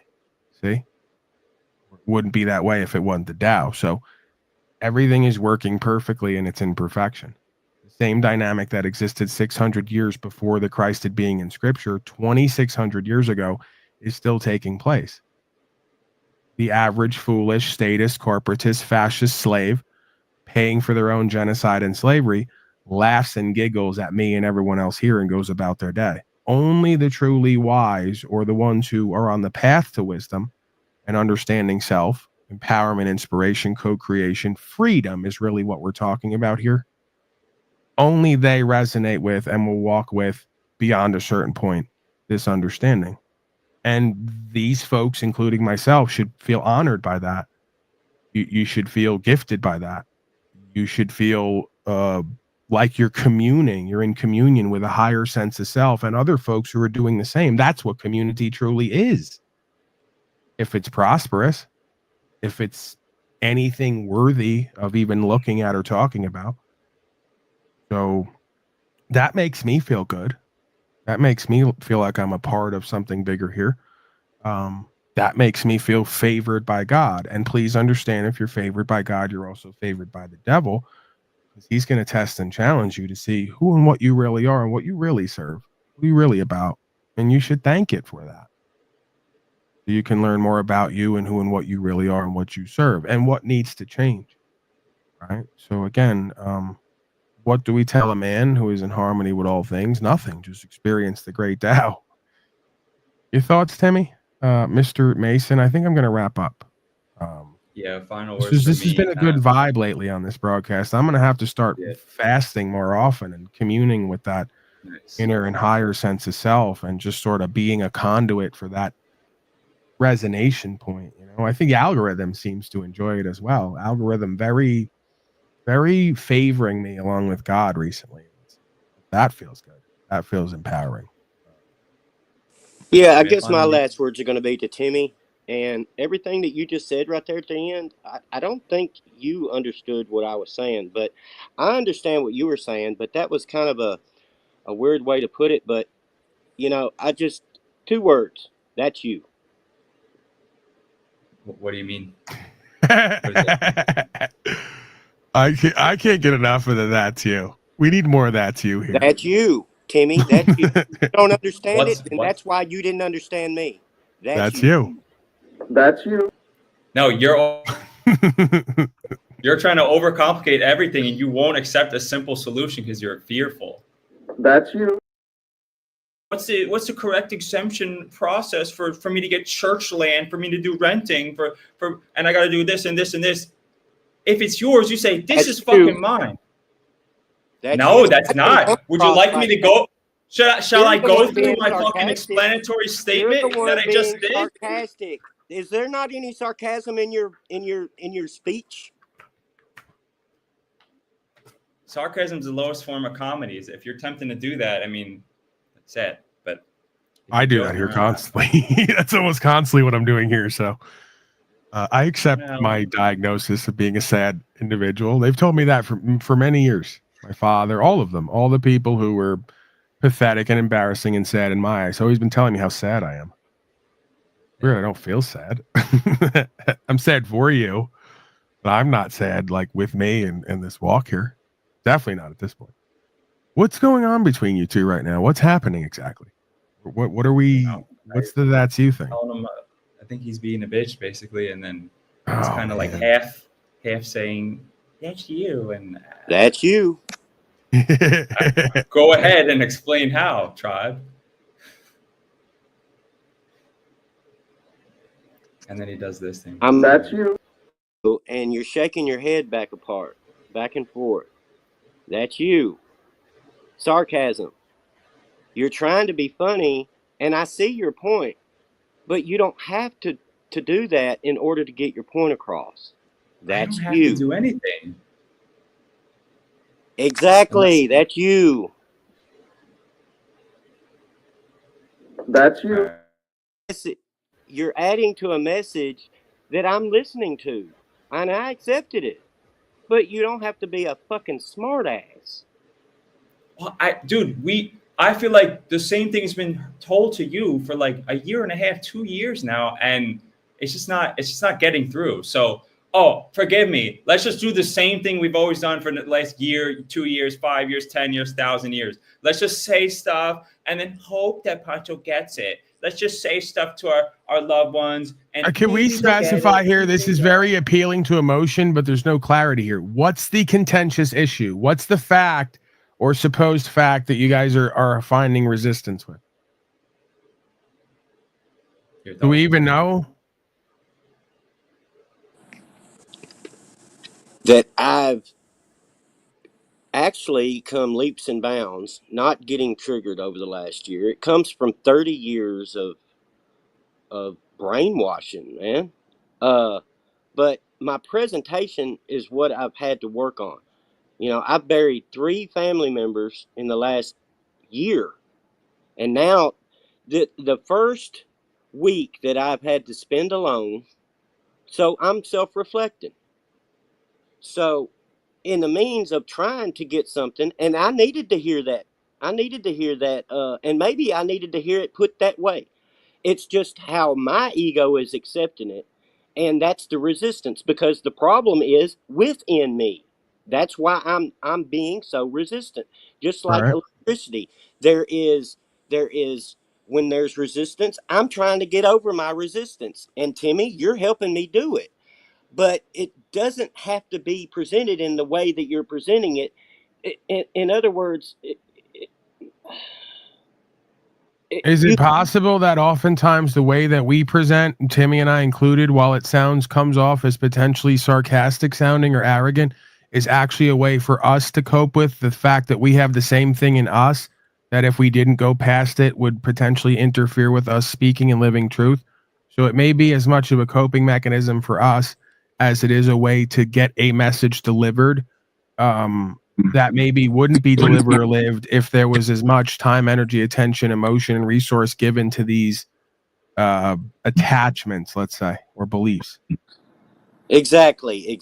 A: See? It wouldn't be that way if it wasn't the Tao. So everything is working perfectly in its imperfection. Same dynamic that existed 600 years before the Christed being in scripture, 2,600 years ago, is still taking place. The average foolish, statist, corporatist, fascist slave paying for their own genocide and slavery laughs and giggles at me and everyone else here and goes about their day. Only the truly wise, or the ones who are on the path to wisdom and understanding self, empowerment, inspiration, co-creation, freedom is really what we're talking about here. Only they resonate with and will walk with, beyond a certain point, this understanding. And these folks, including myself, should feel honored by that. You should feel gifted by that. You should feel like you're in communion with a higher sense of self and other folks who are doing the same. That's what community truly is. If it's prosperous, if it's anything worthy of even looking at or talking about. So that makes me feel good. That makes me feel like I'm a part of something bigger here. That makes me feel favored by God. And please understand, if you're favored by God, you're also favored by the devil, because he's going to test and challenge you to see who and what you really are and what you really serve, who you're really about. And you should thank it for that. So you can learn more about you and who and what you really are and what you serve and what needs to change. Right? So again, what do we tell a man who is in harmony with all things? Nothing. Just experience the great Tao. Your thoughts, Timmy? Mr. Mason, I think I'm going to wrap up.
T: Yeah, final
A: This,
T: words
A: is,
T: for
A: this has
T: me.
A: been a good vibe lately on this broadcast. I'm going to have to start
T: Yeah.
A: fasting more often and communing with that
T: Nice.
A: inner and higher sense of self and just sort of being a conduit for that resonation point. You know, I think algorithm seems to enjoy it as well. Algorithm very, very favoring me along with God recently. That feels good. That feels empowering.
M: Yeah, I
T: I mean,
M: guess my
T: finally,
M: last words are going to be to Timmy. And everything that you just said right there at the end, I don't think you understood what I was saying, but I understand what you were saying. But that was kind of a weird way to put it. But, you know, I just, 2 words, that's you.
T: what do you mean?
A: I can't get enough of the that's you. We need more of that's you here.
M: That's you, Timmy. That's you. You don't understand
T: What's
M: it, and
T: what?
M: that's why you didn't understand me.
A: That's you.
K: That's you.
T: No, you're trying to overcomplicate everything, and you won't accept a simple solution because you're fearful.
K: That's you.
T: What's the correct exemption process for me to get church land, for me to do renting, and I got to do this and this and this. If it's yours, you say this is fucking mine. No, that's not. Would you like me to go? Shall I go through my fucking explanatory statement that I just did?
M: Sarcastic. Is there not any sarcasm in your speech?
T: Sarcasm is the lowest form of comedy. If you're attempting to do that, I mean, that's it. But
A: I do that here constantly. That's almost constantly what I'm doing here. So I accept my diagnosis of being a sad individual. They've told me that for many years. My father, all of them, all the people who were pathetic and embarrassing and sad in my eyes, always been telling me how sad I am. Weird, I don't feel sad. I'm sad for you, but I'm not sad like with me and this walk here. Definitely not at this point. What's going on between you two right now? What's happening exactly? What are we? What's the that's you thing?
T: I think he's being a bitch basically, and then it's kind of like half saying that's you and
M: that's you.
T: Go ahead and explain how, tribe. And then he does this thing.
K: That's you.
M: And you're shaking your head back and forth. That's you. Sarcasm. You're trying to be funny, and I see your point, but you don't have to do that in order to get your point across. That's
T: I don't have
M: you.
T: to do anything.
M: Exactly. That's you.
K: That's you.
M: You're adding to a message that I'm listening to, and I accepted it. But you don't have to be a fucking smartass.
T: Well, I feel like the same thing has been told to you for like a year and a half, 2 years now, and it's just not getting through. So, forgive me. Let's just do the same thing we've always done for the last year, 2 years, 5 years, 10 years, 1,000 years. Let's just say stuff and then hope that Pancho gets it. Let's just say stuff to our loved ones. And
A: can we specify here? This is very appealing to emotion, but there's no clarity here. What's the contentious issue? What's the fact or supposed fact that you guys are finding resistance with? Do we even know?
M: That I've actually come leaps and bounds, not getting triggered over the last year. It comes from 30 years of brainwashing, man. But my presentation is what I've had to work on. You know, I've buried 3 family members in the last year. And now the first week that I've had to spend alone, so I'm self-reflecting. So in the means of trying to get something, and I needed to hear that. And maybe I needed to hear it put that way. It's just how my ego is accepting it, and that's the resistance, because the problem is within me. That's why I'm being so resistant. Just like electricity, there is when there's resistance, I'm trying to get over my resistance. And Timmy, you're helping me do it. But it doesn't have to be presented in the way that you're presenting it. In other words,
A: Is it possible that oftentimes the way that we present, Timmy and I included, while it comes off as potentially sarcastic sounding or arrogant, is actually a way for us to cope with the fact that we have the same thing in us, that if we didn't go past it would potentially interfere with us speaking and living truth? So it may be as much of a coping mechanism for us as it is a way to get a message delivered that maybe wouldn't be delivered or lived if there was as much time, energy, attention, emotion, and resource given to these attachments, let's say, or beliefs.
M: Exactly.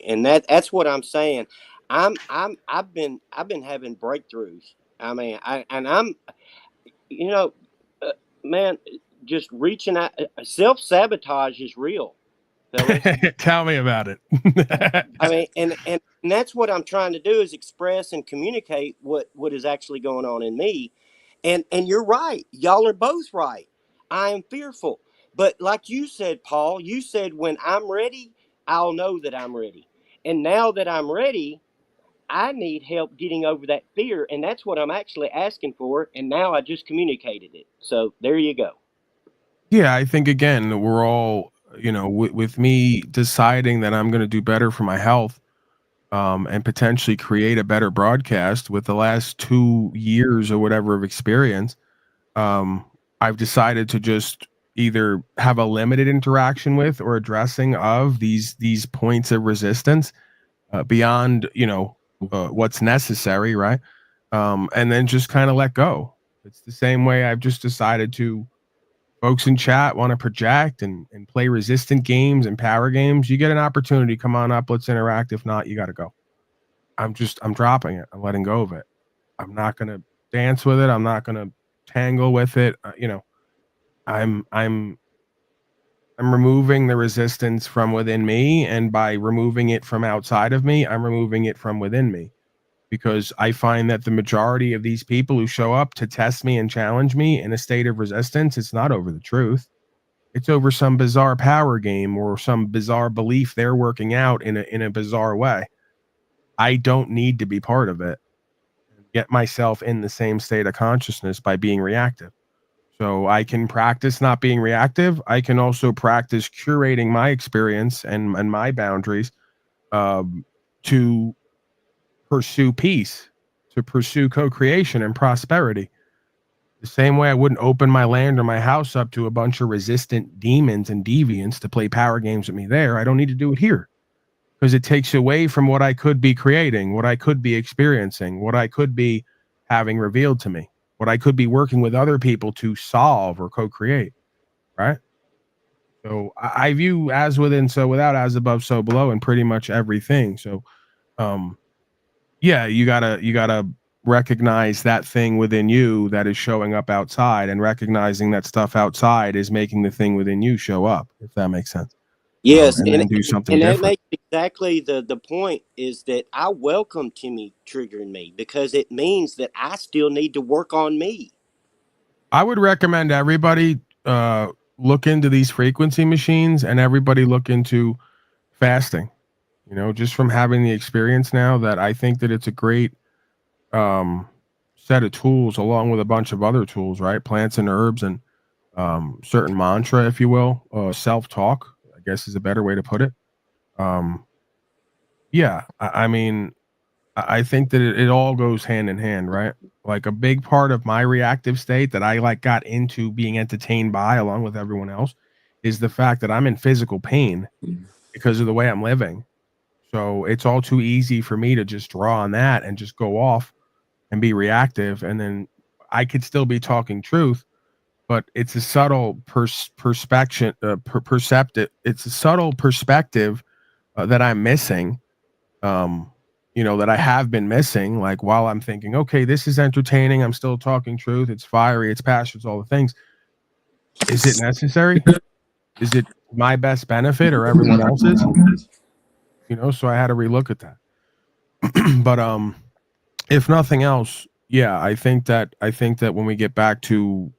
M: And that's what I'm saying. I've been having breakthroughs. I mean, I'm, you know, man, just reaching out. Self-sabotage is real, fellas.
A: Tell me about it.
M: I mean, and that's what I'm trying to do, is express and communicate what is actually going on in me. And you're right. Y'all are both right. I am fearful. But like you said, Paul, you said, when I'm ready, I'll know that I'm ready. And now that I'm ready, I need help getting over that fear. And that's what I'm actually asking for. And now I just communicated it. So there you go.
A: Yeah, I think, again, we're all, with me deciding that I'm going to do better for my health, and potentially create a better broadcast with the last 2 years or whatever of experience. I've decided to just either have a limited interaction with or addressing of these points of resistance beyond, what's necessary, right? And then just kind of let go. It's the same way I've just decided to. Folks in chat want to project and play resistant games and power games. You get an opportunity, come on up, let's interact. If not, you got to go. I'm dropping it. I'm letting go of it. I'm not going to dance with it. I'm not going to tangle with it. I'm removing the resistance from within me, and by removing it from outside of me, I'm removing it from within me, because I find that the majority of these people who show up to test me and challenge me in a state of resistance, it's not over the truth. It's over some bizarre power game or some bizarre belief they're working out in a bizarre way. I don't need to be part of it. Get myself in the same state of consciousness by being reactive. So I can practice not being reactive. I can also practice curating my experience and my boundaries to pursue peace, to pursue co-creation and prosperity. The same way I wouldn't open my land or my house up to a bunch of resistant demons and deviants to play power games with me there. I don't need to do it here, because it takes away from what I could be creating, what I could be experiencing, what I could be having revealed to me, what I could be working with other people to solve or co-create, right? So I view as within, so without, as above, so below, and pretty much everything. So, yeah, you gotta recognize that thing within you that is showing up outside, and recognizing that stuff outside is making the thing within you show up, if that makes sense.
M: Yes,
A: And then do something
M: and that
A: different.
M: makes exactly the point, is that I welcome Timmy triggering me, because it means that I still need to work on me.
A: I would recommend everybody look into these frequency machines, and everybody look into fasting. Just from having the experience now, that I think that it's a great set of tools, along with a bunch of other tools, right? Plants and herbs, and certain mantra, if you will, self-talk, I guess is a better way to put it. Yeah, I mean, I think that it all goes hand in hand, right? Like, a big part of my reactive state that I got into being entertained by, along with everyone else, is the fact that I'm in physical pain because of the way I'm living. So it's all too easy for me to just draw on that and just go off and be reactive. And then I could still be talking truth, but it's a subtle perceptive. It's a subtle perspective that I'm missing. That I have been missing. Like, while I'm thinking, okay, this is entertaining, I'm still talking truth, it's fiery, it's passionate, it's all the things. Is it necessary? Is it my best benefit or everyone else's? So I had to relook at that. But if nothing else, yeah, I think that when we get back to,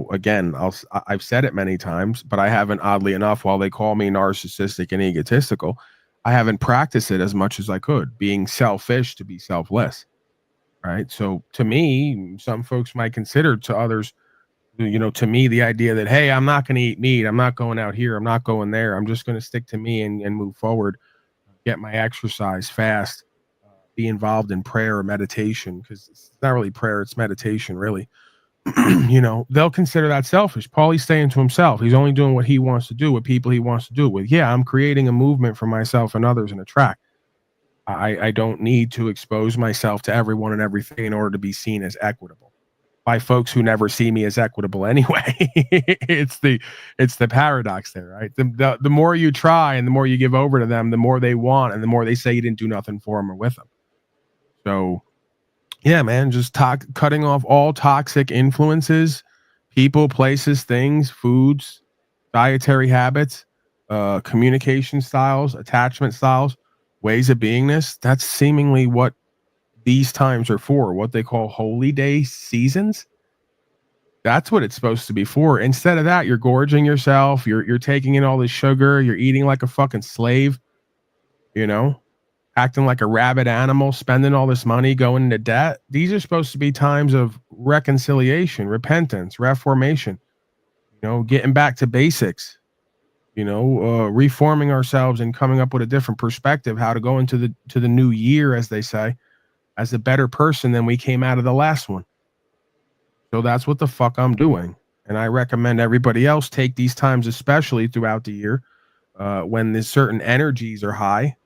A: again, I've said it many times, but I haven't, oddly enough, while they call me narcissistic and egotistical, I haven't practiced it as much as I could, being selfish to be selfless, right? So to me, some folks might consider, to others, to me, the idea that, hey, I'm not going to eat meat, I'm not going out here, I'm not going there, I'm just going to stick to me and move forward, get my exercise, fast, be involved in prayer or meditation, because it's not really prayer, it's meditation, really. They'll consider that selfish. Paulie's staying to himself. He's only doing what he wants to do with people he wants to do it with. Yeah, I'm creating a movement for myself and others in a track. I don't need to expose myself to everyone and everything in order to be seen as equitable by folks who never see me as equitable anyway. it's the paradox there, right? The more you try and the more you give over to them, the more they want and the more they say you didn't do nothing for them or with them. So yeah, man, just cutting off all toxic influences, people, places, things, foods, dietary habits, communication styles, attachment styles, ways of beingness. That's seemingly what these times are for, what they call holy day seasons. That's what it's supposed to be for. Instead of that, you're gorging yourself, you're taking in all this sugar, you're eating like a fucking slave, acting like a rabid animal, spending all this money, going into debt. These are supposed to be times of reconciliation, repentance, reformation, getting back to basics, reforming ourselves and coming up with a different perspective, how to go into the new year, as they say, as a better person than we came out of the last one. So that's what the fuck I'm doing. And I recommend everybody else take these times, especially throughout the year, when there's certain energies are high,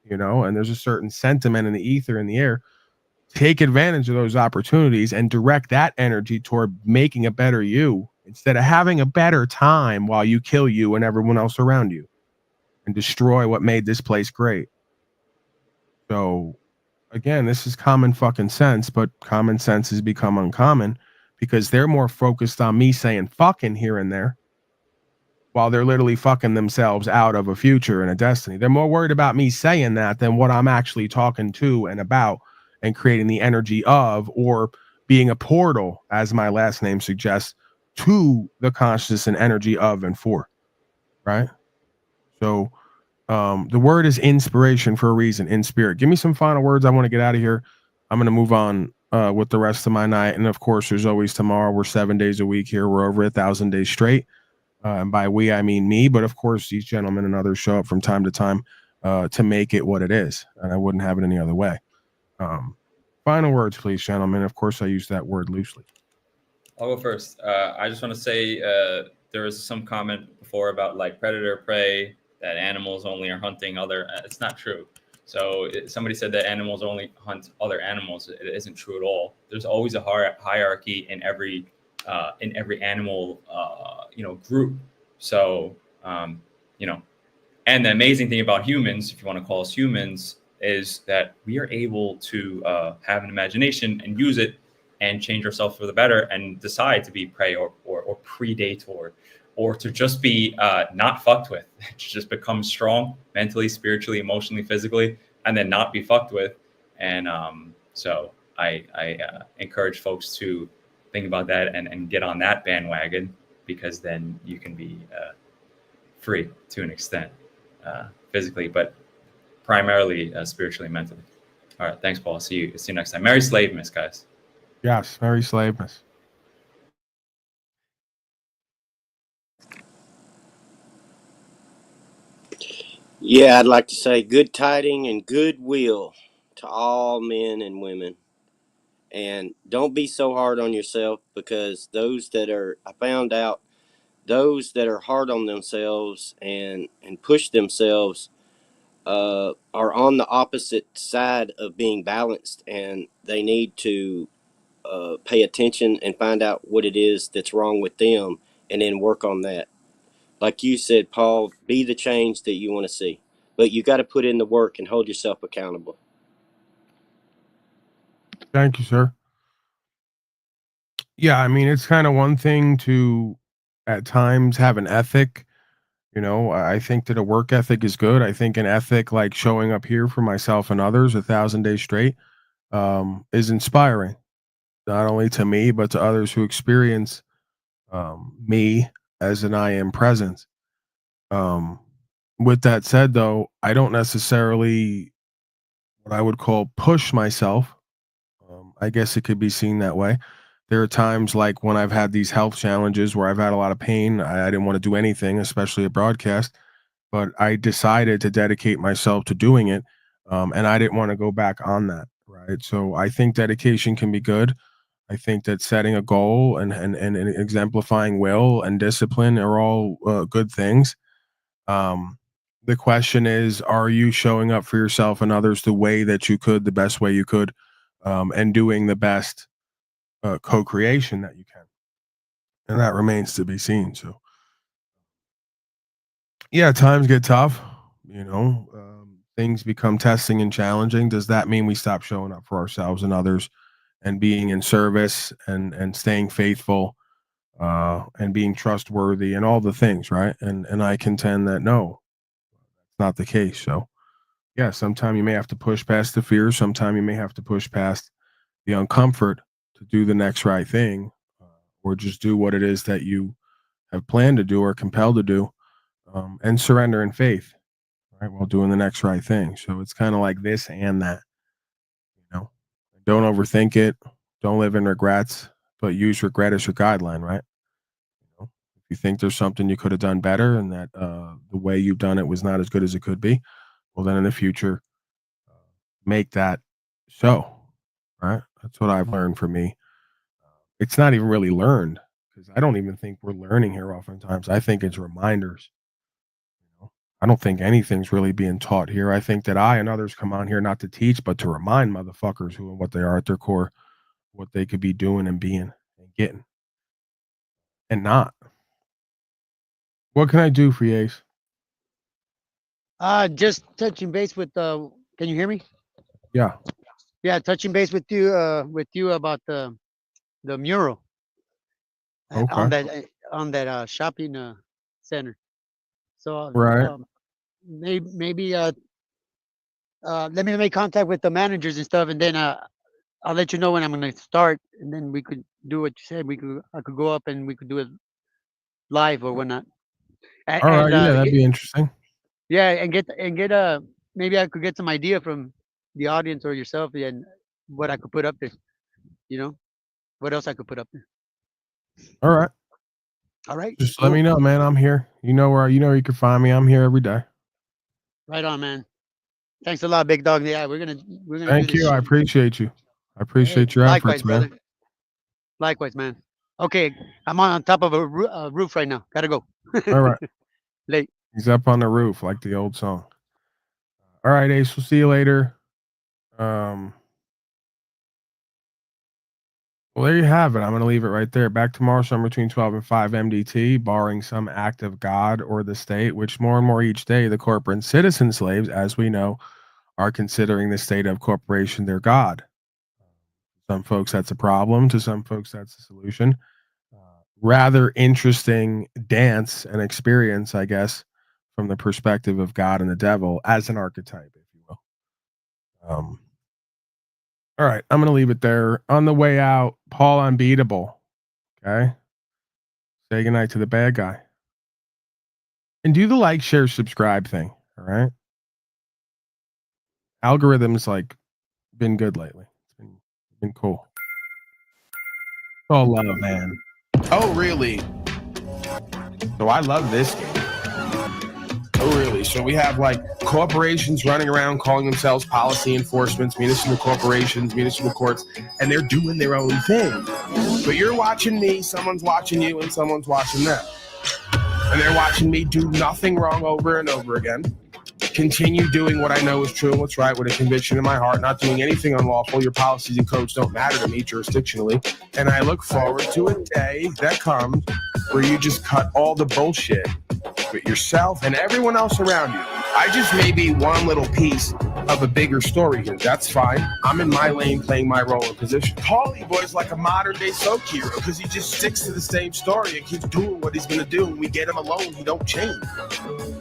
A: and there's a certain sentiment in the ether, in the air. Take advantage of those opportunities and direct that energy toward making a better you, instead of having a better time while you kill you and everyone else around you and destroy what made this place great. So again, this is common fucking sense, but common sense has become uncommon because they're more focused on me saying fucking here and there, while they're literally fucking themselves out of a future and a destiny. They're more worried about me saying that than what I'm actually talking to and about and creating the energy of, or being a portal, as my last name suggests, to the consciousness and energy of and for, right? So the word is inspiration for a reason, in spirit. Give me some final words. I want to get out of here. I'm going to move on with the rest of my night. And of course, there's always tomorrow. We're 7 days a week here. We're over 1,000 days straight. And by we, I mean me. But of course, these gentlemen and others show up from time to time to make it what it is. And I wouldn't have it any other way. Final words, please, gentlemen. Of course, I use that word loosely.
T: I'll go first. I just want to say there was some comment before about like predator prey, that animals only are hunting other. It's not true. So somebody said that animals only hunt other animals. It isn't true at all. There's always a hierarchy in every animal group. So and the amazing thing about humans, if you want to call us humans, is that we are able to have an imagination and use it and change ourselves for the better and decide to be prey or predator, or to just be not fucked with, to just become strong mentally, spiritually, emotionally, physically, and then not be fucked with. And so I encourage folks to think about that and get on that bandwagon, because then you can be free to an extent, physically, but primarily spiritually, mentally. All right, thanks, Paul. See you next time. Merry Slavemas, guys.
A: Yes, Merry Slavemas.
M: Yeah, I'd like to say good tiding and goodwill to all men and women. And don't be so hard on yourself, because I found out those that are hard on themselves and push themselves are on the opposite side of being balanced, and they need to pay attention and find out what it is that's wrong with them and then work on that. Like you said, Paul, be the change that you want to see, but you got to put in the work and hold yourself accountable.
A: Thank you, sir. Yeah, I mean, it's kind of one thing to at times have an ethic. I think that a work ethic is good. I think an ethic like showing up here for myself and others 1,000 days straight is inspiring, not only to me, but to others who experience me as an I am presence. With that said, though, I don't necessarily what I would call push myself. I guess it could be seen that way. There are times like when I've had these health challenges where I've had a lot of pain. I didn't want to do anything, especially a broadcast, but I decided to dedicate myself to doing it. And I didn't want to go back on that. Right. So I think dedication can be good. I think that setting a goal and exemplifying will and discipline are all good things. The question is, are you showing up for yourself and others the way that you could, the best way you could, and doing the best co-creation that you can? And that remains to be seen. So, yeah, times get tough. Things become testing and challenging. Does that mean we stop showing up for ourselves and others and being in service and staying faithful and being trustworthy and all the things, right? And I contend that no, it's not the case. So, yeah, sometime you may have to push past the fear. Sometime you may have to push past the uncomfort to do the next right thing, or just do what it is that you have planned to do or compelled to do, and surrender in faith, right, while doing the next right thing. So it's kind of like this and that. Don't overthink it. Don't live in regrets, but use regret as your guideline, right? If you think there's something you could have done better and that the way you've done it was not as good as it could be, well, then in the future, make that so, right? That's what I've learned for me. It's not even really learned because I don't even think we're learning here oftentimes. I think it's reminders. I don't think anything's really being taught here. I think that I and others come on here not to teach, but to remind motherfuckers who and what they are at their core, what they could be doing and being and getting and not. What can I do for you, Ace?
U: Just touching base with can you hear me?
A: Yeah.
U: Yeah, touching base with you about the mural
A: Okay.
U: on that shopping center. So
A: Right.
U: maybe let me make contact with the managers and stuff, and then I'll let you know when I'm gonna start, and then we could do what you said. I could go up and we could do it live or whatnot.
A: All right. Yeah, that'd be interesting.
U: Yeah, and get maybe I could get some idea from the audience or yourself and what I could put up there. What else I could put up there.
A: All right.
U: All right.
A: Just let me know, man. I'm here. You know where you can find me. I'm here every day.
U: Right on, man. Thanks a lot, big dog. Yeah, we're gonna
A: Thank
U: do this
A: you. I
U: shit.
A: appreciate you. I appreciate your
U: Likewise,
A: efforts, man.
U: brother. Likewise, man. Okay, I'm on top of a roof right now. Gotta go.
A: All right.
U: Late.
A: He's up on the roof like the old song. All right, Ace. We'll see you later. Well, there you have it. I'm going to leave it right there. Back tomorrow, somewhere between 12 and 5 MDT, barring some act of God or the state, which more and more each day, the corporate and citizen slaves, as we know, are considering the state of corporation their God. Some folks, that's a problem. To some folks, that's a solution. Rather interesting dance and experience, I guess, from the perspective of God and the devil as an archetype, if you will. All right, I'm going to leave it there. On the way out, Paul Unbeatable. Okay. Say goodnight to the bad guy. And do the like, share, subscribe thing. All right. Algorithms been good lately. It's been cool. Oh, love, man. Oh, really? So I love this game. Oh, really? So we have corporations running around calling themselves policy enforcements, municipal corporations, municipal courts, and they're doing their own thing. But you're watching me, someone's watching you, and someone's watching them. And they're watching me do nothing wrong over and over again. Continue doing what I know is true and what's right with a conviction in my heart, not doing anything unlawful. Your policies and codes don't matter to me jurisdictionally. And I look forward to a day that comes where you just cut all the bullshit with yourself and everyone else around you. I just may be one little piece of a bigger story here. That's fine. I'm in my lane playing my role and position. Pauly Boy's like a modern day soap hero because he just sticks to the same story and keeps doing what he's going to do. And we get him alone. He don't change.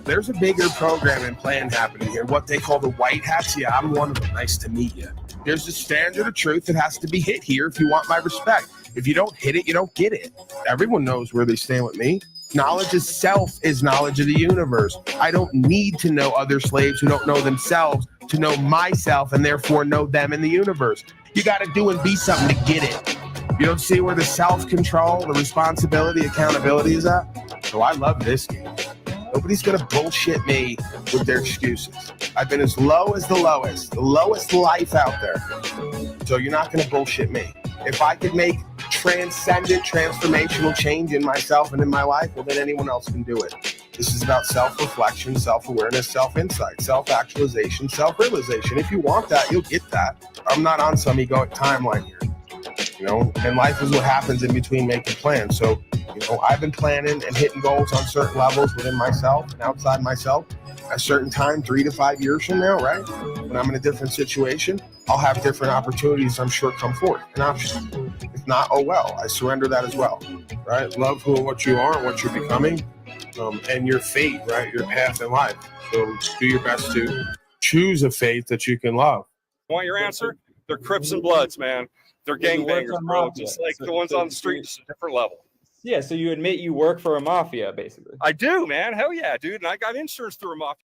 A: There's a bigger program and plan happening here. What they call the white hats. Yeah, I'm one of them. Nice to meet you. There's a standard of truth that has to be hit here if you want my respect. If you don't hit it, you don't get it. Everyone knows where they stand with me. Knowledge of self is knowledge of the universe. I don't need to know other slaves who don't know themselves to know myself and therefore know them in the universe. You got to do and be something to get it. You don't see where the self-control, the responsibility, accountability is at? So I love this game. Nobody's going to bullshit me with their excuses. I've been as low as the lowest life out there. So you're not going to bullshit me. If I could make transcendent, transformational change in myself and in my life, well, then anyone else can do it. This is about self-reflection, self-awareness, self-insight, self-actualization, self-realization. If you want that, you'll get that. I'm not on some egoic timeline here. You know, and life is what happens in between making plans. So, you know, I've been planning and hitting goals on certain levels within myself and outside myself. At a certain time, 3 to 5 years from now, right? When I'm in a different situation, I'll have different opportunities, I'm sure, come forth. An option. If not, oh well, I surrender that as well, right? Love who and what you are and what you're becoming, and your fate, right? Your path in life. So do your best to choose a fate that you can love.
E: Want your answer? They're Crips and Bloods, man. They're gangbangers, bro. Just like the ones on the street, just a different level.
V: Yeah, so you admit you work for a mafia, basically.
E: I do, man. Hell yeah, dude. And I got insurance through a mafia.